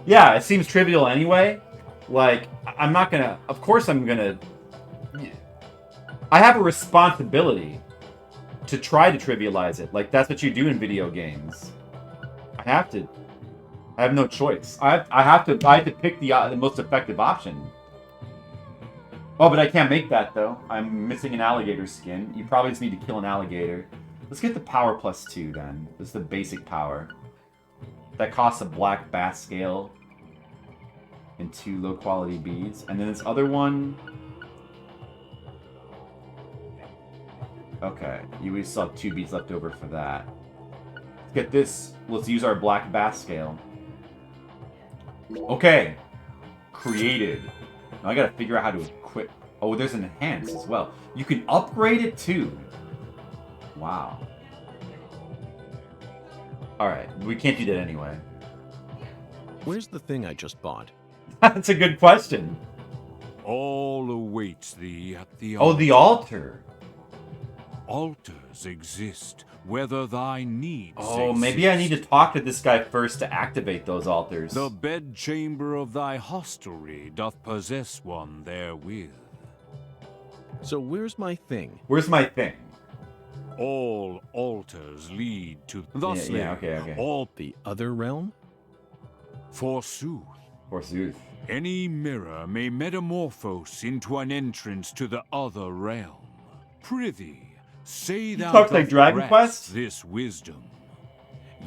S1: Yeah, it seems trivial anyway. Like, I'm not gonna... Of course I'm gonna... I have a responsibility to try to trivialize it. Like, that's what you do in video games. I have to. I have no choice. I have to pick the most effective option. Oh, but I can't make that, though. I'm missing an alligator skin. You probably just need to kill an alligator. Let's get the power +2, then. This is the basic power. That costs a black bass scale and 2 low-quality beads. And then this other one... Okay, we still have 2 beads left over for that. Let's get this. Let's use our black bass scale. Okay. Created. Now I gotta figure out how to equip. Oh, there's an enhance as well. You can upgrade it too. Wow. Alright, we can't do that anyway.
S6: Where's the thing I just bought?
S1: That's a good question.
S9: All awaits thee at the
S1: altar. Oh, the altar.
S9: Altars exist, whether thy needs
S1: Oh, maybe I need to talk to this guy first to activate those altars.
S9: The bedchamber of thy hostelry doth possess one therewith.
S6: So where's my thing?
S1: Where's my thing?
S9: All altars lead to... Thusly,
S1: okay.
S6: All the other realm?
S9: Forsooth.
S1: Forsooth.
S9: Any mirror may metamorphose into an entrance to the other realm. Prithee, say thou
S1: talk like Dragon Quest?
S9: This wisdom.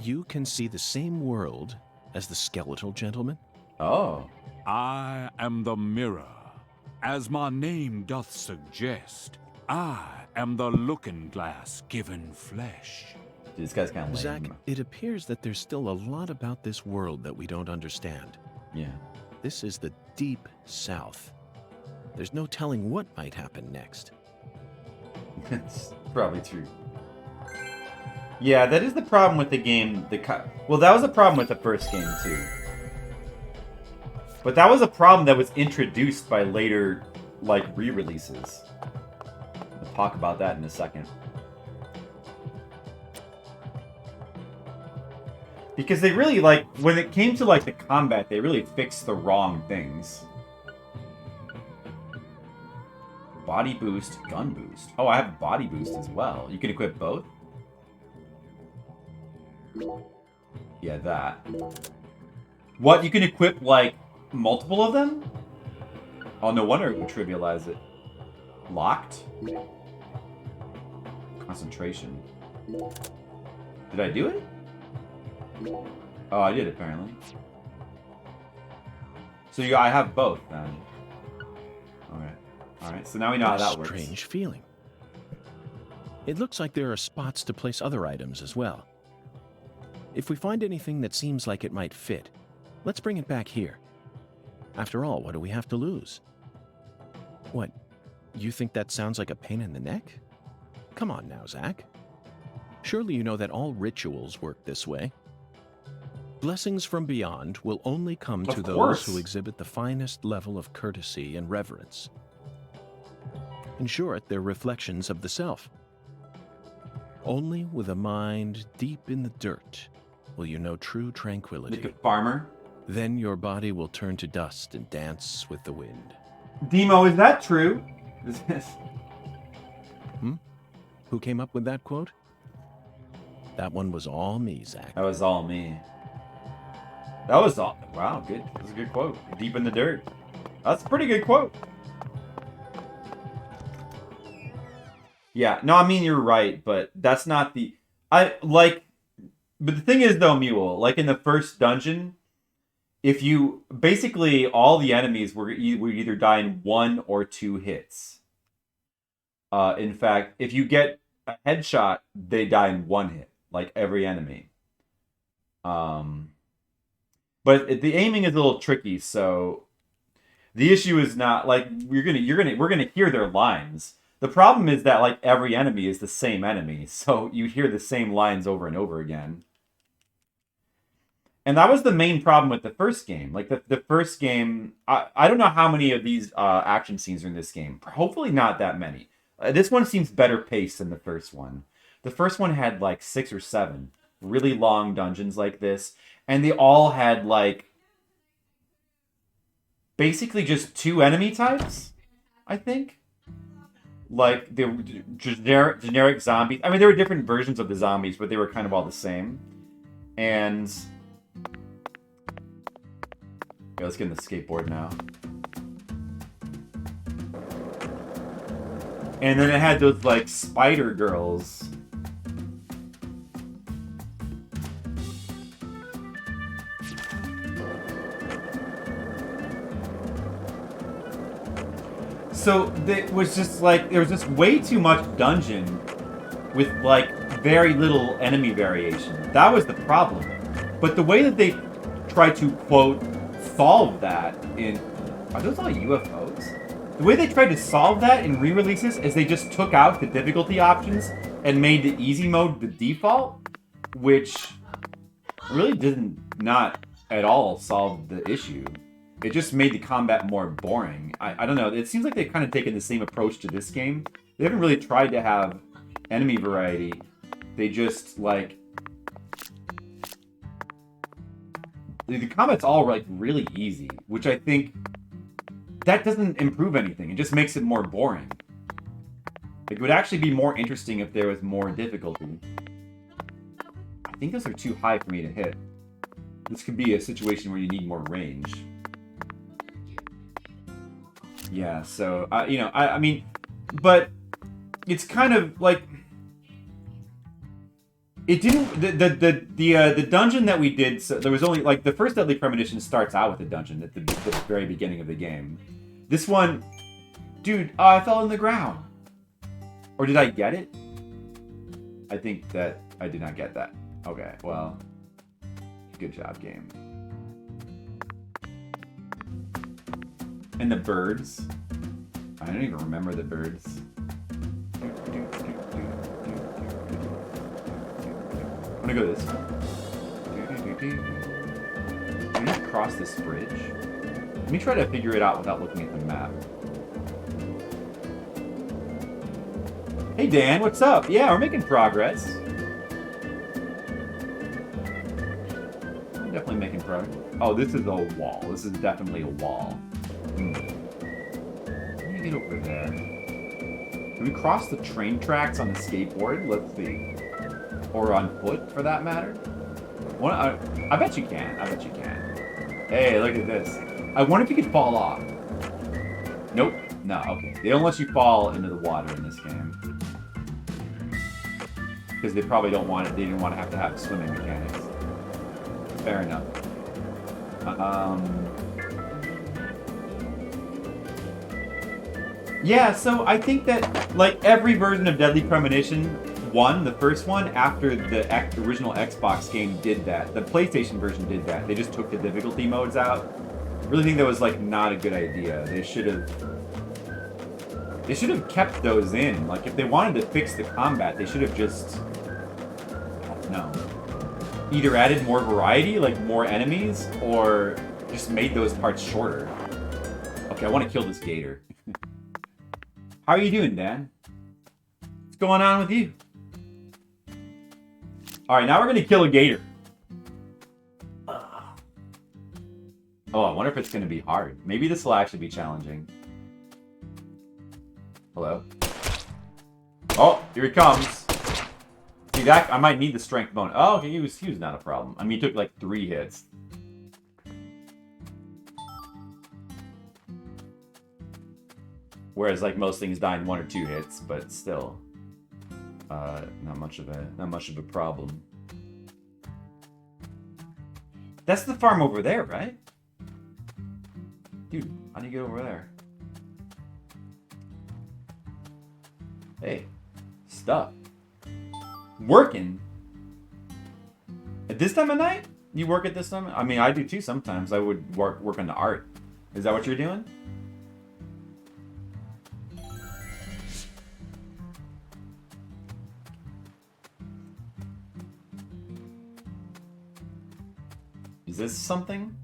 S6: You can see the same world as the skeletal gentleman?
S1: Oh.
S9: I am the mirror. As my name doth suggest, I am the looking glass given flesh.
S1: This guy's kind of lame.
S6: Zach, it appears that there's still a lot about this world that we don't understand.
S1: Yeah.
S6: This is the deep south. There's no telling what might happen next.
S1: That's probably true. Yeah, that is the problem with the game. Well, that was a problem with the first game, too. But that was a problem that was introduced by later, like, re-releases. We'll talk about that in a second. Because they really, like, when it came to, like, the combat, they really fixed the wrong things. Body boost, gun boost. Oh, I have body boost as well. You can equip both? Yeah, that. What? You can equip, like, multiple of them? Oh, no wonder it would trivialize it. Locked? Concentration. Did I do it? Oh, I did, apparently. So yeah, I have both, then. Alright. Alright, so now we know how that works.
S6: Strange feeling. It looks like there are spots to place other items as well. If we find anything that seems like it might fit, let's bring it back here. After all, what do we have to lose? What, you think that sounds like a pain in the neck? Come on now, Zach. Surely you know that all rituals work this way. Blessings from beyond will only come to those who exhibit the finest level of courtesy and reverence. In short, they're reflections of the self. Only with a mind deep in the dirt will you know true tranquility.
S1: Like a farmer.
S6: Then your body will turn to dust and dance with the wind.
S1: Demo, is that true?
S6: Who came up with that quote? That one was all me, Zach.
S1: That was all me. That was all. Wow, good. That was a good quote. Deep in the dirt. That's a pretty good quote. Yeah, no, I mean, you're right, but that's not the... But the thing is, though, Mule, like in the first dungeon, if you... Basically, all the enemies would either die in 1 or 2 hits. In fact, if you get a headshot, they die in 1 hit. Like every enemy. But the aiming is a little tricky, so... The issue is not, like, we're gonna hear their lines. The problem is that, like, every enemy is the same enemy, so you hear the same lines over and over again. And that was the main problem with the first game. Like, the first game... I don't know how many of these action scenes are in this game. Hopefully not that many. This one seems better paced than the first one. The first one had, like, 6 or 7 really long dungeons like this, and they all had, like, basically just 2 enemy types, I think. Like, they were generic zombies. I mean, there were different versions of the zombies, but they were kind of all the same. And... Okay, let's get in the skateboard now. And then it had those, like, spider girls. So it was just like, there was just way too much dungeon with like very little enemy variation. That was the problem. But the way that they tried to, quote, solve that in... Are those all UFOs? The way they tried to solve that in re-releases is they just took out the difficulty options and made the easy mode the default, which really didn't not at all solve the issue. It just made the combat more boring. I don't know. It seems like they've kind of taken the same approach to this game. They haven't really tried to have enemy variety. They just, like... The combat's all, like, really easy, which I think... That doesn't improve anything. It just makes it more boring. It would actually be more interesting if there was more difficulty. I think those are too high for me to hit. This could be a situation where you need more range. Yeah, so, you know, I mean, but it's kind of like, it didn't, the dungeon that we did, so there was only, like, the first Deadly Premonition starts out with a dungeon at the very beginning of the game. This one, dude, I fell in the ground. Or did I get it? I think that I did not get that. Okay, well, good job, game. And the birds. I don't even remember the birds. I'm gonna go this way. Can we just cross this bridge? Let me try to figure it out without looking at the map. Hey Dan, what's up? Yeah, we're making progress. I'm definitely making progress. Oh, this is a wall. This is definitely a wall. Let me get over there. Can we cross the train tracks on the skateboard? Let's see. Or on foot, for that matter? I bet you can. I bet you can. Hey, look at this. I wonder if you could fall off. Nope. No, okay. They don't let you fall into the water in this game. Because they probably don't want it. They didn't want to have swimming mechanics. Fair enough. Yeah, so I think that, like, every version of Deadly Premonition 1, the first one, after the original Xbox game did that. The PlayStation version did that. They just took the difficulty modes out. I really think that was, like, not a good idea. They should have kept those in. Like, if they wanted to fix the combat, they should have just... I don't know. Either added more variety, like more enemies, or just made those parts shorter. Okay, I want to kill this gator. How are you doing, Dan? What's going on with you? Alright, now we're going to kill a gator. Oh, I wonder if it's going to be hard. Maybe this will actually be challenging. Hello? Oh, here he comes. See, that I might need the strength bonus. Oh, okay, he was not a problem. I mean, he took like 3 hits. Whereas, like, most things die in 1 or 2 hits, but still, not much of a problem. That's the farm over there, right? Dude, how do you get over there? Hey, stuff. Working? At this time of night? You work at this time? I mean, I do too sometimes. I would work on the art. Is that what you're doing? Is this something?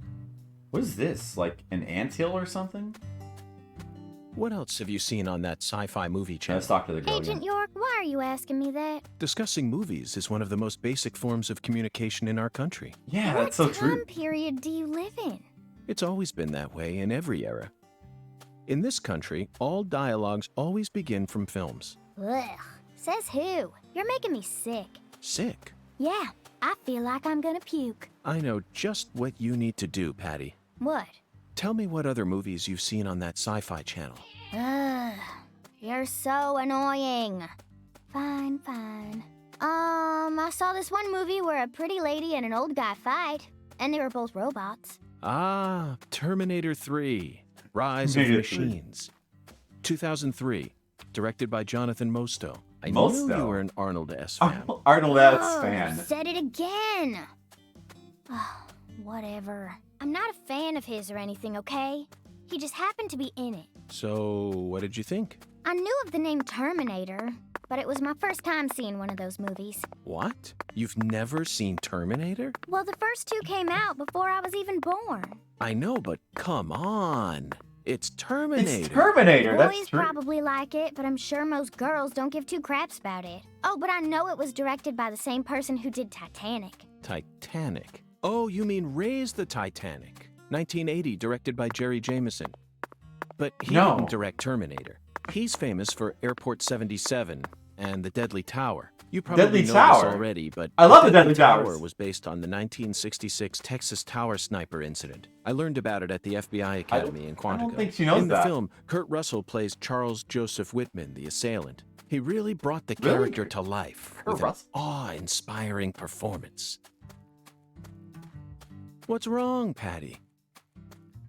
S1: What is this? Like an anthill or something?
S6: What else have you seen on that sci-fi movie channel?
S1: Let's talk to the girl
S14: Agent
S1: again.
S14: York, why are you asking me that?
S6: Discussing movies is one of the most basic forms of communication in our country.
S1: Yeah, that's so true.
S14: What time period do you live in?
S6: It's always been that way in every era. In this country, all dialogues always begin from films.
S14: Ugh, says who? You're making me sick.
S6: Sick?
S14: Yeah, I feel like I'm gonna puke.
S6: I know just what you need to do, Patty.
S14: What?
S6: Tell me what other movies you've seen on that sci-fi channel.
S14: Ugh, you're so annoying. Fine. I saw this one movie where a pretty lady and an old guy fight, and they were both robots.
S6: Ah, Terminator 3, Rise of the Machines. 2003, directed by Jonathan Mostow. I knew you were an Arnold S. fan.
S1: Arnold S. fan.
S14: Said it again. Oh, whatever. I'm not a fan of his or anything, okay? He just happened to be in it.
S6: So, what did you think?
S14: I knew of the name Terminator, but it was my first time seeing one of those movies.
S6: What? You've never seen Terminator?
S14: Well, the first 2 came out before I was even born.
S6: I know, but come on. It's Terminator.
S1: It's Terminator, that's
S14: Boys
S1: true.
S14: probably like it, but I'm sure most girls don't give 2 craps about it. Oh, but I know it was directed by the same person who did Titanic.
S6: Titanic. Oh, you mean Raise the Titanic. 1980, directed by Jerry Jameson. But he didn't direct Terminator. He's famous for Airport 77 and the Deadly Tower. You probably
S1: Deadly
S6: know
S1: Tower?
S6: this already, but
S1: I love the Deadly Towers.
S6: Tower was based on the 1966 Texas Tower sniper incident. I learned about it at the FBI Academy in Quantico.
S1: I don't think she knows
S6: in the
S1: that.
S6: film, Kurt Russell plays Charles Joseph Whitman, the assailant. He really brought the character to life with an awe-inspiring performance. What's wrong, Patty?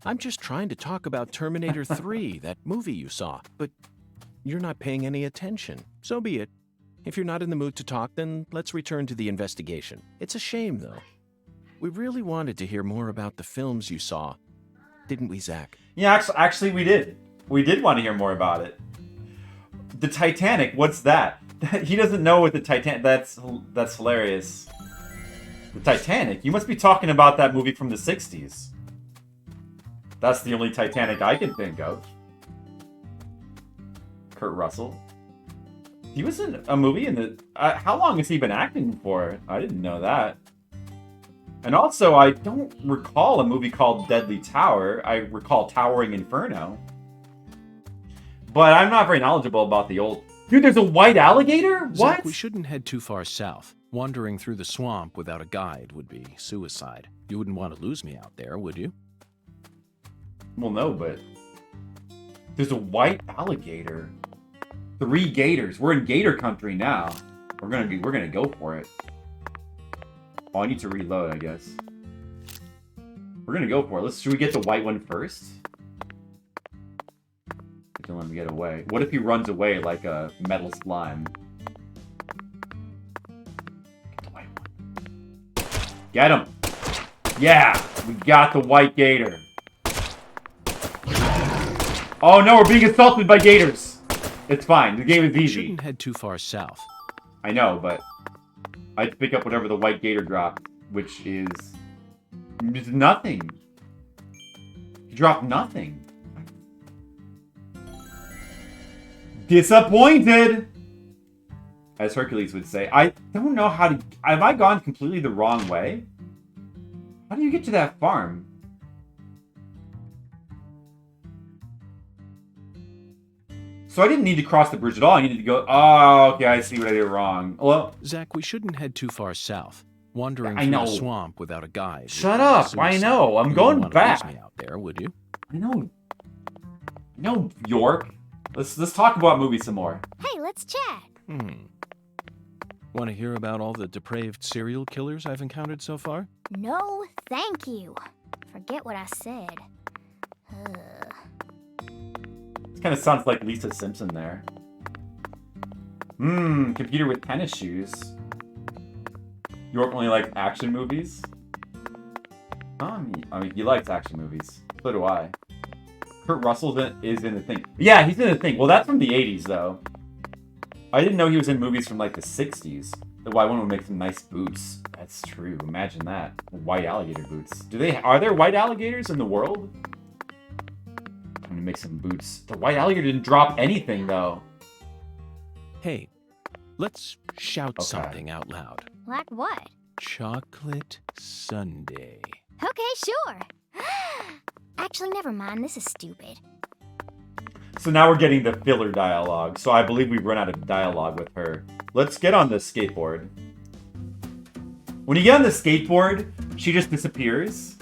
S6: I'm just trying to talk about Terminator 3, that movie you saw, but you're not paying any attention. So be it. If you're not in the mood to talk, then let's return to the investigation. It's a shame, though. We really wanted to hear more about the films you saw, didn't we, Zach?
S1: Yeah, actually we did. We did want to hear more about it. The Titanic, what's that? He doesn't know what the Titanic... That's hilarious. The Titanic? You must be talking about that movie from the 60s. That's the only Titanic I can think of. Kurt Russell. He was in a movie in the... how long has he been acting for? I didn't know that. And also, I don't recall a movie called Deadly Tower. I recall Towering Inferno. But I'm not very knowledgeable about the old... Dude, there's a white alligator? What?
S6: Zach, we shouldn't head too far south. Wandering through the swamp without a guide would be suicide. You wouldn't want to lose me out there, would you?
S1: Well, no, but... There's a white alligator. 3 gators. We're in gator country now. We're gonna go for it. Oh, I need to reload, I guess. We're gonna go for it. Should we get the white one first? Don't let him get away. What if he runs away like a metal slime? Get the white one. Get him! Yeah! We got the white gator. Oh no, we're being assaulted by gators! It's fine, the game is
S6: We
S1: easy.
S6: shouldn't head too far south.
S1: I know, but I pick up whatever the white gator dropped, which is nothing. He dropped nothing. Disappointed! As Hercules would say. I don't know how to... Have I gone completely the wrong way? How do you get to that farm? So I didn't need to cross the bridge at all. I needed to go, oh, okay, I see what I did wrong. Well,
S6: Zach, we shouldn't head too far south. Wandering
S1: I
S6: through
S1: know.
S6: a swamp without a guide.
S1: Shut
S6: would be
S1: up. I
S6: suicide.
S1: know. I'm
S6: You
S1: going
S6: wouldn't wanna lose
S1: back.
S6: me out there, would you?
S1: I know. No, York. Let's talk about movies some more.
S14: Hey, let's chat.
S6: Want to hear about all the depraved serial killers I've encountered so far?
S14: No, thank you. Forget what I said.
S1: This kind of sounds like Lisa Simpson there. Computer with tennis shoes. York only likes action movies? I mean, he likes action movies. So do I. Kurt Russell is in The Thing. Yeah, he's in The Thing. Well, that's from the 80s, though. I didn't know he was in movies from, like, the 60s. The white one would make some nice boots. That's true. Imagine that. White alligator boots. Are there white alligators in the world? I'm gonna make some boots. The white alligator didn't drop anything, though.
S6: Hey, let's shout something out loud.
S14: Like what?
S6: Chocolate Sundae.
S14: Okay, sure. Actually, never mind. This is stupid.
S1: So now we're getting the filler dialogue. So I believe we've run out of dialogue with her. Let's get on the skateboard. When you get on the skateboard, she just disappears.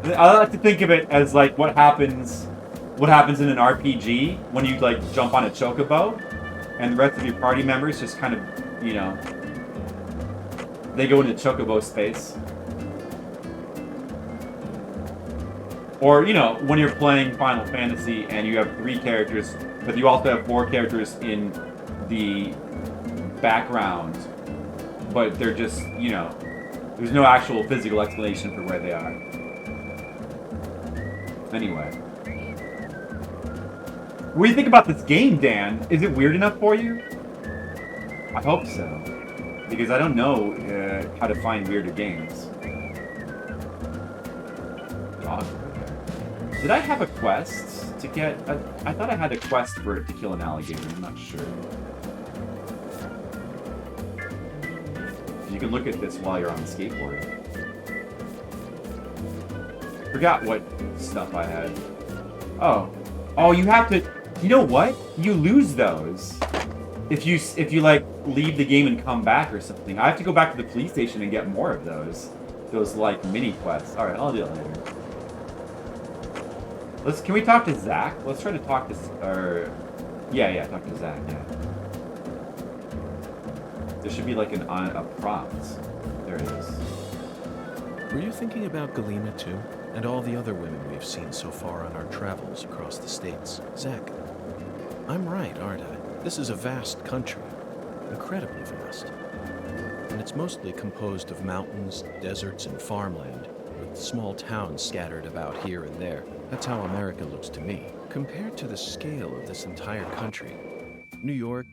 S1: I like to think of it as like what happens in an RPG when you like jump on a chocobo, and the rest of your party members just kind of, you know, they go into chocobo space. Or, you know, when you're playing Final Fantasy and you have 3 characters, but you also have 4 characters in the background, but they're just, you know, there's no actual physical explanation for where they are. Anyway. What do you think about this game, Dan? Is it weird enough for you? I hope so. Because I don't know how to find weirder games. Dog. Did I have a quest to get... I thought I had a quest for it to kill an alligator. I'm not sure. You can look at this while you're on the skateboard. Forgot what stuff I had. Oh, you have to... You know what? You lose those. If you like leave the game and come back or something. I have to go back to the police station and get more of those. Those like mini quests. All right, I'll do it later. Can we talk to Zach? Let's try to talk to... Yeah, talk to Zach, yeah. There should be like a prompt. There it is.
S6: Were you thinking about Galena too? And all the other women we've seen so far on our travels across the states? Zach, I'm right, aren't I? This is a vast country. Incredibly vast. And it's mostly composed of mountains, deserts, and farmland, with small towns scattered about here and there. That's how America looks to me. Compared to the scale of this entire country, New York,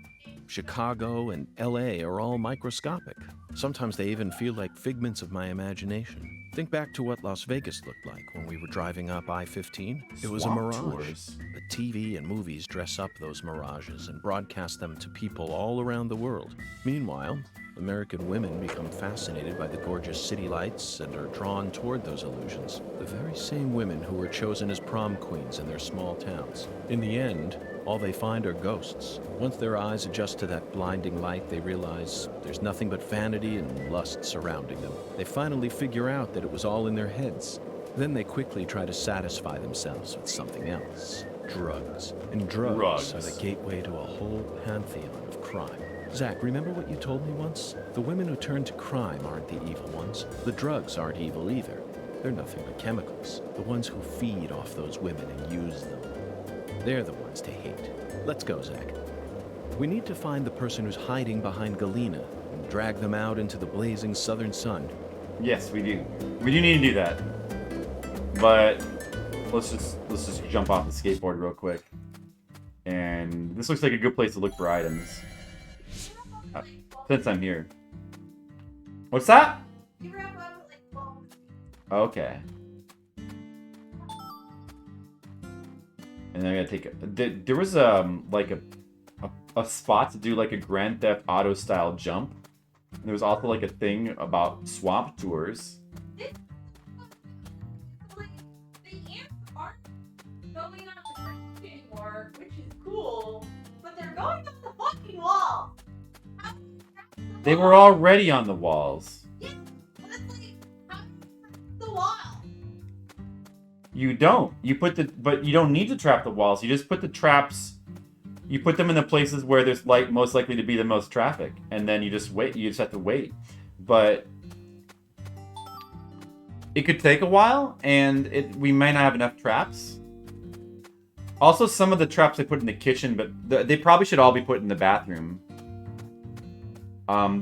S6: Chicago, and LA are all microscopic. Sometimes they even feel like figments of my imagination. Think back to what Las Vegas looked like when we were driving up I-15. It was a mirage.
S1: Tours.
S6: But TV and movies dress up those mirages and broadcast them to people all around the world. Meanwhile, American women become fascinated by the gorgeous city lights and are drawn toward those illusions. The very same women who were chosen as prom queens in their small towns. In the end, all they find are ghosts. Once their eyes adjust to that blinding light, they realize there's nothing but vanity and lust surrounding them. They finally figure out that it was all in their heads. Then they quickly try to satisfy themselves with something else. Drugs. And drugs are the gateway to a whole pantheon of crime. Zach, remember what you told me once? The women who turn to crime aren't the evil ones. The drugs aren't evil either. They're nothing but chemicals. The ones who feed off those women and use them. They're the ones to hate. Let's go, Zach. We need to find the person who's hiding behind Galena and drag them out into the blazing southern sun.
S1: Yes, we do. We do need to do that. But let's just jump off the skateboard real quick. And this looks like a good place to look for items. Since I'm here. What's that? Okay. And then I gotta take a... There was like a spot to do like a Grand Theft Auto style jump. And there was also like a thing about swamp tours.
S3: going on the traps anymore, which is cool, but they're going on the fucking wall.
S1: They were already on the walls.
S3: Yeah, but it's like, how do you trap the wall?
S1: You don't. But you don't need to trap the walls. You just put the traps. You put them in the places where there's most likely to be the most traffic, and then you just wait. You just have to wait. But it could take a while, and we might not have enough traps. Also, some of the traps I put in the kitchen, but they probably should all be put in the bathroom.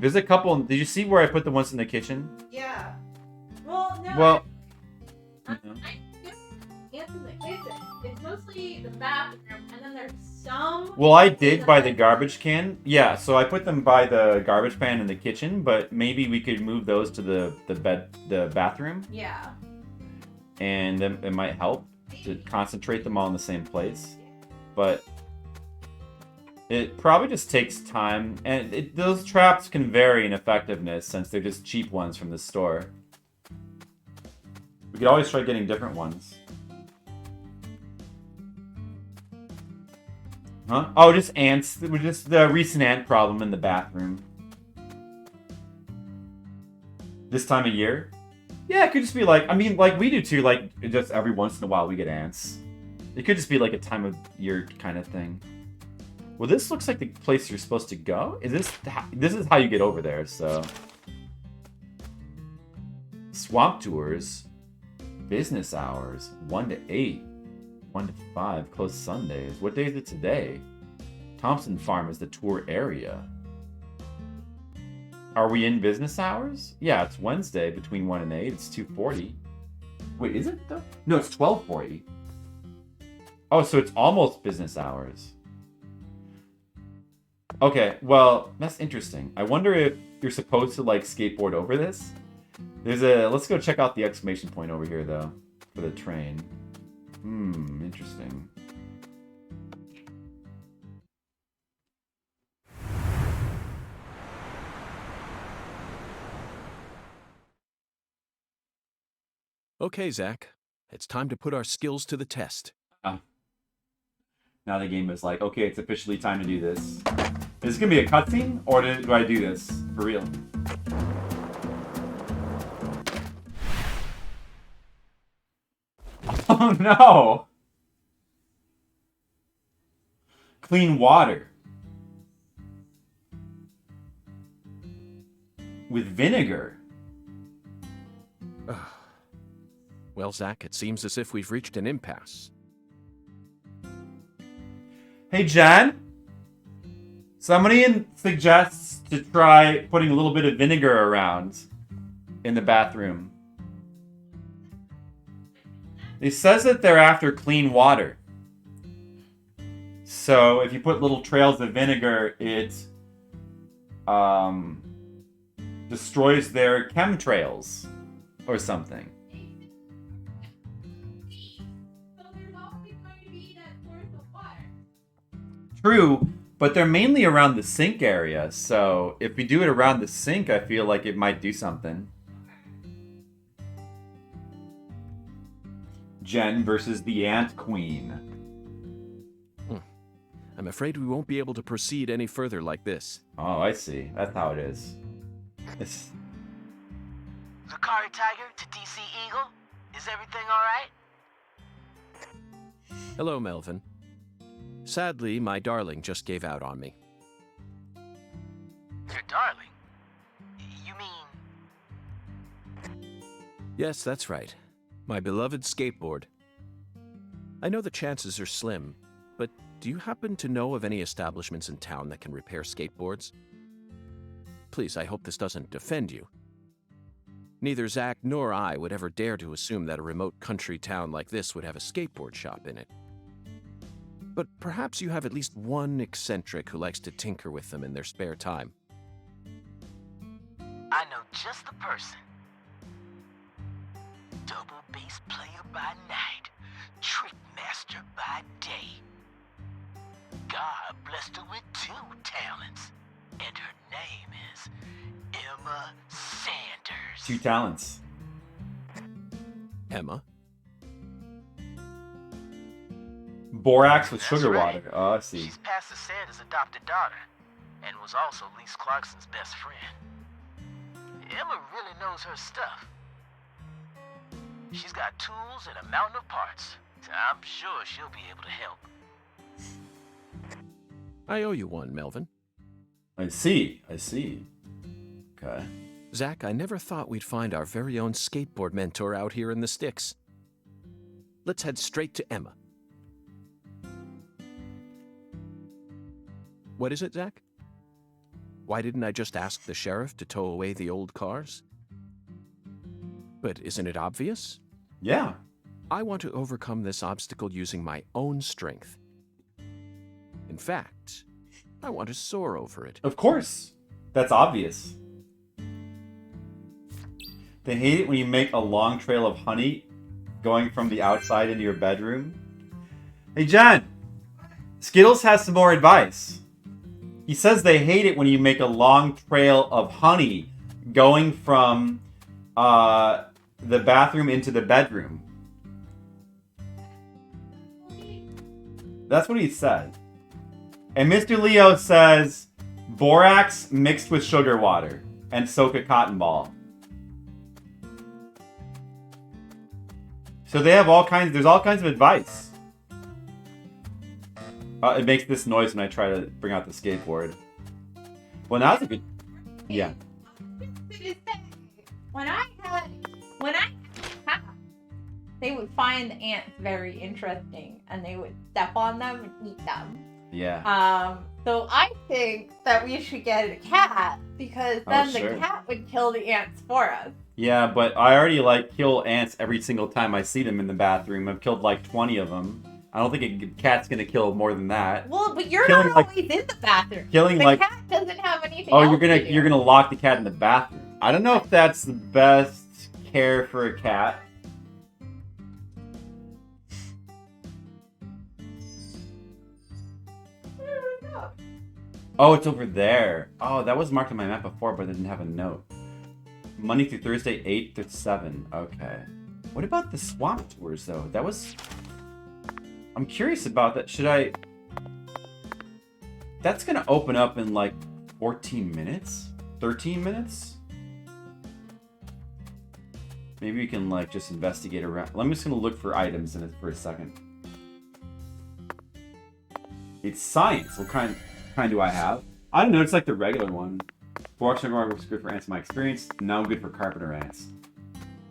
S1: There's a couple. Did you see where I put the ones in the kitchen?
S3: Yeah. Well, no.
S1: Well,
S3: I ants in the kitchen. It's mostly the bathroom, and then there's some.
S1: well, I did by the garbage can. Yeah, so I put them by the garbage pan in the kitchen, but maybe we could move those to the bathroom.
S3: Yeah.
S1: And then it might help to concentrate them all in the same place. But it probably just takes time, and those traps can vary in effectiveness since they're just cheap ones from the store. We could always try getting different ones. Huh? Oh, just ants. Just the recent ant problem in the bathroom. This time of year? Yeah, it could just be like, I mean, like we do too, like just every once in a while we get ants. It could just be like a time of year kind of thing. Well, this looks like the place you're supposed to go. This is how you get over there, so. Swamp tours. Business hours. 1 to 8. 1 to 5. Closed Sundays. What day is it today? Thompson Farm is the tour area. Are we in business hours? Yeah, it's Wednesday between 1 and 8. It's 2:40. Wait, is it though? No, it's 12:40. Oh, so it's almost business hours. Okay, well, that's interesting. I wonder if you're supposed to, like, skateboard over this. Let's go check out the exclamation point over here, though, for the train. Interesting.
S6: Okay, Zach. It's time to put our skills to the test.
S1: Now the game is like, okay, it's officially time to do this. Is this gonna be a cutscene, or do I do this for real? Oh no! Clean water. With vinegar.
S6: Well, Zach, it seems as if we've reached an impasse.
S1: Hey, Jen. Somebody suggests to try putting a little bit of vinegar around in the bathroom. It says that they're after clean water. So if you put little trails of vinegar, it destroys their chemtrails or something. True, but they're mainly around the sink area, so if we do it around the sink, I feel like it might do something. Jen versus the Ant Queen.
S6: I'm afraid we won't be able to proceed any further like this.
S1: Oh, I see. That's how it is.
S16: Zakari Tiger to DC Eagle? Is everything alright?
S6: Hello, Melvin. Sadly, my darling just gave out on me.
S16: Your darling? You mean...
S6: Yes, that's right. My beloved skateboard. I know the chances are slim, but do you happen to know of any establishments in town that can repair skateboards? Please, I hope this doesn't offend you. Neither Zach nor I would ever dare to assume that a remote country town like this would have a skateboard shop in it. But perhaps you have at least one eccentric who likes to tinker with them in their spare time.
S16: I know just the person. Double bass player by night, trick master by day. God blessed her with 2 talents, and her name is Emma Sanders.
S1: 2 talents.
S6: Emma?
S1: Borax with
S16: That's
S1: sugar
S16: right.
S1: water. Oh, I see.
S16: She's Pastor Sanders' adopted daughter, and was also Lise Clarkson's best friend. Emma really knows her stuff. She's got tools and a mountain of parts, so I'm sure she'll be able to help.
S6: I owe you one, Melvin.
S1: I see. Okay.
S6: Zach, I never thought we'd find our very own skateboard mentor out here in the sticks. Let's head straight to Emma. What is it, Zach? Why didn't I just ask the sheriff to tow away the old cars? But isn't it obvious?
S1: Yeah.
S6: I want to overcome this obstacle using my own strength. In fact, I want to soar over it.
S1: Of course. That's obvious. They hate it when you make a long trail of honey going from the outside into your bedroom. Hey, Jen. Skittles has some more advice. He says they hate it when you make a long trail of honey going from the bathroom into the bedroom. That's what he said. And Mr. Leo says borax mixed with sugar water and soak a cotton ball. So they have there's all kinds of advice. It makes this noise when I try to bring out the skateboard. Well, now it's a good... Yeah.
S3: When I had cats, they would find the ants very interesting, and they would step on them and eat them.
S1: Yeah.
S3: So I think that we should get a cat, because then
S1: sure.
S3: the cat would kill the ants for us.
S1: Yeah, but I already kill ants every single time I see them in the bathroom. I've killed 20 of them. I don't think a cat's gonna kill more than that.
S3: Well, but you're
S1: Killing,
S3: not always in the bathroom.
S1: killing,
S3: the cat doesn't have anything
S1: Oh,
S3: else
S1: you're gonna lock the cat in the bathroom. I don't know if that's the best care for a cat. Oh, it's over there. Oh, that was marked on my map before, but it didn't have a note. Monday through Thursday, 8 to 7. Okay. What about the swamp tours, though? That was... I'm curious about that. Should I... That's gonna open up in 14 minutes? 13 minutes? Maybe we can just investigate around. I'm just gonna look for items in it for a second. It's science. What kind do I have? I don't know. It's the regular one. Borax sugar water works good for ants. In my experience, now good for carpenter ants.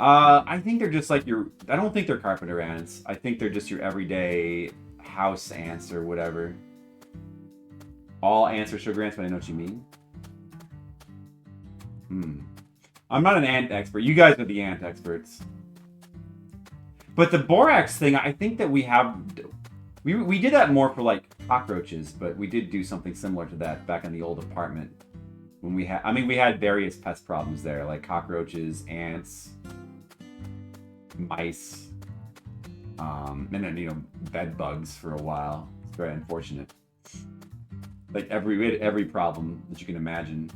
S1: I think they're just I don't think they're carpenter ants. I think they're just your everyday house ants or whatever. All ants are sugar ants, but I know what you mean. I'm not an ant expert. You guys are the ant experts. But the borax thing, I think that we have... We did that more for cockroaches, but we did do something similar to that back in the old apartment. When we had... we had various pest problems there, like cockroaches, ants... mice, and then bed bugs for a while. It's very unfortunate. We had every problem that you can imagine,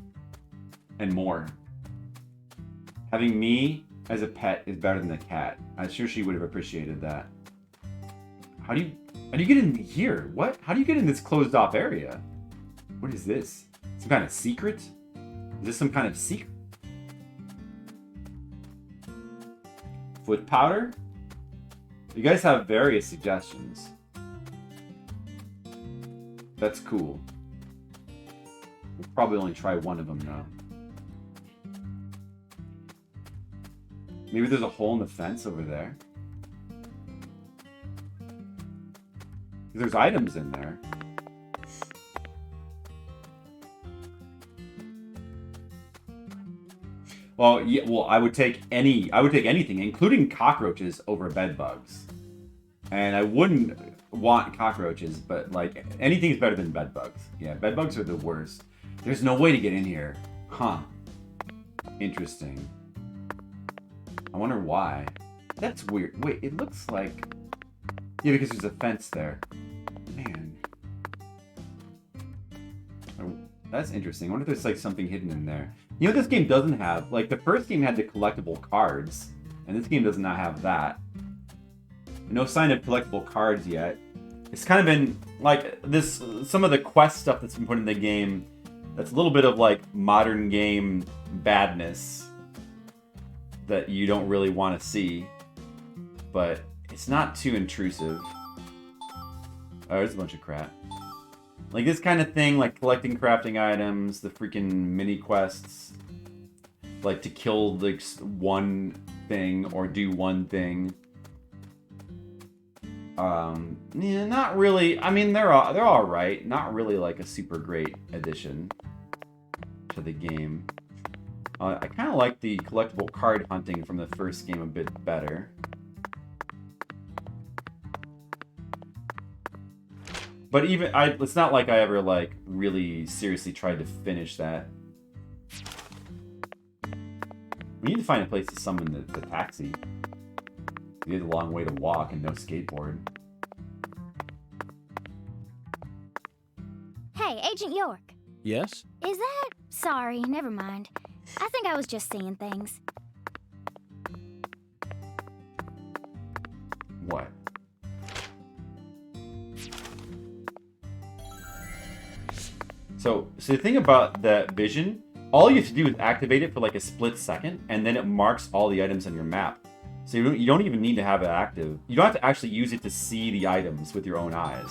S1: and more. Having me as a pet is better than the cat. I'm sure she would have appreciated that. How do you get in here? What? How do you get in this closed off area? What is this? Some kind of secret? Is this some kind of secret? Foot powder? You guys have various suggestions. That's cool. We'll probably only try one of them though. Maybe there's a hole in the fence over there. There's items in there. Well, yeah, I would take anything, including cockroaches, over bed bugs. And I wouldn't want cockroaches, but anything's better than bed bugs. Yeah, bed bugs are the worst. There's no way to get in here. Huh. Interesting. I wonder why. That's weird. Wait, it looks like... Yeah, because there's a fence there. Man. Oh, that's interesting. I wonder if there's something hidden in there. You know what this game doesn't have? The first game had the collectible cards, and this game does not have that. No sign of collectible cards yet. it's kind of been like this. Some of the quest stuff that's been put in the game, that's a little bit of like modern game badness that you don't really want to see, but it's not too intrusive. Oh, there's a bunch of crap. Like this kind of thing, like collecting crafting items, the freaking mini quests, like to kill like one thing or do one thing. Yeah, not really. I mean, they're all right. Not really like a super great addition to the game. I kind of like the collectible card hunting from the first game a bit better. But even it's not like I ever like really seriously tried to finish that. We need to find a place to summon the taxi. We had a long way to walk and no skateboard.
S14: Hey, Agent York.
S6: Yes?
S14: Is that... Sorry, never mind. I think I was just seeing things.
S1: What? So the thing about that vision, all you have to do is activate it for like a split second, and then it marks all the items on your map. So you don't even need to have it active. You don't have to actually use it to see the items with your own eyes.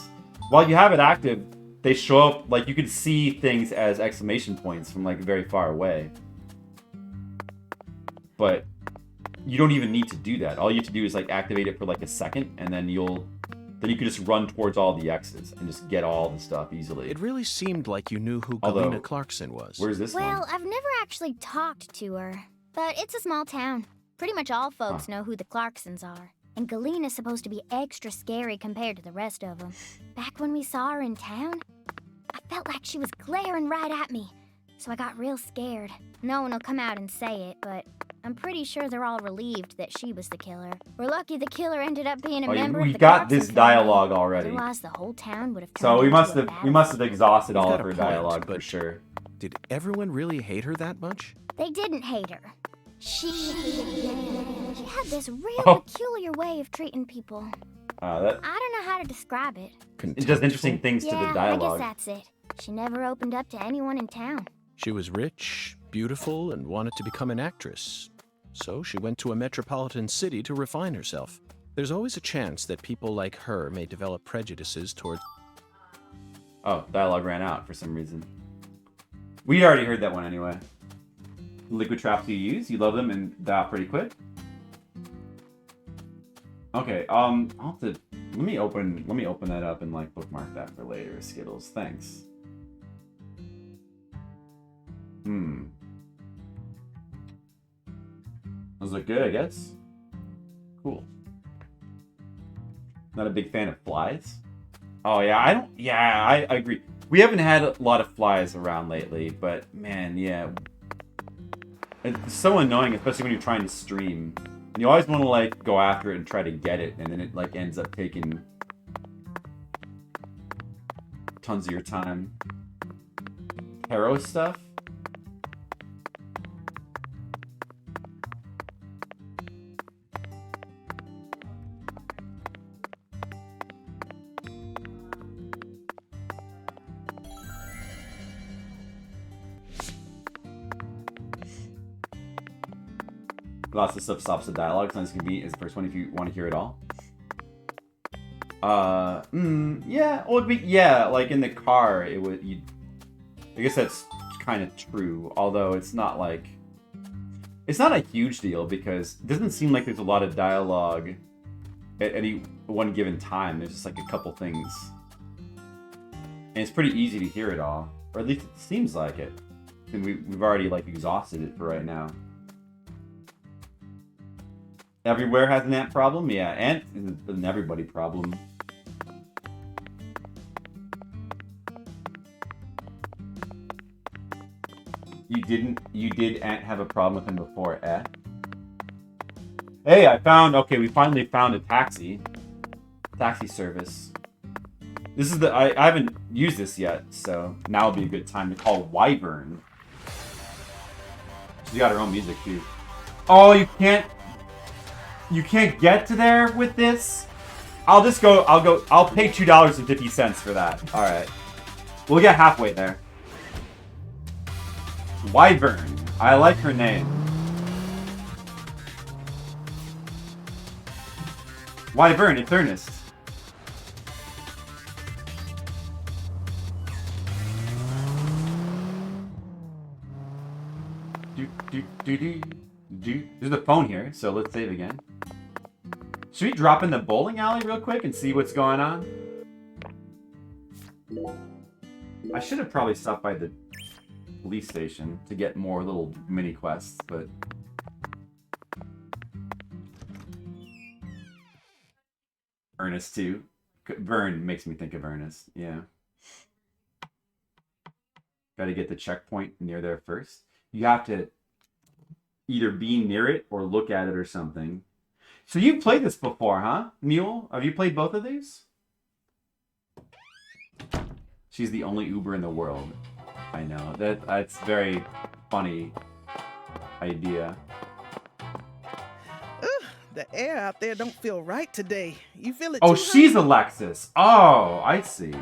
S1: While you have it active, they show up, like you can see things as exclamation points from like very far away. But you don't even need to do that. All you have to do is like activate it for like a second, and then you can just run towards all the X's and just get all the stuff easily.
S6: It really seemed like you knew who Galena Clarkson was.
S1: Where's this one?
S14: Well, I've never actually talked to her, but it's a small town. Pretty much all folks know who the Clarksons are. And Galena's supposed to be extra scary compared to the rest of them. Back when we saw her in town, I felt like she was glaring right at me. So I got real scared. No one will come out and say it, but I'm pretty sure they're all relieved that she was the killer. We're lucky the killer ended up being a member of the
S1: We got
S14: Clarkson
S1: this dialogue
S14: family.
S1: already.
S14: Otherwise, the whole town would have
S1: So we
S14: turned
S1: must
S14: into a
S1: have exhausted all
S6: You've
S1: of
S6: got
S1: her
S6: a point,
S1: dialogue for
S6: but
S1: sure.
S6: Did everyone really hate her that much?
S14: They didn't hate her. She had this real peculiar way of treating people. I don't know how to describe it.
S1: It does interesting things to the dialogue.
S14: I guess that's it. She never opened up to anyone in town.
S6: She was rich, beautiful, and wanted to become an actress. So she went to a metropolitan city to refine herself. There's always a chance that people like her may develop prejudices towards...
S1: Oh, dialogue ran out for some reason. We already heard that one anyway. Liquid traps you use, you love them and die out pretty quick. Okay, I'll have to let me open that up and like bookmark that for later. Skittles, thanks. Those look good, I guess. Cool. Not a big fan of flies. Oh yeah, I agree. We haven't had a lot of flies around lately, but man, yeah. It's so annoying, especially when you're trying to stream. And you always want to like go after it and try to get it, and then it like ends up taking tons of your time. Tarot stuff? Lots of stuff stops the dialogue. It's not as convenient as the first one if you want to hear it all. Yeah. Well, yeah, like in the car, it would. I guess that's kind of true. Although it's not like, it's not a huge deal because it doesn't seem like there's a lot of dialogue at any one given time. There's just like a couple things, and it's pretty easy to hear it all, or at least it seems like it. And we've already like exhausted it for right now. Everywhere has an ant problem? Yeah, ant is an everybody problem. You did ant have a problem with him before, eh? Hey, we finally found a taxi service. This is I haven't used this yet, so now would be a good time to call Wyvern. She's got her own music too. Oh, you can't get to there with this? I'll just go. I'll pay $2.50 for that. All right. We'll get halfway there. Wyvern. I like her name. Wyvern, it's Ernest. There's a phone here, so let's save again. Should we drop in the bowling alley real quick and see what's going on? I should have probably stopped by the police station to get more little mini quests, but... Ernest too. Vern makes me think of Ernest, yeah. Gotta get the checkpoint near there first. You have to either be near it or look at it or something. So you've played this before, huh? Mule? Have you played both of these? She's the only Uber in the world. I know. That's very funny idea.
S7: The air out there don't feel right today. You feel it
S1: Oh,
S7: too,
S1: she's
S7: honey?
S1: Alexis. Oh, I see.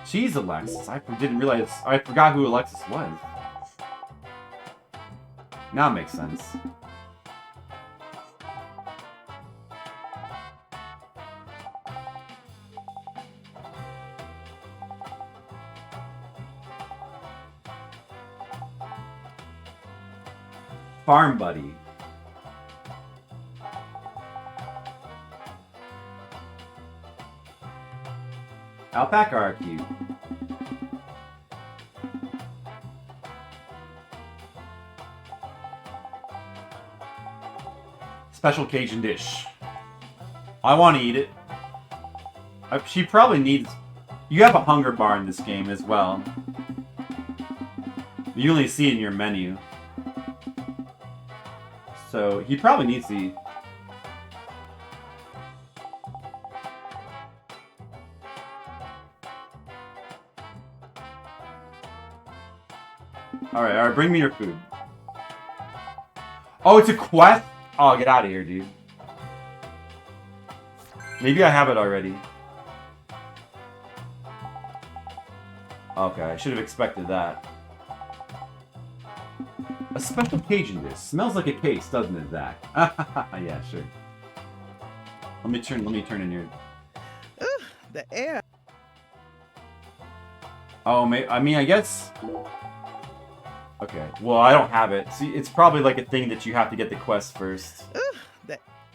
S1: She's Alexis. I didn't realize. I forgot who Alexis was. Now it makes sense. Farm Buddy. Alpaca are cute. Special Cajun dish. I want to eat it. She probably needs... You have a hunger bar in this game as well. You only see it in your menu. So he probably needs to eat. Alright, bring me your food. Oh, it's a quest? Oh, get out of here, dude. Maybe I have it already. Okay, I should have expected that. A special Cajun dish. Smells like a case, doesn't it, Zach? Yeah, sure. Let me turn in here.
S7: The air.
S1: Oh, I mean, I guess... Okay, well, I don't have it. See, it's probably like a thing that you have to get the quest first.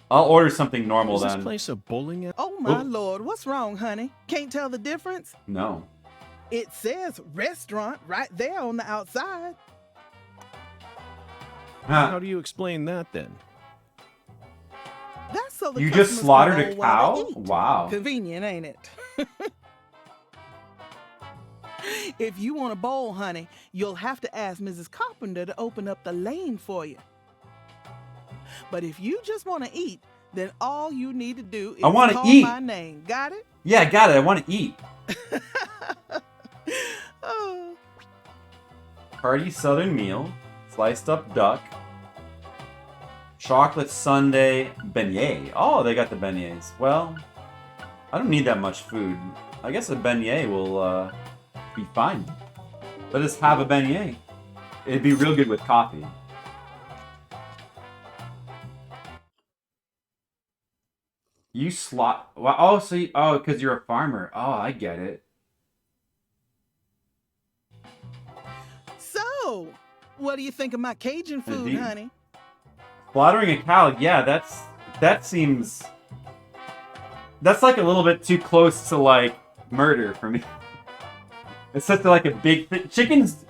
S1: I'll order something normal then.
S6: Is this place a bowling alley?
S7: Oh my lord, what's wrong, honey? Can't tell the difference?
S1: No.
S7: It says restaurant right there on the outside.
S6: How do you explain that then?
S7: That's so the
S1: You just
S7: customers
S1: slaughtered
S7: can
S1: a
S7: bowl while they
S1: cow?
S7: eat.
S1: Wow.
S7: Convenient, ain't it? If you want a bowl, honey, you'll have to ask Mrs. Carpenter to open up the lane for you. But if you just want to eat, then all you need to do is call my name. Got it?
S1: Yeah, I got it. I want to eat.
S7: Oh.
S1: Hearty Southern meal. Sliced up duck. Chocolate sundae beignet. Oh, they got the beignets. Well, I don't need that much food. I guess a beignet will be fine. Let us have a beignet. It'd be real good with coffee. You slot. Well, oh, so because you're a farmer. Oh, I get it.
S7: So, what do you think of my Cajun food,
S1: Indeed.
S7: honey?
S1: Slaughtering a cow. Yeah, that seems. That's like a little bit too close to like murder for me. It's such like a big thing. Chickens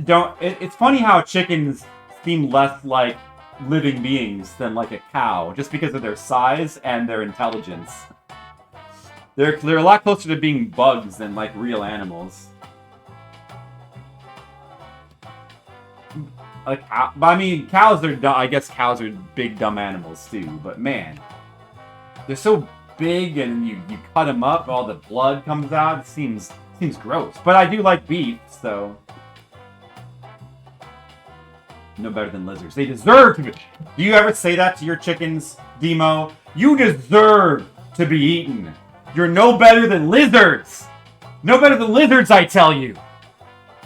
S1: don't. It's funny how chickens seem less like living beings than like a cow, just because of their size and their intelligence. They're a lot closer to being bugs than like real animals. Like, but I mean, cows are dumb. I guess cows are big dumb animals too. But man, they're so big, and you cut them up, all the blood comes out. It seems gross. But I do like beef, so. No better than lizards. They deserve to be. Do you ever say that to your chickens, Demo? You deserve to be eaten. You're no better than lizards. No better than lizards, I tell you.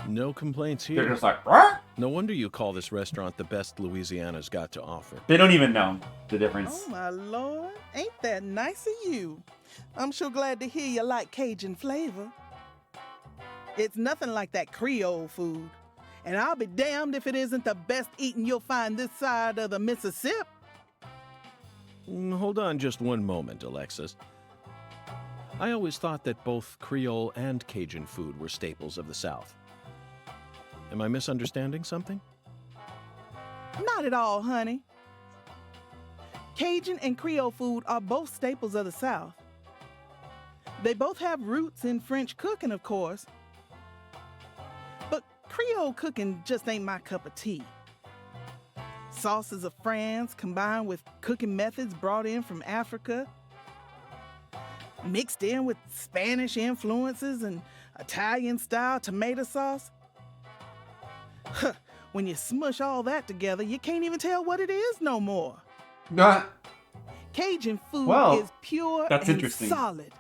S6: No complaints here.
S1: They're just like, what?
S6: No wonder you call this restaurant the best Louisiana's got to offer.
S1: They don't even know the difference.
S7: Oh, my Lord. Ain't that nice of you? I'm sure glad to hear you like Cajun flavor. It's nothing like that Creole food. And I'll be damned if it isn't the best eating you'll find this side of the Mississippi.
S6: Hold on just one moment, Alexis. I always thought that both Creole and Cajun food were staples of the South. Am I misunderstanding something?
S7: Not at all, honey. Cajun and Creole food are both staples of the South. They both have roots in French cooking, of course. But Creole cooking just ain't my cup of tea. Sauces of France combined with cooking methods brought in from Africa, mixed in with Spanish influences and Italian-style tomato sauce. Huh, when you smush all that together, you can't even tell what it is no more. Cajun food is pure
S1: that's
S7: and
S1: interesting.
S7: solid.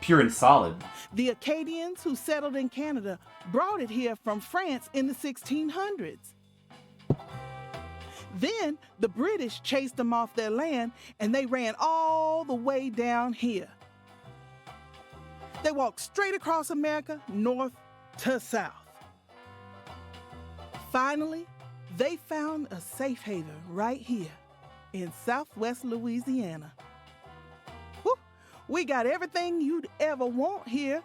S1: Pure and solid.
S7: The Acadians who settled in Canada brought it here from France in the 1600s. Then the British chased them off their land and they ran all the way down here. They walked straight across America, north to south. Finally, they found a safe haven right here in southwest Louisiana. Whew, we got everything you'd ever want here.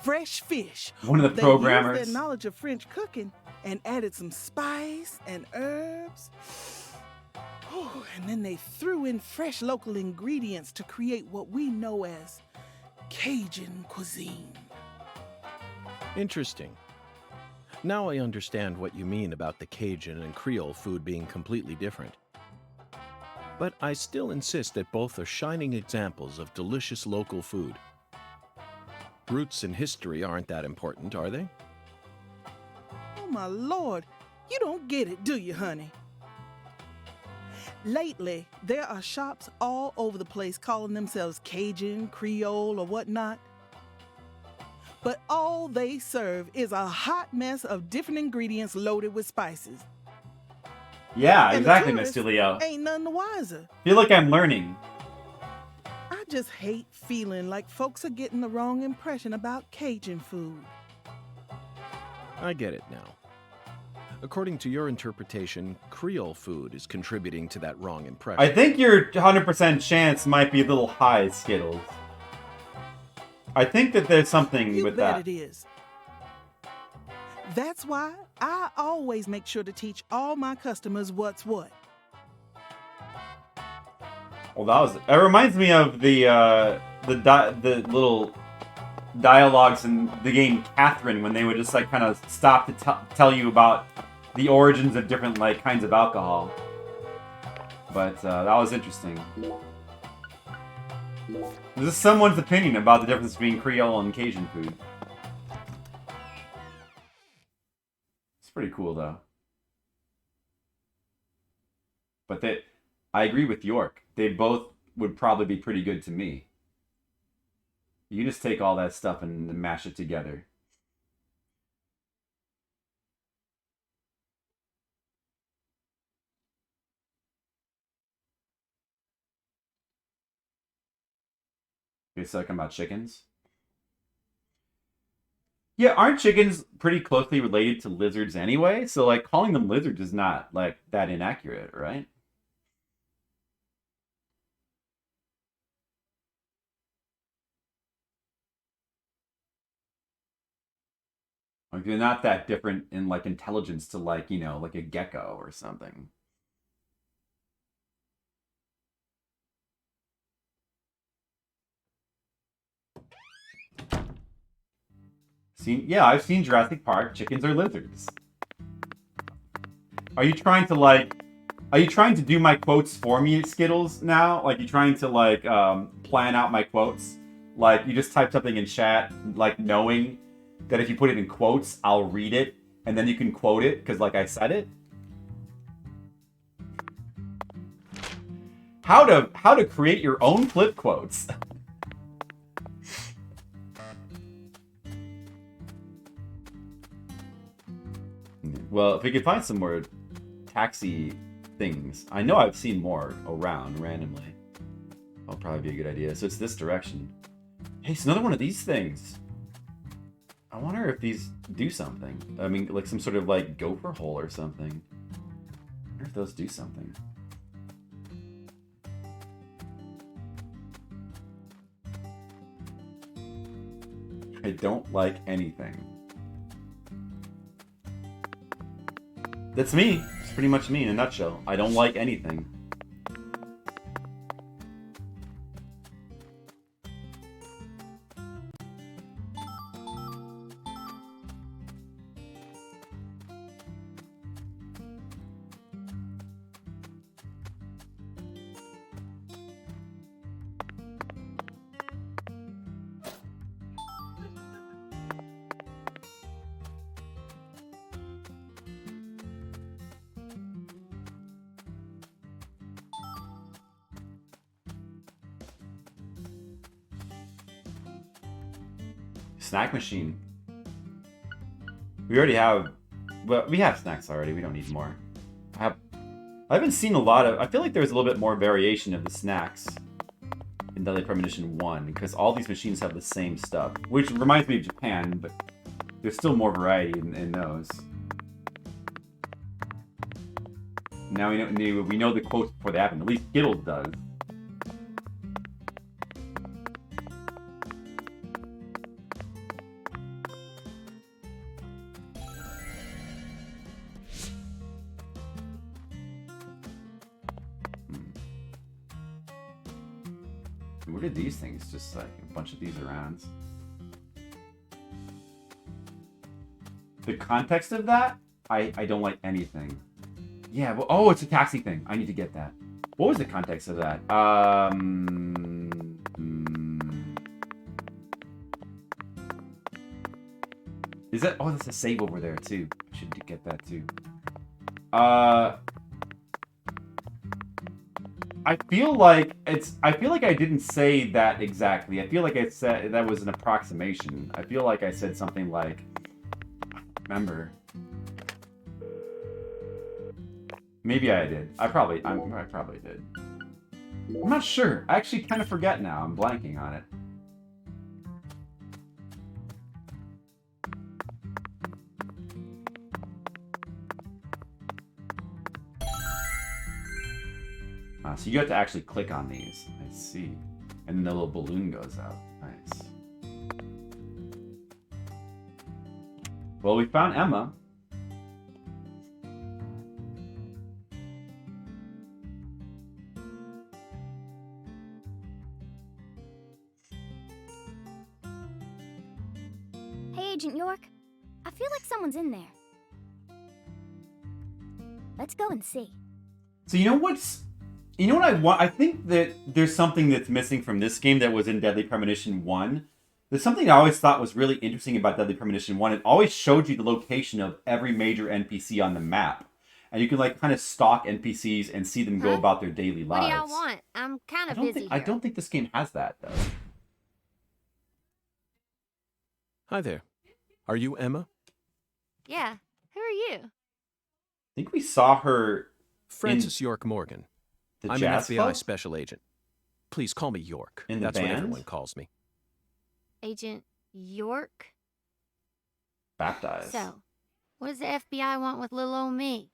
S7: Fresh fish.
S1: One of the
S7: They
S1: programmers.
S7: used their knowledge of French cooking and added some spice and herbs. Oh, and then they threw in fresh local ingredients to create what we know as Cajun cuisine.
S6: Interesting. Now I understand what you mean about the Cajun and Creole food being completely different. But I still insist that both are shining examples of delicious local food. Roots and history aren't that important, are they?
S7: Oh, my Lord. You don't get it, do you, honey? Lately, there are shops all over the place calling themselves Cajun, Creole, or whatnot. But all they serve is a hot mess of different ingredients loaded with spices.
S1: Yeah,
S7: And
S1: exactly,
S7: the
S1: Miss
S7: tourists
S1: Leo.
S7: ain't none the wiser.
S1: Feel like I'm learning.
S7: I just hate feeling like folks are getting the wrong impression about Cajun food.
S6: I get it now. According to your interpretation, Creole food is contributing to that wrong impression.
S1: I think your 100% chance might be a little high, Skittles. I think that there's something with
S7: bet
S1: that.
S7: it is. That's why I always make sure to teach all my customers what's what.
S1: Well, that reminds me of the little dialogues in the game Catherine, when they would just like kind of stop to tell you about the origins of different like kinds of alcohol. But that was interesting. This is someone's opinion about the difference between Creole and Cajun food. It's pretty cool though. But I agree with York. They both would probably be pretty good to me. You just take all that stuff and mash it together. You're talking about chickens? Yeah, aren't chickens pretty closely related to lizards anyway? So, like, calling them lizards is not, like, that inaccurate, right? Like, they're not that different in, like, intelligence to, like, you know, like a gecko or something. Yeah, I've seen Jurassic Park. Chickens are lizards. Are you trying to do my quotes for me, Skittles, now? Like, you trying to, like, plan out my quotes? Like, you just type something in chat, like, knowing that if you put it in quotes, I'll read it, and then you can quote it, because, like, I said it? How to create your own flip quotes. Well, if we could find some more taxi things. I know I've seen more around randomly. That'll probably be a good idea. So it's this direction. Hey, it's another one of these things. I wonder if these do something. I mean, like some sort of like gopher hole or something. I wonder if those do something. I don't like anything. That's me. It's pretty much me in a nutshell. I don't like anything. Snack machine. We already have... Well, we have snacks already. We don't need more. I haven't seen a lot of... I feel like there's a little bit more variation of the snacks in Deadly Premonition 1, because all these machines have the same stuff. Which reminds me of Japan, but there's still more variety in those. Now we know the quotes before they happen. At least Skittles does. What are these things? Just like a bunch of these around. The context of that, I don't like anything. Yeah, well, oh, it's a taxi thing. I need to get that. What was the context of that? Is that... Oh, that's a save over there, too. I should get that, too. I feel like I didn't say that exactly. I feel like I said that was an approximation. I feel like I said something like... I don't remember. Maybe I did. I probably did. I'm not sure. I actually kind of forget now. I'm blanking on it. So you have to actually click on these. I see. And then the little balloon goes out. Nice. Well, we found Emma.
S14: Hey, Agent York. I feel like someone's in there. Let's go and see.
S1: So you know what I want? I think that there's something that's missing from this game that was in Deadly Premonition 1. There's something I always thought was really interesting about Deadly Premonition 1. It always showed you the location of every major NPC on the map. And you can like kind of stalk NPCs and see them go about their daily lives.
S17: What do y'all want? I'm kind of busy
S1: I don't think this game has that, though.
S6: Hi there. Are you Emma?
S17: Yeah. Who are you?
S1: I think we saw her...
S6: Francis York Morgan. I'm an FBI special agent. Please call me York.
S1: In the
S6: That's what
S1: band?
S6: everyone calls me.
S17: Agent York?
S1: Baptized.
S17: So, what does the FBI want with little old me?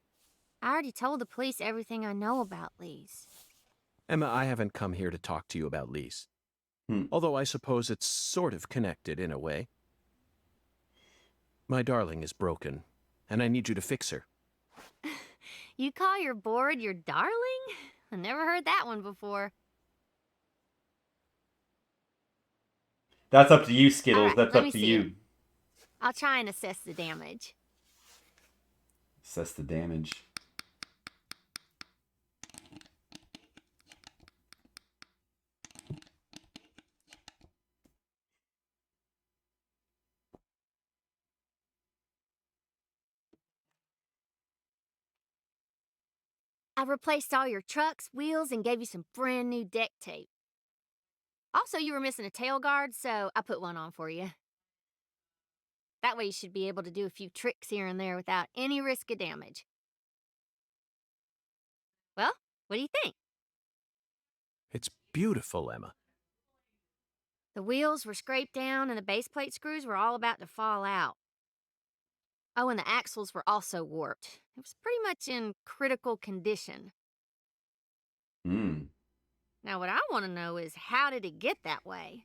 S17: I already told the police everything I know about Lise.
S6: Emma, I haven't come here to talk to you about Lise. Although I suppose it's sort of connected in a way. My darling is broken, and I need you to fix her.
S17: You call your board your darling? I never heard that one before.
S1: That's up to you, Skittles.
S17: Right,
S1: That's
S17: let
S1: up
S17: me
S1: to
S17: see
S1: you.
S17: it. I'll try and assess the damage.
S1: Assess the damage.
S17: I replaced all your trucks, wheels, and gave you some brand new deck tape. Also, you were missing a tail guard, so I put one on for you. That way you should be able to do a few tricks here and there without any risk of damage. Well, what do you think?
S6: It's beautiful, Emma.
S17: The wheels were scraped down and the base plate screws were all about to fall out. Oh, and the axles were also warped. It was pretty much in critical condition. Now, what I want to know is, how did it get that way?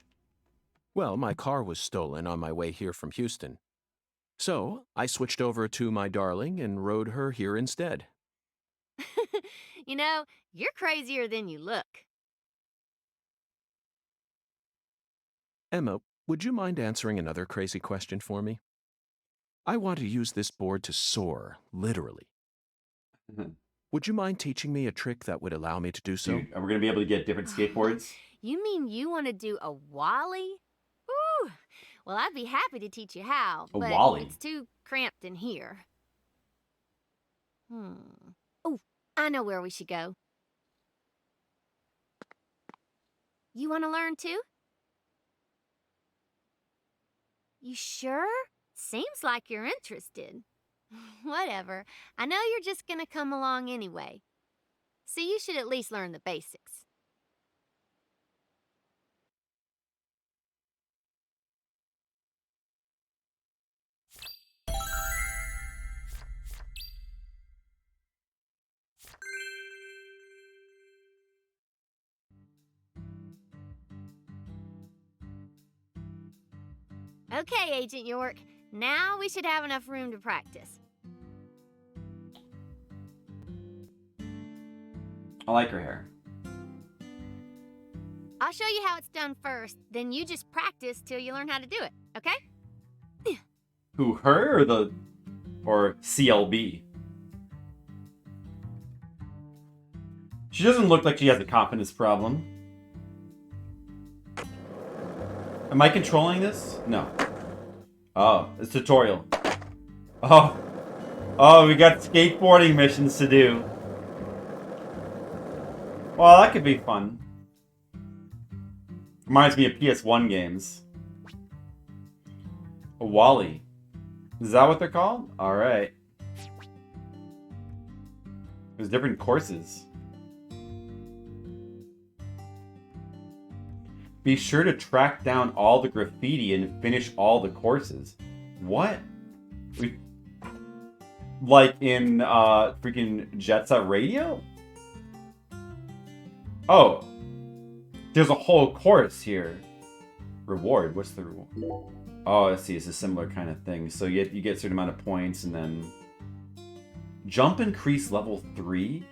S6: Well, my car was stolen on my way here from Houston. So, I switched over to my darling and rode her here instead.
S17: You know, you're crazier than you look.
S6: Emma, would you mind answering another crazy question for me? I want to use this board to soar, literally. Would you mind teaching me a trick that would allow me to do so?
S1: Dude, are we going to be able to get different skateboards?
S17: You mean you want to do a wally? Ooh, well, I'd be happy to teach you how,
S1: A
S17: but
S1: wally?
S17: it's too cramped in here. Oh, I know where we should go. You want to learn too? You sure? Seems like you're interested. Whatever. I know you're just gonna come along anyway. So you should at least learn the basics. Okay, Agent York. Now we should have enough room to practice.
S1: I like her hair.
S17: I'll show you how it's done first, then you just practice till you learn how to do it, okay?
S1: Who, her or CLB? She doesn't look like she has a confidence problem. Am I controlling this? No. Oh, it's a tutorial. Oh, we got skateboarding missions to do. Well, that could be fun. Reminds me of PS1 games. A Wally. Is that what they're called? Alright. There's different courses. Be sure to track down all the graffiti and finish all the courses. What? Like in freaking Jet Set Radio? Oh. There's a whole course here. Reward. What's the reward? Oh, I see. It's a similar kind of thing. So you get a certain amount of points and then... Jump increase level 3?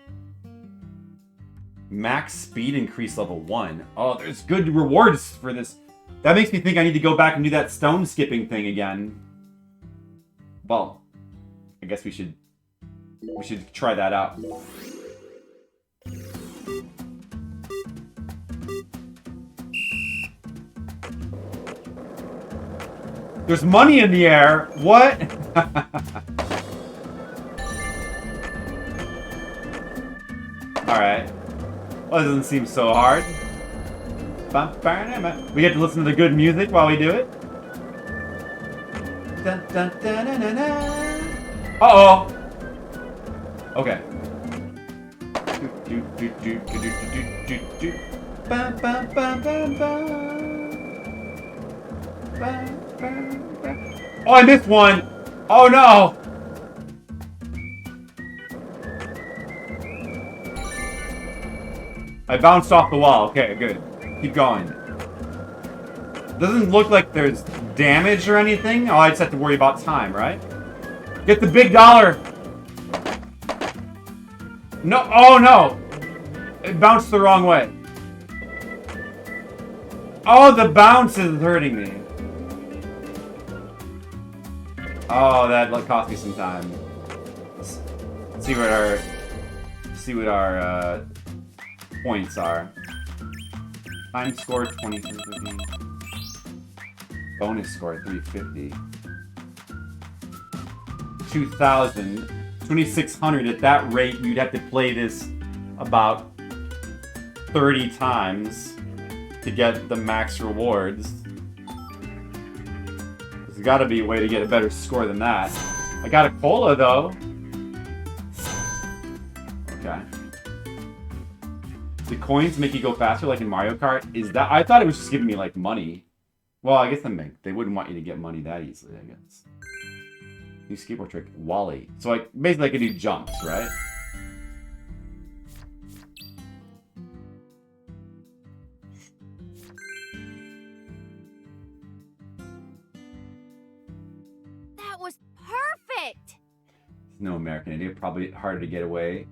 S1: Max speed increase level 1. Oh, there's good rewards for this. That makes me think I need to go back and do that stone skipping thing again. Well, I guess we should try that out. There's money in the air. What? All right. Well, it doesn't seem so hard. We get to listen to the good music while we do it. Uh-oh. Okay. Oh, I missed one. Oh, no. I bounced off the wall. Okay, good. Keep going. Doesn't look like there's damage or anything. Oh, I just have to worry about time, right? Get the big dollar. No. Oh, no. It bounced the wrong way. Oh, the bounce is hurting me. Oh, that cost me some time. Let's see what our points are. Time score 2350. Bonus score 350. 2000. 2600. At that rate, you'd have to play this
S5: about 30 times to get the max rewards. There's gotta be a way to get a better score than that. I got a cola though. Okay. The coins make you go faster like in Mario Kart? Is that... I thought it was just giving me like money. Well, I guess they wouldn't want you to get money that easily, I guess. New skateboard trick, Wally. So like basically I can do jumps, right?
S17: That was perfect!
S5: No American Idiot. Probably harder to get away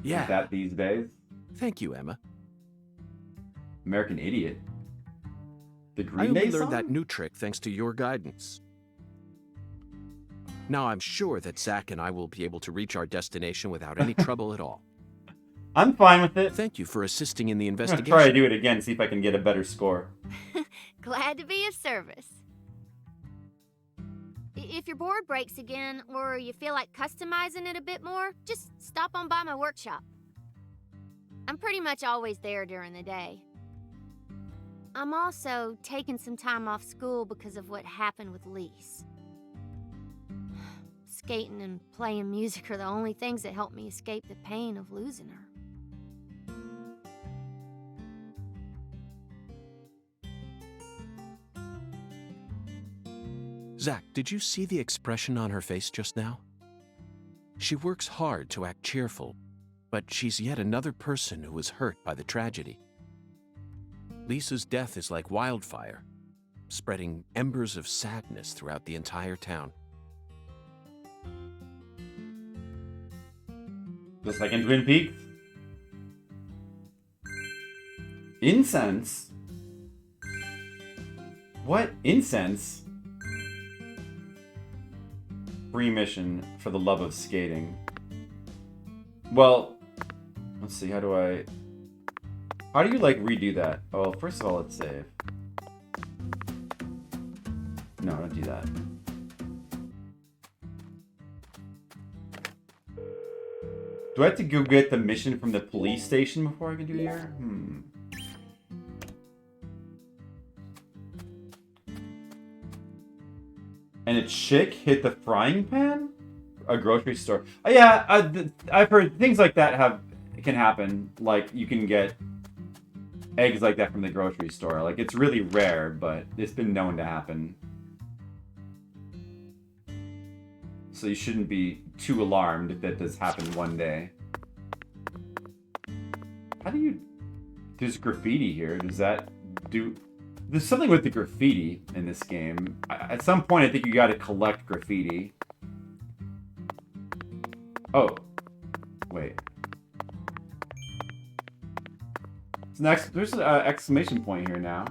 S5: with that these days.
S6: Thank you, Emma.
S5: American Idiot? The
S6: I
S5: Green
S6: only
S5: Day
S6: learned
S5: song?
S6: that new trick thanks to your guidance. Now I'm sure that Zach and I will be able to reach our destination without any trouble at all.
S5: I'm fine with it.
S6: Thank you for assisting in the
S5: I'm
S6: investigation.
S5: gonna try to do it again, see if I can get a better score.
S17: Glad to be of service. If your board breaks again, or you feel like customizing it a bit more, just stop on by my workshop. I'm pretty much always there during the day. I'm also taking some time off school because of what happened with Lise. Skating and playing music are the only things that help me escape the pain of losing her.
S6: Zach, did you see the expression on her face just now? She works hard to act cheerful, but she's yet another person who was hurt by the tragedy. Lisa's death is like wildfire, spreading embers of sadness throughout the entire town.
S5: Just like in Twin Peaks. Incense? What? Incense? Free mission for the love of skating. Well, let's see, how do you like redo that? Oh, first of all, let's save. No, don't do that. Do I have to go get the mission from the police station before I can do it here? And a chick hit the frying pan? A grocery store. Oh, yeah, I've heard things like that can happen. Like, you can get eggs like that from the grocery store. Like, it's really rare, but it's been known to happen. So you shouldn't be too alarmed if that does happen one day. How do you... There's graffiti here. Does that do... There's something with the graffiti in this game. At some point, I think you gotta collect graffiti. Oh. Wait. There's an exclamation point here now.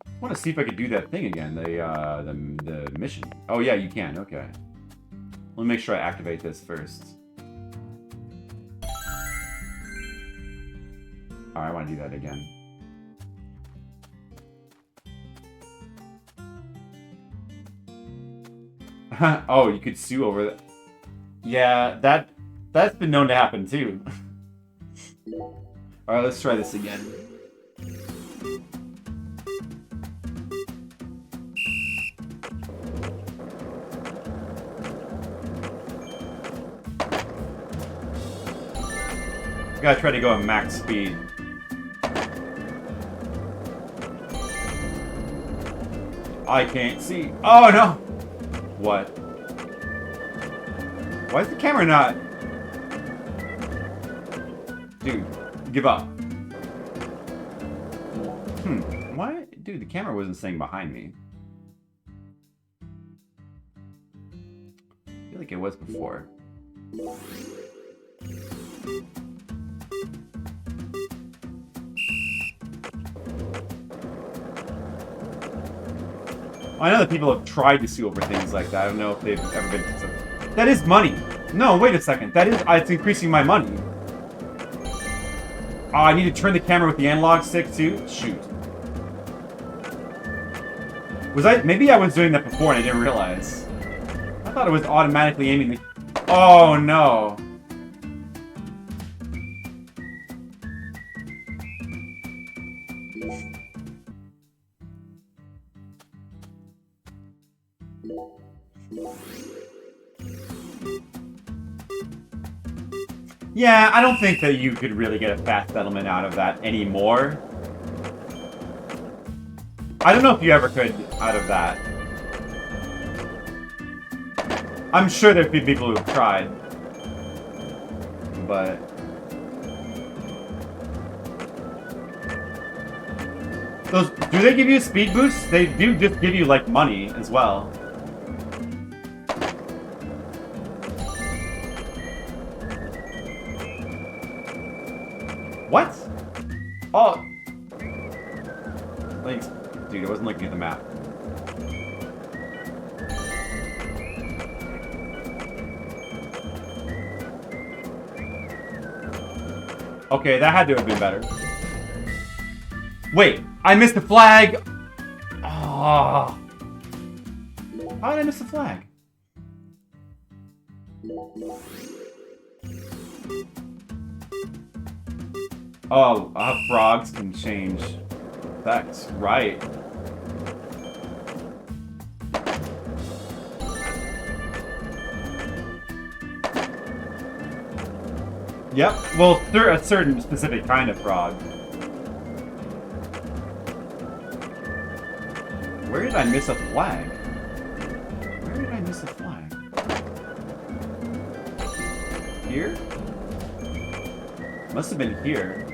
S5: I want to see if I could do that thing again. The mission. Oh yeah, you can. Okay. Let me make sure I activate this first. Alright, I want to do that again. Oh, you could sue over that. Yeah, that's been known to happen too. Alright, let's try this again. Gotta try to go at max speed. I can't see. Oh no! What? Why is the camera not? Dude, give up. Why? Dude, the camera wasn't staying behind me. I feel like it was before. I know that people have tried to sue over things like that. I don't know if they've ever been successful. That is money. No, wait a second. That is, it's increasing my money. Oh, I need to turn the camera with the analog stick too? Shoot. Maybe I was doing that before and I didn't realize. I thought it was automatically aiming the... Oh no.
S1: Yeah, I don't think that you could really get a fast settlement out of that anymore. I don't know if you ever could out of that. I'm sure there'd be people who have tried. But... those, do they give you a speed boost? They do just give you, like, money as well. What? Oh! Thanks. Dude, I wasn't looking at the map. Okay, that had to have been better. Wait, I missed the flag! Oh. How did I miss the flag? Oh, frogs can change. That's right. Yep, well, a certain specific kind of frog. Where did I miss a flag? Where did I miss a flag? Here? Must have been here.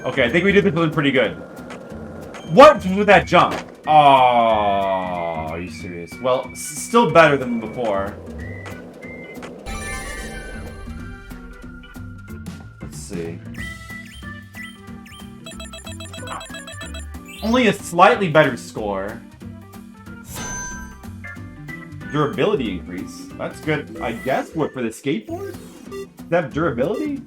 S1: Okay, I think we did this one pretty good. What was with that jump? Oh, are you serious? Well, still better than before. Let's see. Only a slightly better score. Durability increase. That's good, I guess. What, for the skateboard? Does that have durability?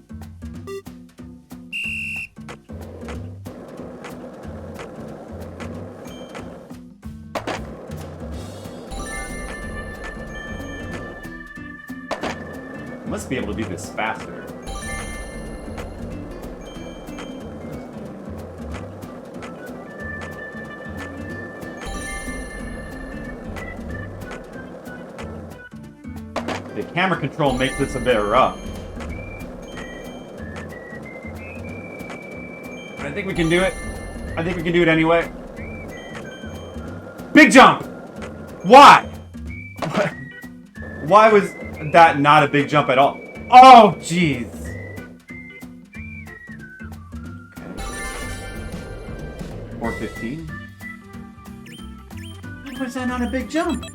S1: Must be able to do this faster. The camera control makes this a bit rough. But I think we can do it. I think we can do it anyway. Big jump! Why? Why was that not a big jump at all? Oh, jeez. Okay. 415. Why was that not a big jump?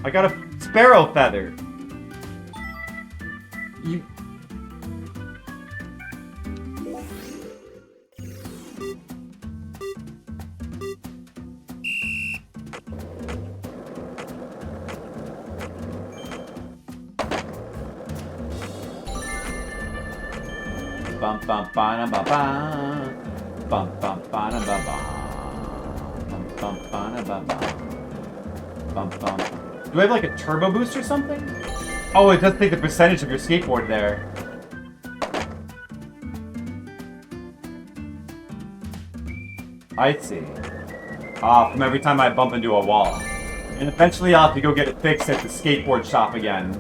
S1: I got a sparrow feather. You... Bum bum ba ba ba. Bum bum ba ba ba. Bum bum ba ba ba. Bum bum. Do I have like a turbo boost or something? Oh, it does take the percentage of your skateboard there. I see. From every time I bump into a wall. And eventually I'll have to go get it fixed at the skateboard shop again.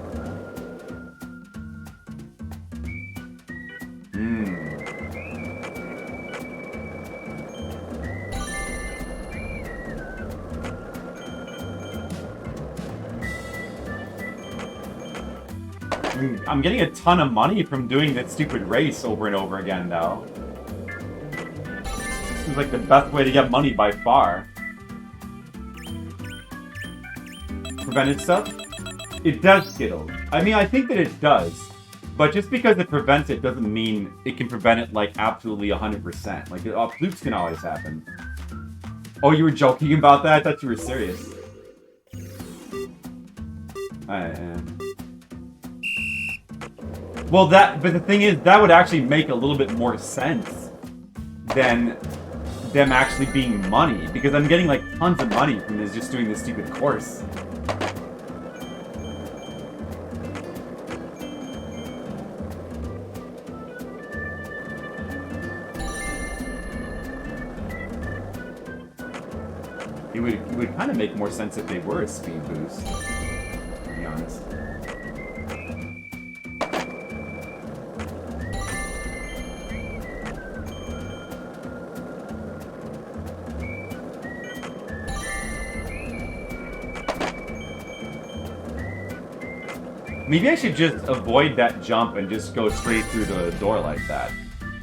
S1: I'm getting a ton of money from doing that stupid race over and over again, though. Seems like the best way to get money by far. Prevented stuff? It does skittle. I mean, I think that it does. But just because it prevents it doesn't mean it can prevent it, like, absolutely 100%. Like, flukes can always happen. Oh, you were joking about that? I thought you were serious. I am. Well, but the thing is, that would actually make a little bit more sense than them actually being money, because I'm getting like tons of money from this just doing this stupid course. It would kind of make more sense if they were a speed boost, to be honest. Maybe I should just avoid that jump and just go straight through the door like that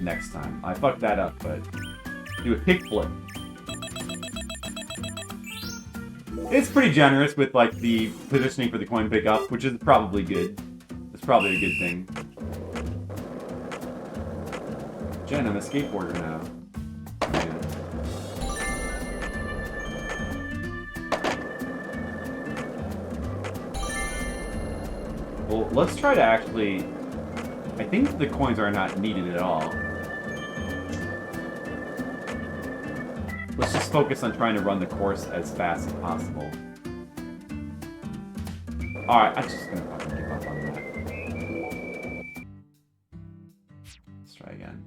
S1: next time. I fucked that up, but do a kickflip. It's pretty generous with like the positioning for the coin pickup, which is probably good. It's probably a good thing. Jen, I'm a skateboarder now. Yeah. Well, let's try to actually... I think the coins are not needed at all. Let's just focus on trying to run the course as fast as possible. Alright, I'm just gonna fucking give up on that. Let's try again.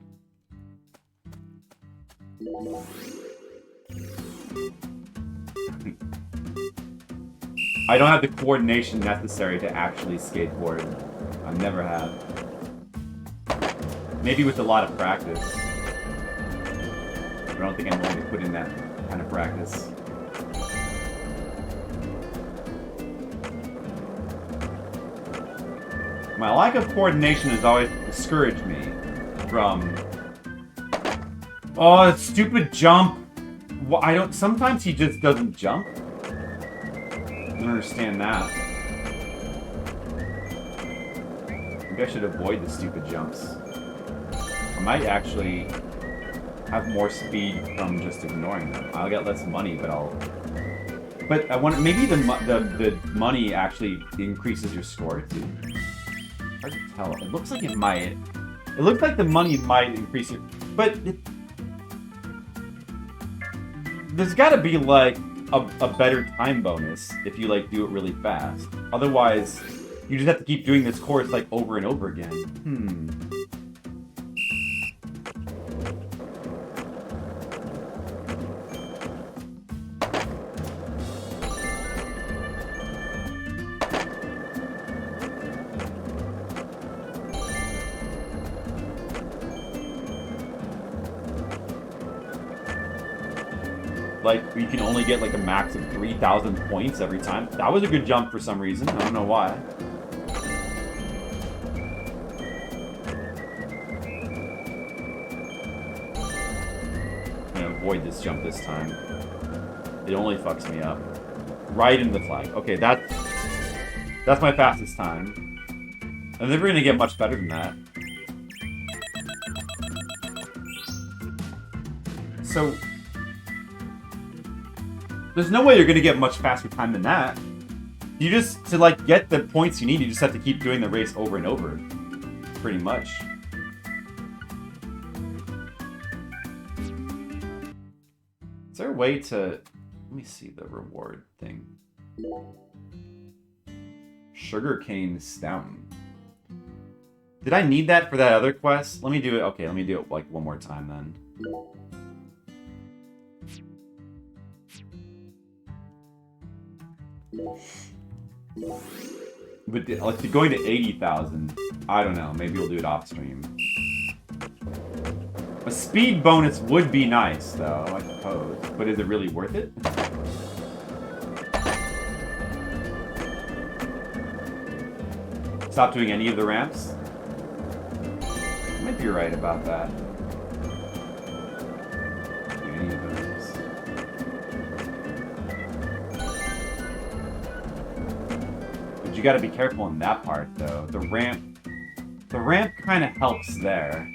S1: I don't have the coordination necessary to actually skateboard. I never have. Maybe with a lot of practice. But I don't think I'm willing to put in that kind of practice. My lack of coordination has always discouraged me from... Oh, that stupid jump! I don't... Sometimes he just doesn't jump. I don't understand that. Maybe I should avoid the stupid jumps. I might actually have more speed from just ignoring them. I'll get less money, but I'll... But I want... Maybe the money actually increases your score, too. Hard to tell. It looks like it might. It looks like the money might increase your... But... There's gotta be, like... A better time bonus if you like do it really fast. Otherwise, you just have to keep doing this course like over and over again. Like, you can only get like a max of 3,000 points every time. That was a good jump for some reason. I don't know why. I'm gonna avoid this jump this time. It only fucks me up. Right into the flag. Okay, that's my fastest time. I'm never gonna get much better than that. So... There's no way you're gonna get much faster time than that. You just, to like get the points you need, you just have to keep doing the race over and over. Pretty much. Is there a way to... Let me see the reward thing. Sugarcane stout. Did I need that for that other quest? Let me do it. Okay, let me do it like one more time then. But like going to 80,000, I don't know. Maybe we'll do it off stream. A speed bonus would be nice, though, I suppose. But is it really worth it? Stop doing any of the ramps? You might be right about that. Do any of the ramps. You gotta be careful in that part, though. The ramp kind of helps there.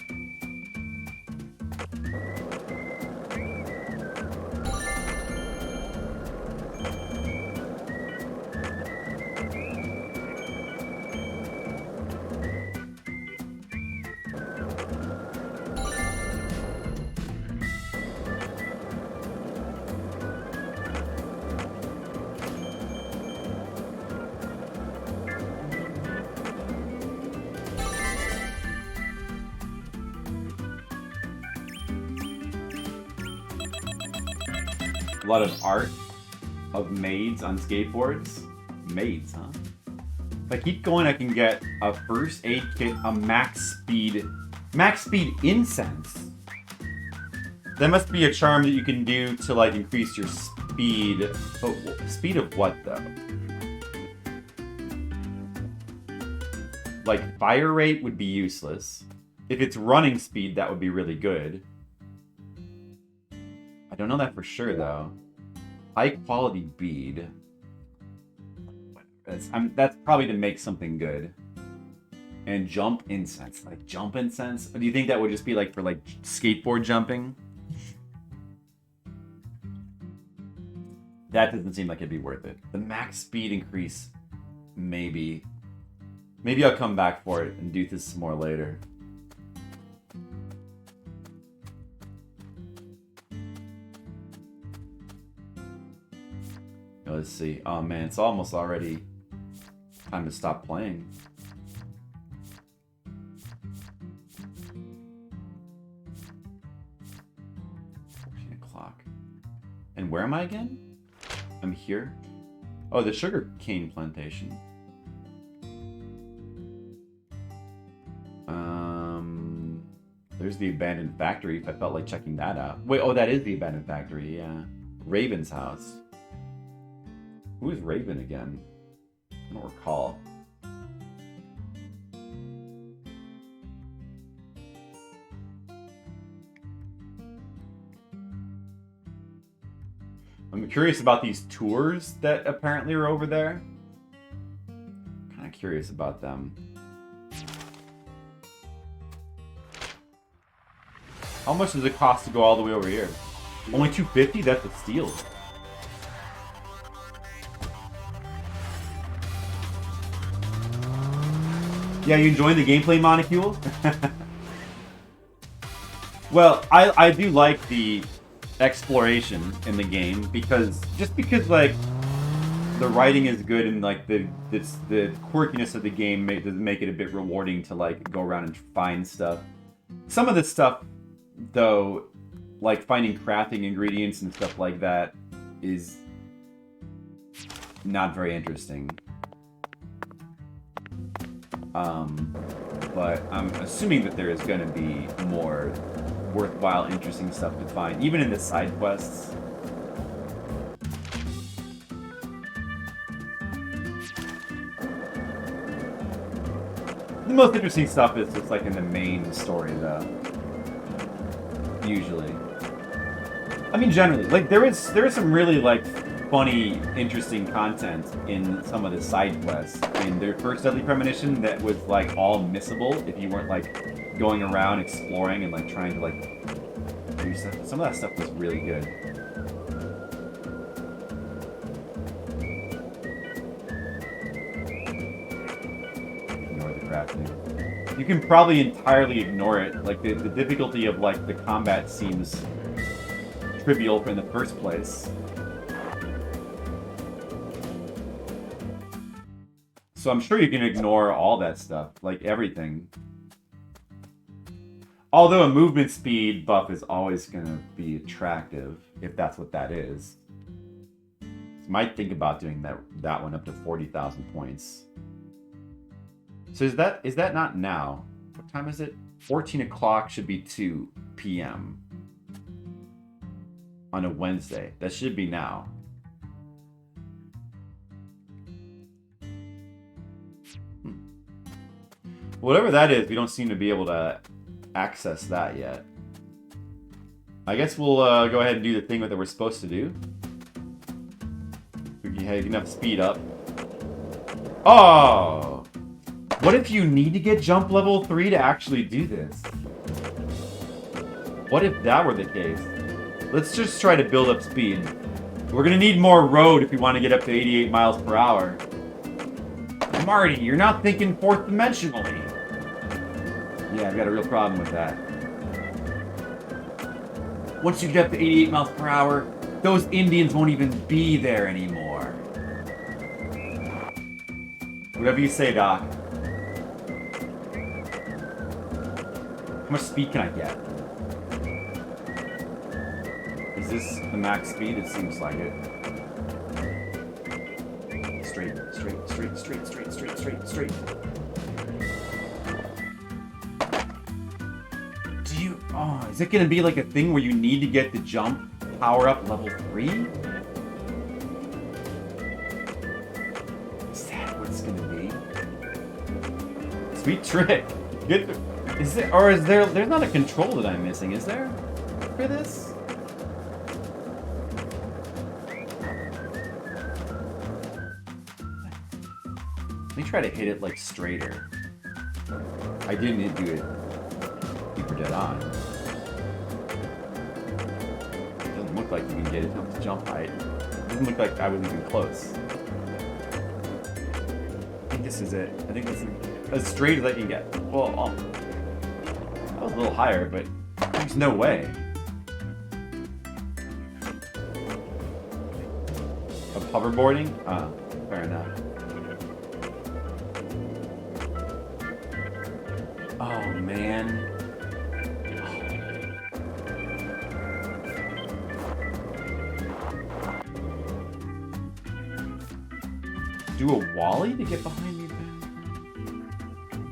S1: A lot of art. of maids on skateboards. Maids, huh? If I keep going, I can get a first aid kit, a max speed incense. That must be a charm that you can do to like increase your speed. Oh, speed of what though? Like fire rate would be useless. If it's running speed, that would be really good. I don't know that for sure though. High quality bead. That's probably to make something good. And jump incense. Like jump incense? Do you think that would just be like for like skateboard jumping? That doesn't seem like it'd be worth it. The max speed increase, maybe. Maybe I'll come back for it and do this some more later. Let's see. Oh man, it's almost already time to stop playing. 14 o'clock. And where am I again? I'm here. Oh, the sugar cane plantation. There's the abandoned factory if I felt like checking that out. Wait, oh, that is the abandoned factory, yeah. Raven's house. Who is Raven again? I don't recall. I'm curious about these tours that apparently are over there. Kind of curious about them. How much does it cost to go all the way over here? Only $250? That's a steal. Yeah, you enjoying the gameplay, Monocule? Well, I do like the exploration in the game because like the writing is good and like the quirkiness of the game does make it a bit rewarding to like go around and find stuff. Some of the stuff though, like finding crafting ingredients and stuff like that, is not very interesting. But I'm assuming that there is going to be more worthwhile, interesting stuff to find, even in the side quests. The most interesting stuff is just like in the main story, though. Usually. I mean, generally, like there is some really like funny, interesting content in some of the side quests. In their first Deadly Premonition, that was like all missable if you weren't like going around exploring and like trying to like do stuff. Some of that stuff was really good. Ignore the crafting. You can probably entirely ignore it. Like the difficulty of like the combat seems trivial in the first place. So I'm sure you can ignore all that stuff, like everything. Although a movement speed buff is always going to be attractive, if that's what that is. So might think about doing that one up to 40,000 points. So is that not now? What time is it? 14 o'clock should be 2 p.m. on a Wednesday. That should be now. Whatever that is, we don't seem to be able to access that yet. I guess we'll go ahead and do the thing that we're supposed to do. You can have speed up. Oh! What if you need to get jump level 3 to actually do this? What if that were the case? Let's just try to build up speed. We're gonna need more road if we want to get up to 88 miles per hour. Marty, you're not thinking fourth dimensionally. Yeah, I've got a real problem with that. Once you get up to 88 miles per hour, those Indians won't even be there anymore. Whatever you say, Doc. How much speed can I get? Is this the max speed? It seems like it. straight. Do you... Oh, is it gonna be like a thing where you need to get the jump power up level 3? Is that what it's gonna be? Sweet trick. Get the... Is there... Or is there... There's not a control that I'm missing, is there? For this? Let me try to hit it like straighter. I did need to do it super dead on. It doesn't look like you can get it up to jump height. It doesn't look like I was even close. I think this is it. I think this is as straight as I can get. Well, that was a little higher, but there's no way. Of hoverboarding? Fair enough. Oh, man. Do a wally to get behind me?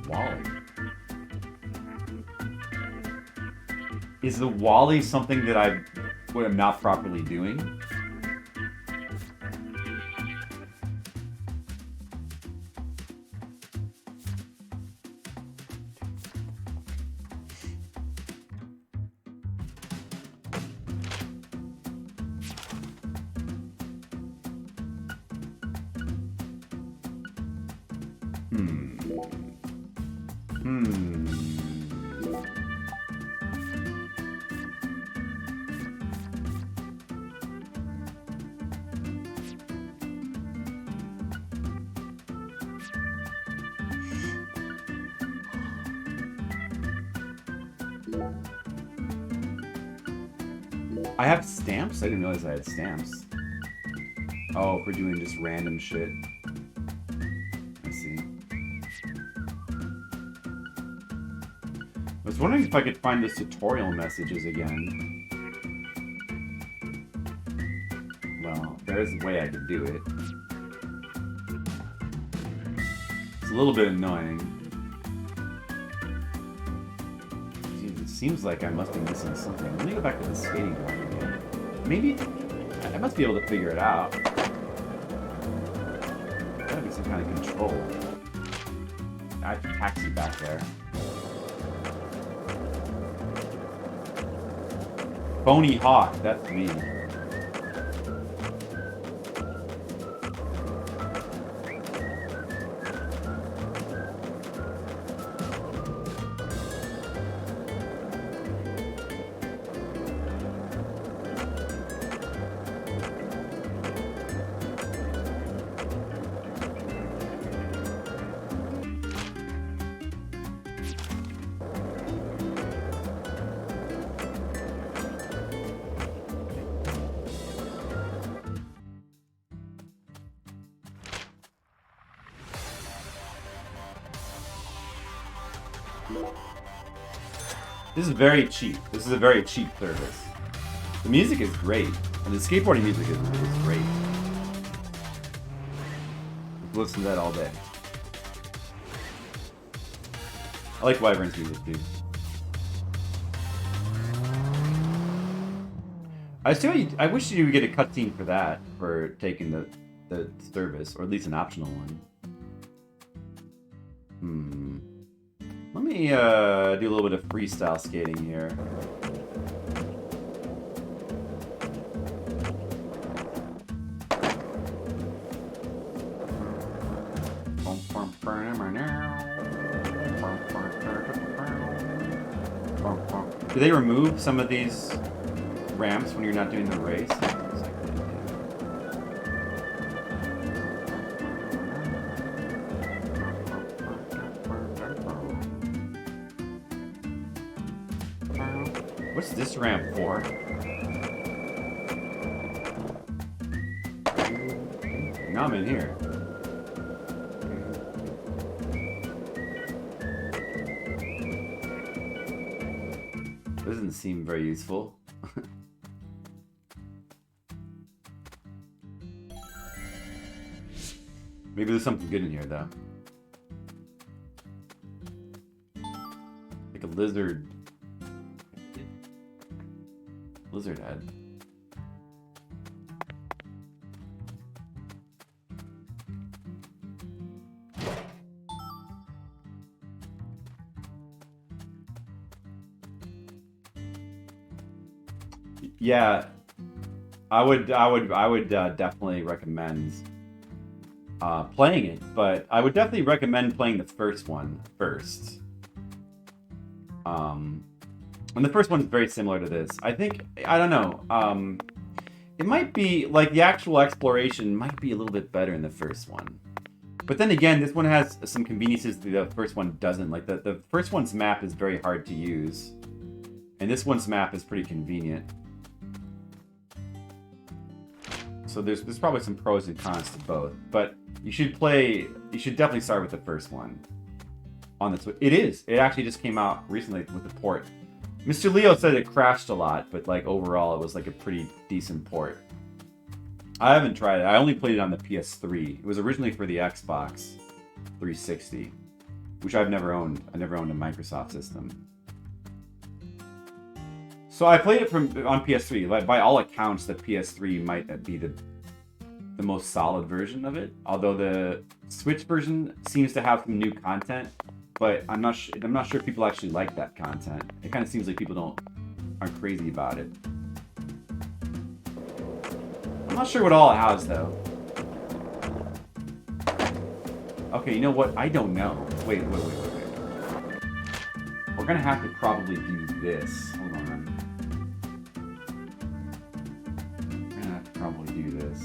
S1: Wally. Is the wally something that I'm not properly doing? I have stamps? I didn't realize I had stamps. Oh, for doing just random shit. I see. I was wondering if I could find those tutorial messages again. Well, there's a way I could do it. It's a little bit annoying. Jeez, it seems like I must be missing something. Let me go back to the skating board again. Maybe I must be able to figure it out. Gotta be some kind of control. I have to taxi back there. Phony Hawk, that's me. This is very cheap. This is a very cheap service. The music is great, and the skateboarding music is great. I've listened to that all day. I like Wyvern's music too. I wish you would get a cutscene for that, for taking the service, or at least an optional one. Let me do a little bit of freestyle skating here. Do they remove some of these ramps when you're not doing the race? What's this ramp for? Now I'm in here. Doesn't seem very useful.
S5: Maybe there's something good in here, though. Like a lizard. Lizard head. Yeah, I would definitely recommend playing it, but I would definitely recommend playing the first one first. And the first one's very similar to this. I think, I don't know, it might be, like, the actual exploration might be a little bit better in the first one. But then again, this one has some conveniences the first one doesn't. Like, the first one's map is very hard to use, and this one's map is pretty convenient. So there's probably some pros and cons to both, but you should definitely start with the first one on the Switch. It actually just came out recently with the port. Mr. Leo said it crashed a lot, but like overall it was like a pretty decent port. I haven't tried it. I only played it on the PS3. It was originally for the Xbox 360, which I've never owned. I never owned a Microsoft system. So I played it on PS3. Like, by all accounts, the PS3 might be the most solid version of it. Although the Switch version seems to have some new content, but I'm not sure if people actually like that content. It kind of seems like people aren't crazy about it. I'm not sure what all it has though. Okay, you know what? I don't know. Wait. We're gonna have to probably do this. Hold on. Probably do this.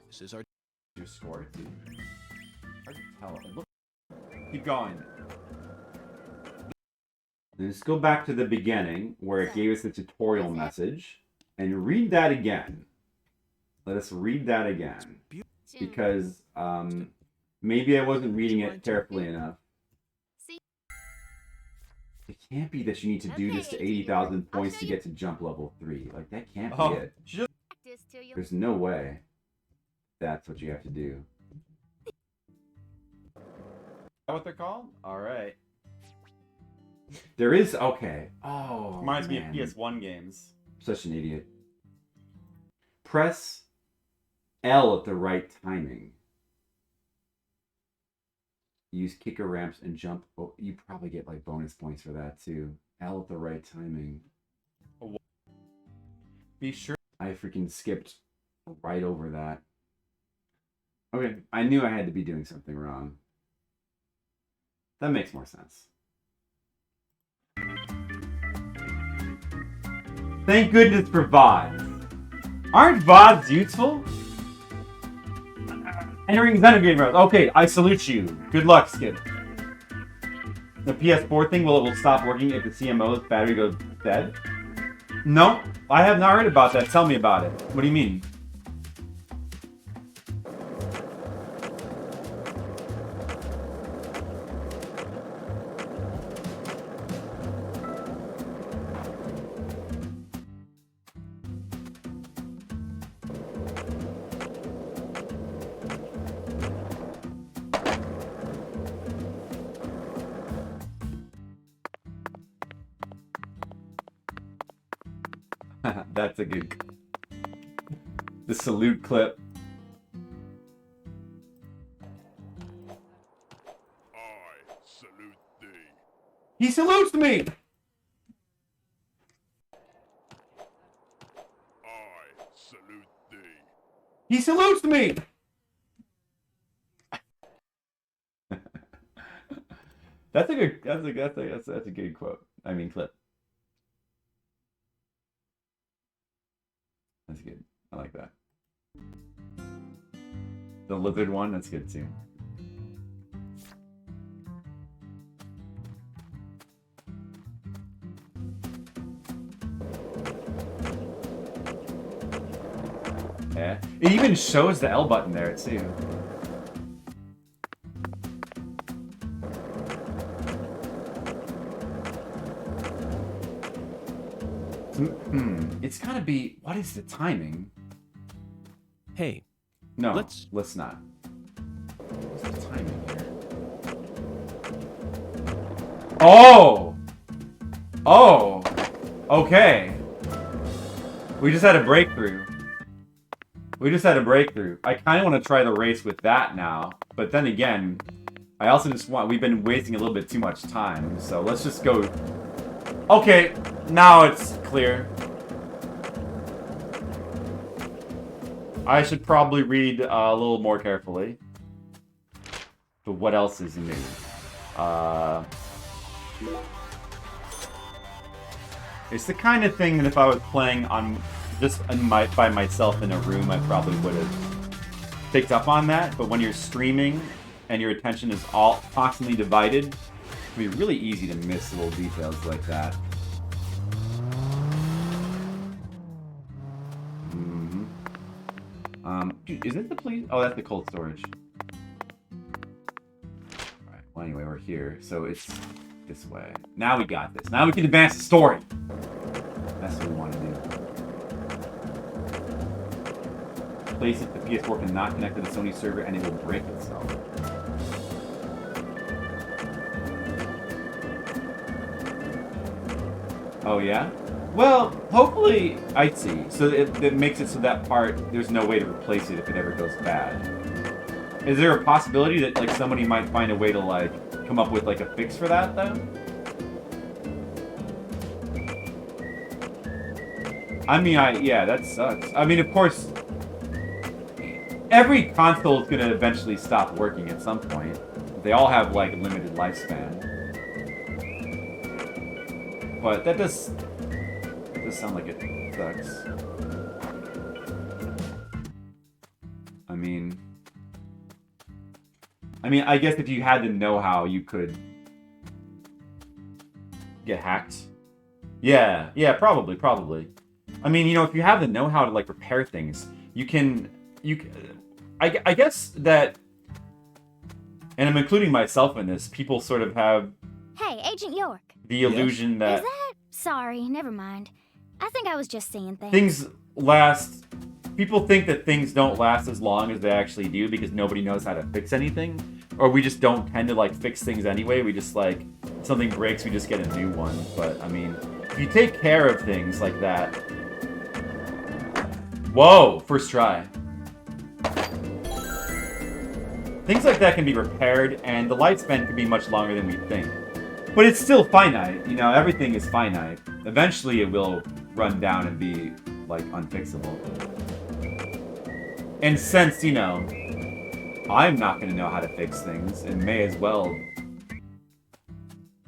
S6: This is our
S5: score. Hard to tell. Look. Keep going. Let's go back to the beginning where it gave us the tutorial message and read that again. Let us read that again because maybe I wasn't reading it carefully enough. It can't be that you need to do this to 80,000 points to get to jump level 3. Like, that can't be it. There's no way that's what you have to do. Is that what they're called? Alright. There is, okay. Oh,
S1: reminds me of PS1 games.
S5: Such an idiot. Press L at the right timing. Use kicker ramps and jump. Oh, you probably get like bonus points for that too. L at the right timing.
S1: Be sure.
S5: I freaking skipped right over that. Okay, I knew I had to be doing something wrong. That makes more sense. Thank goodness for VODs. Aren't VODs useful? Entering Xenoblade Rose. Okay, I salute you. Good luck, Skip. The PS4 thing, will stop working if the CMO's battery goes dead? No, I have not heard about that. Tell me about it. What do you mean? That's a good... The salute clip.
S18: I salute thee.
S5: He salutes me!
S18: I salute thee.
S5: He salutes me! That's a good quote. I mean clip. That's good. I like that.
S1: The lizard one, that's good too. Yeah. It even shows the L button there too. It's gotta be. What is the timing?
S6: Hey.
S1: No, let's not. What's the timing here? Oh! Oh! Okay. We just had a breakthrough. We just had a breakthrough. I kind of want to try the race with that now. But then again, I also just want... We've been wasting a little bit too much time. So let's just go... Okay, now it's clear. I should probably read a little more carefully. But what else is new? It's the kind of thing that if I was playing on just by myself in a room, I probably would have picked up on that. But when you're streaming and your attention is all constantly divided, it can be really easy to miss little details like that. Dude, is it the police? Oh, that's the cold storage. Alright, well anyway, we're here, so it's this way. Now we got this. Now we can advance the story! That's what we want to do. Place it, the PS4 cannot connect to the Sony server and it will break itself. Oh yeah? Well, hopefully, I see. So it makes it so that part, there's no way to replace it if it ever goes bad. Is there a possibility that, like, somebody might find a way to, like, come up with, like, a fix for that, though? I mean, yeah, that sucks. I mean, of course, every console is going to eventually stop working at some point. They all have, like, limited lifespan. But that does sound like it sucks. I mean, I guess if you had the know-how, you could get hacked. Yeah, probably. I mean, you know, if you have the know-how to, like, repair things, I guess that, and I'm including myself in this, people sort of have...
S14: Hey, Agent York.
S1: The illusion that...
S14: Is that... Sorry, never mind. I think I was just seeing things.
S1: Things last... People think that things don't last as long as they actually do because nobody knows how to fix anything. Or we just don't tend to, like, fix things anyway. We just, like, something breaks, we just get a new one. But, I mean, if you take care of things like that... Whoa! First try. Things like that can be repaired, and the lifespan can be much longer than we think. But it's still finite, you know, everything is finite. Eventually it will run down and be, like, unfixable. And since, you know, I'm not going to know how to fix things, and may as well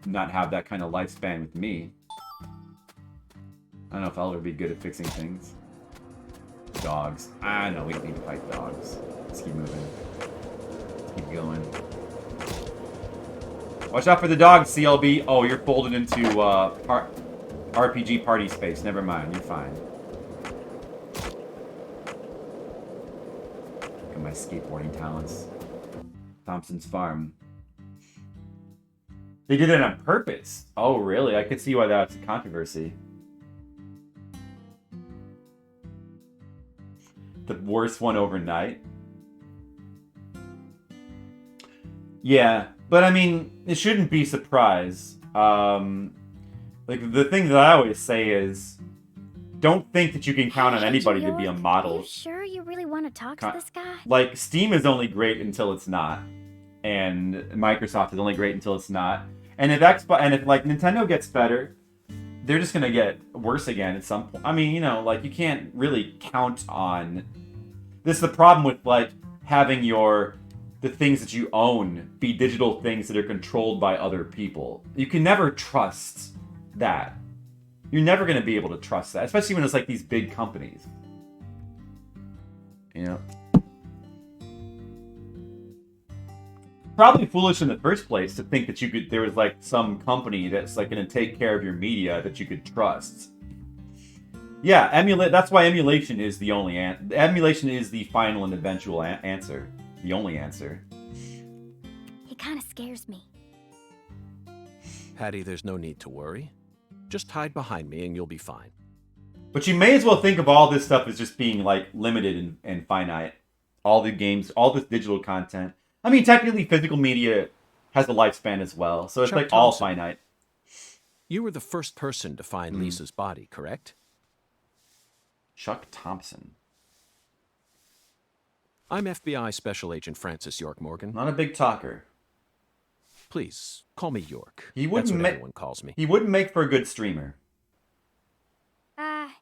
S1: not have that kind of lifespan with me. I don't know if I'll ever be good at fixing things. Dogs. I know, we don't need to fight dogs. Let's keep moving. Let's keep going. Watch out for the dogs, CLB. Oh, you're folded into RPG party space. Never mind, you're fine. Look at my skateboarding talents. Thompson's Farm. They did it on purpose. Oh, really? I could see why that's a controversy. The worst one overnight. Yeah, but I mean, it shouldn't be a surprise. Like, the thing that I always say is, don't think that you can count on anybody to be a model.
S14: Are you sure you really want to talk to this guy?
S1: Like, Steam is only great until it's not. And Microsoft is only great until it's not. And if like Nintendo gets better, they're just gonna get worse again at some point. I mean, you know, like, you can't really count on... This is the problem with, like, having the things that you own be digital things that are controlled by other people. You can never trust that. You're never going to be able to trust that, especially when it's like these big companies. You know? probably foolish in the first place to think that there was like some company that's like going to take care of your media that you could trust. Yeah, that's why emulation is the only emulation is the final and eventual answer. The only answer.
S14: He kind of scares me.
S6: Hattie, there's no need to worry. Just hide behind me and you'll be fine.
S1: But you may as well think of all this stuff as just being like limited and finite. All the games, all this digital content. I mean, technically, physical media has a lifespan as well, so it's
S6: Chuck
S1: like all
S6: Thompson,
S1: finite.
S6: You were the first person to find Lisa's body, correct?
S1: Chuck Thompson.
S6: I'm FBI Special Agent Francis York Morgan.
S1: Not a big talker.
S6: Please, call me York.
S1: He
S6: That's
S1: wouldn't
S6: what
S1: make.
S6: everyone calls me.
S1: He wouldn't make for a good streamer.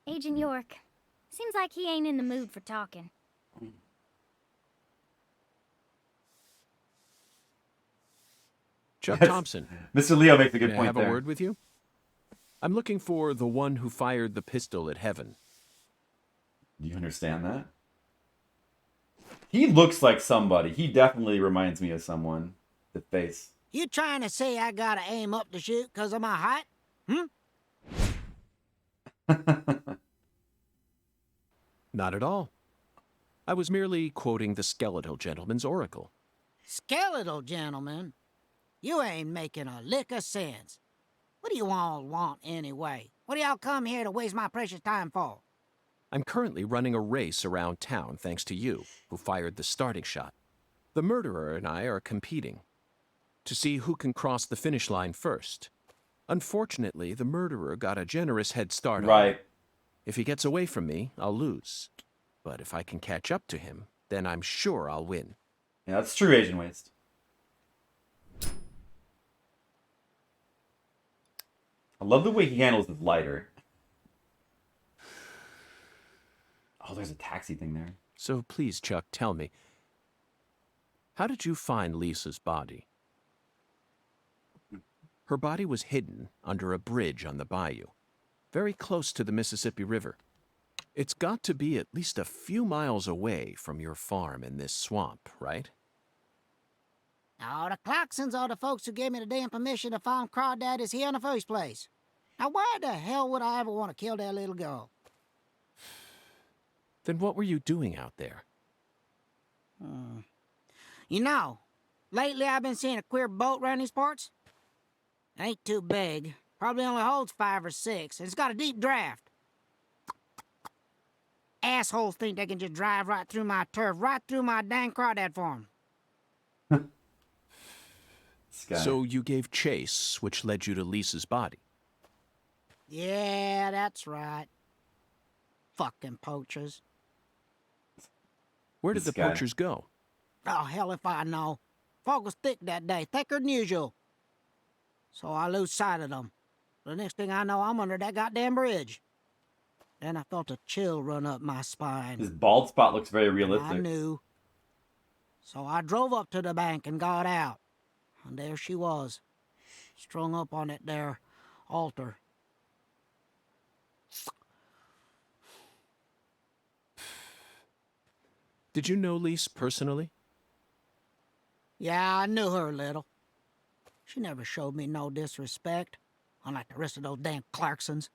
S14: Agent York. Seems like he ain't in the mood for talking.
S6: Chuck Thompson.
S1: Mr. Leo makes a good
S6: May
S1: point
S6: I have
S1: there.
S6: a word with you? I'm looking for the one who fired the pistol at Heaven.
S1: Do you understand that? He looks like somebody. He definitely reminds me of someone. The face.
S2: You trying to say I gotta aim up to shoot because of my height?
S6: Not at all. I was merely quoting the skeletal gentleman's oracle.
S2: Skeletal gentleman? You ain't making a lick of sense. What do you all want anyway? What do y'all come here to waste my precious time for?
S6: I'm currently running a race around town thanks to you, who fired the starting shot. The murderer and I are competing to see who can cross the finish line first. Unfortunately, the murderer got a generous head start on me. If he gets away from me, I'll lose. But if I can catch up to him, then I'm sure I'll win.
S1: Yeah, that's true, Agent Waste. I love the way he handles his lighter. Oh, there's a taxi thing there.
S6: So please, Chuck, tell me, how did you find Lisa's body? Her body was hidden under a bridge on the bayou, very close to the Mississippi River. It's got to be at least a few miles away from your farm in this swamp, right?
S2: Oh, the Clarksons are the folks who gave me the damn permission to farm crawdaddies here in the first place. Now, why the hell would I ever want to kill that little girl?
S6: Then what were you doing out there?
S2: You know, lately I've been seeing a queer boat around these parts. Ain't too big. Probably only holds 5 or 6, and it's got a deep draft. Assholes think they can just drive right through my turf, right through my dang crawdad farm.
S6: So you gave chase, which led you to Lisa's body.
S2: Yeah, that's right. Fucking poachers.
S6: Where did the poachers go?
S2: Oh, hell if I know. Fog was thick that day, thicker than usual. So I lose sight of them. The next thing I know, I'm under that goddamn bridge. Then I felt a chill run up my spine.
S1: His bald spot looks very realistic.
S2: I knew. So I drove up to the bank and got out. And there she was, strung up on that there altar.
S6: Did you know Lise personally?
S2: Yeah, I knew her a little. She never showed me no disrespect, unlike the rest of those damn Clarksons.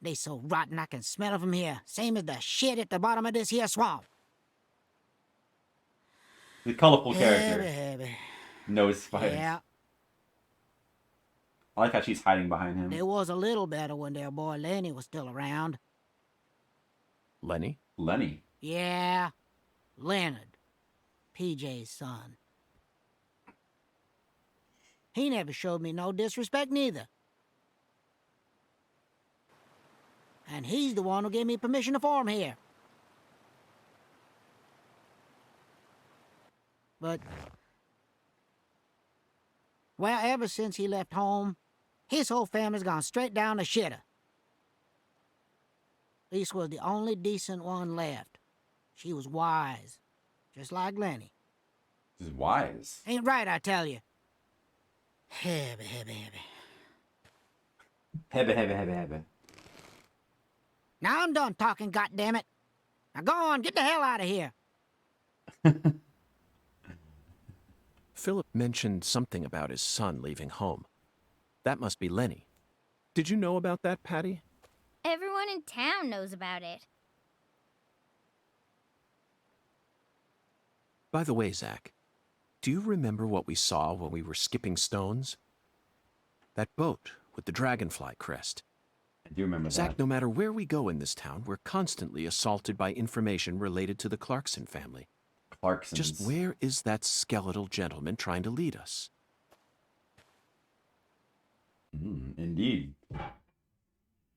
S2: They so rotten I can smell it from here, same as the shit at the bottom of this here swamp.
S1: The colorful character.
S2: Heavy.
S1: Knows spiders.
S2: Yeah,
S1: I like how she's hiding behind him.
S2: it was a little better when their boy Lenny was still around.
S6: Lenny?
S1: Lenny.
S2: Yeah, Leonard, PJ's son. He never showed me no disrespect neither. And he's the one who gave me permission to farm here. But, well, ever since he left home, his whole family's gone straight down the shitter. Lisa was the only decent one left. She was wise, just like Lenny.
S1: She's wise.
S2: Ain't right, I tell you. Heavy, heavy, heavy.
S1: Heavy, heavy, heavy, heavy.
S2: Now I'm done talking, goddammit. Now go on, get the hell out of here.
S6: Philip mentioned something about his son leaving home. That must be Lenny. Did you know about that, Patty?
S14: Everyone in town knows about it.
S6: By the way, Zach, do you remember what we saw when we were skipping stones? That boat with the dragonfly crest.
S1: I do remember
S6: Zach,
S1: that.
S6: no matter where we go in this town, we're constantly assaulted by information related to the Clarkson family.
S1: Clarksons.
S6: Just where is that skeletal gentleman trying to lead us?
S1: Indeed.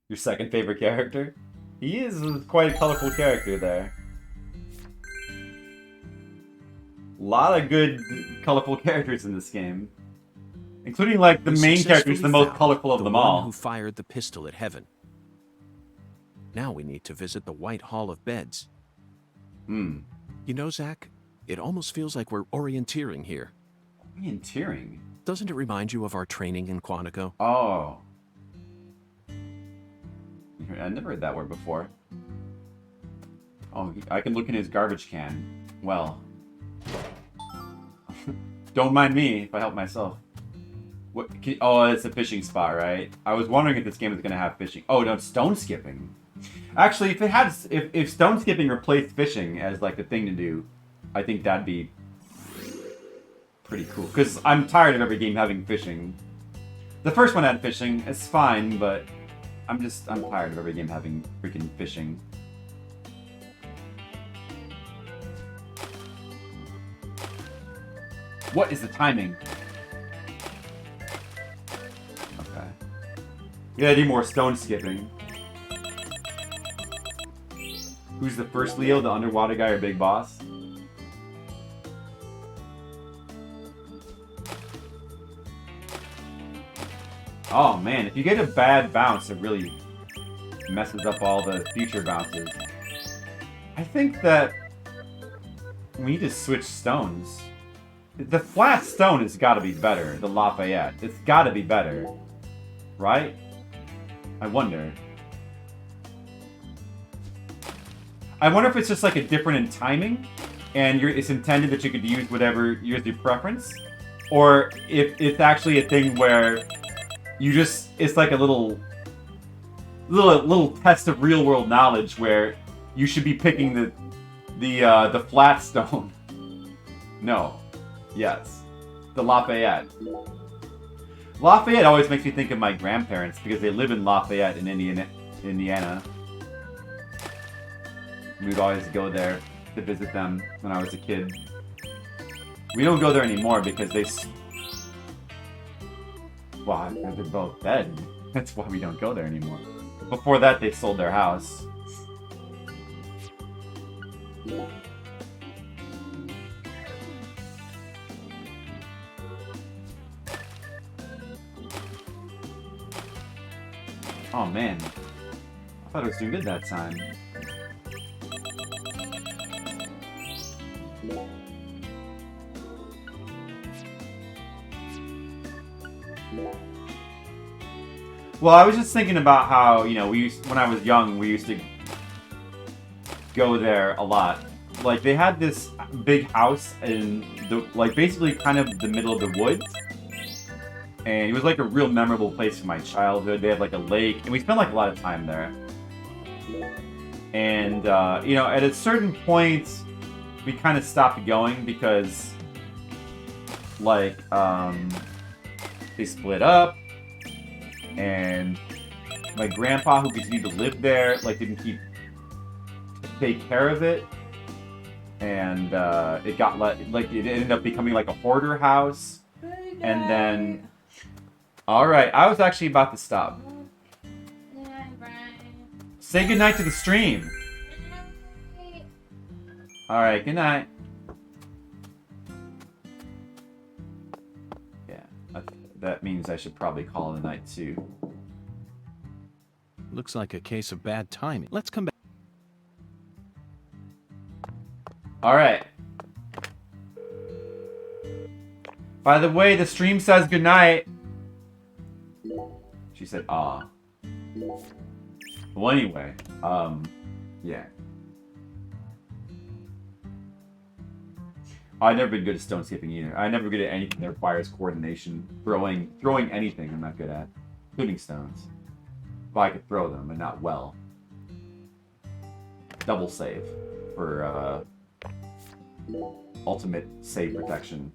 S1: Your second favorite character? He is quite a colorful character there. A lot of good, colorful characters in this game. Including, like, the main character is the most colorful of them all.
S6: The one who fired the pistol at Heaven. Now we need to visit the White Hall of Beds. You know, Zach, it almost feels like we're orienteering here.
S1: Orienteering?
S6: Doesn't it remind you of our training in Quantico?
S1: Oh. I never heard that word before. Oh, I can look in his garbage can. Well. Don't mind me if I help myself. What? Oh, it's a fishing spot, right? I was wondering if this game was going to have fishing. Oh, no, stone skipping. Actually, if it had, if stone skipping replaced fishing as like the thing to do, I think that'd be pretty cool. Because I'm tired of every game having fishing. The first one had fishing. It's fine, but I'm tired of every game having freaking fishing. What is the timing? Okay. Yeah, I do more stone skipping. Who's the first Leo, the underwater guy or big boss? Oh man, if you get a bad bounce, it really messes up all the future bounces. I think that we need to switch stones. The flat stone has got to be better, the Lafayette. It's got to be better, right? I wonder. I wonder if it's just like a different in timing, and it's intended that you could use whatever your preference, or if it's actually a thing where you just, it's like a little test of real world knowledge where you should be picking the flat stone. No. Yes. The Lafayette. Lafayette always makes me think of my grandparents because they live in Lafayette in Indiana. We'd always go there to visit them when I was a kid. We don't go there anymore because well, they're both dead. That's why we don't go there anymore. Before that, they sold their house. Oh man, I thought it was doing good that time. Well, I was just thinking about how, you know, when I was young, we used to go there a lot. Like, they had this big house in basically kind of the middle of the woods. And it was like a real memorable place for my childhood. They had like a lake, and we spent like a lot of time there. And, you know, at a certain point, we kind of stopped going because, like, they split up. And my grandpa, who continued to live there, like, didn't take care of it. And it got it ended up becoming like a hoarder house. And then, all right, I was actually about to stop. Say goodnight to the stream. All right, good night. Yeah, that means I should probably call it a night too.
S6: Looks like a case of bad timing. Let's come back.
S1: All right. By the way, the stream says goodnight. She said, ah. Well, anyway, yeah. I've never been good at stone skipping either. I'm never good at anything that requires coordination. Throwing anything I'm not good at, including stones. Well, I could throw them, but not well. Double save for ultimate save protection.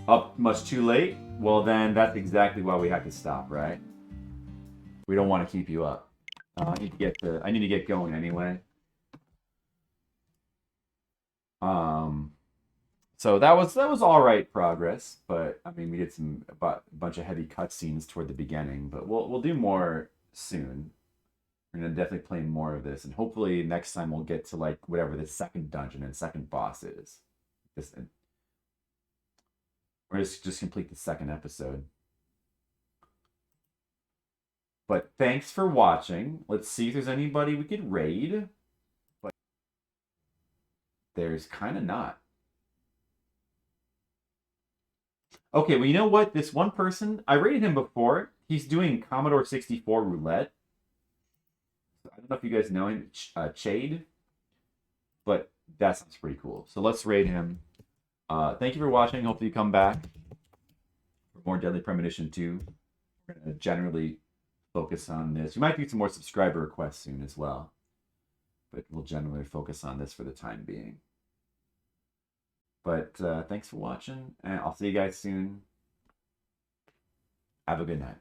S1: Up much too late? Well, then that's exactly why we have to stop, right? We don't want to keep you up. I need to get going anyway. So that was all right progress, but I mean we did a bunch of heavy cutscenes toward the beginning, but we'll do more soon. We're gonna definitely play more of this, and hopefully next time we'll get to like whatever the second dungeon and second boss is. Or just complete the second episode. But thanks for watching. Let's see if there's anybody we could raid. But there's kind of not. Okay, well, you know what? This one person, I rated him before. He's doing Commodore 64 roulette. I don't know if you guys know him, Chade. But that sounds pretty cool. So let's raid him. Thank you for watching. Hopefully you come back for more Deadly Premonition 2. We're going to generally focus on this. We might do some more subscriber requests soon as well. But we'll generally focus on this for the time being. But thanks for watching, and I'll see you guys soon. Have a good night.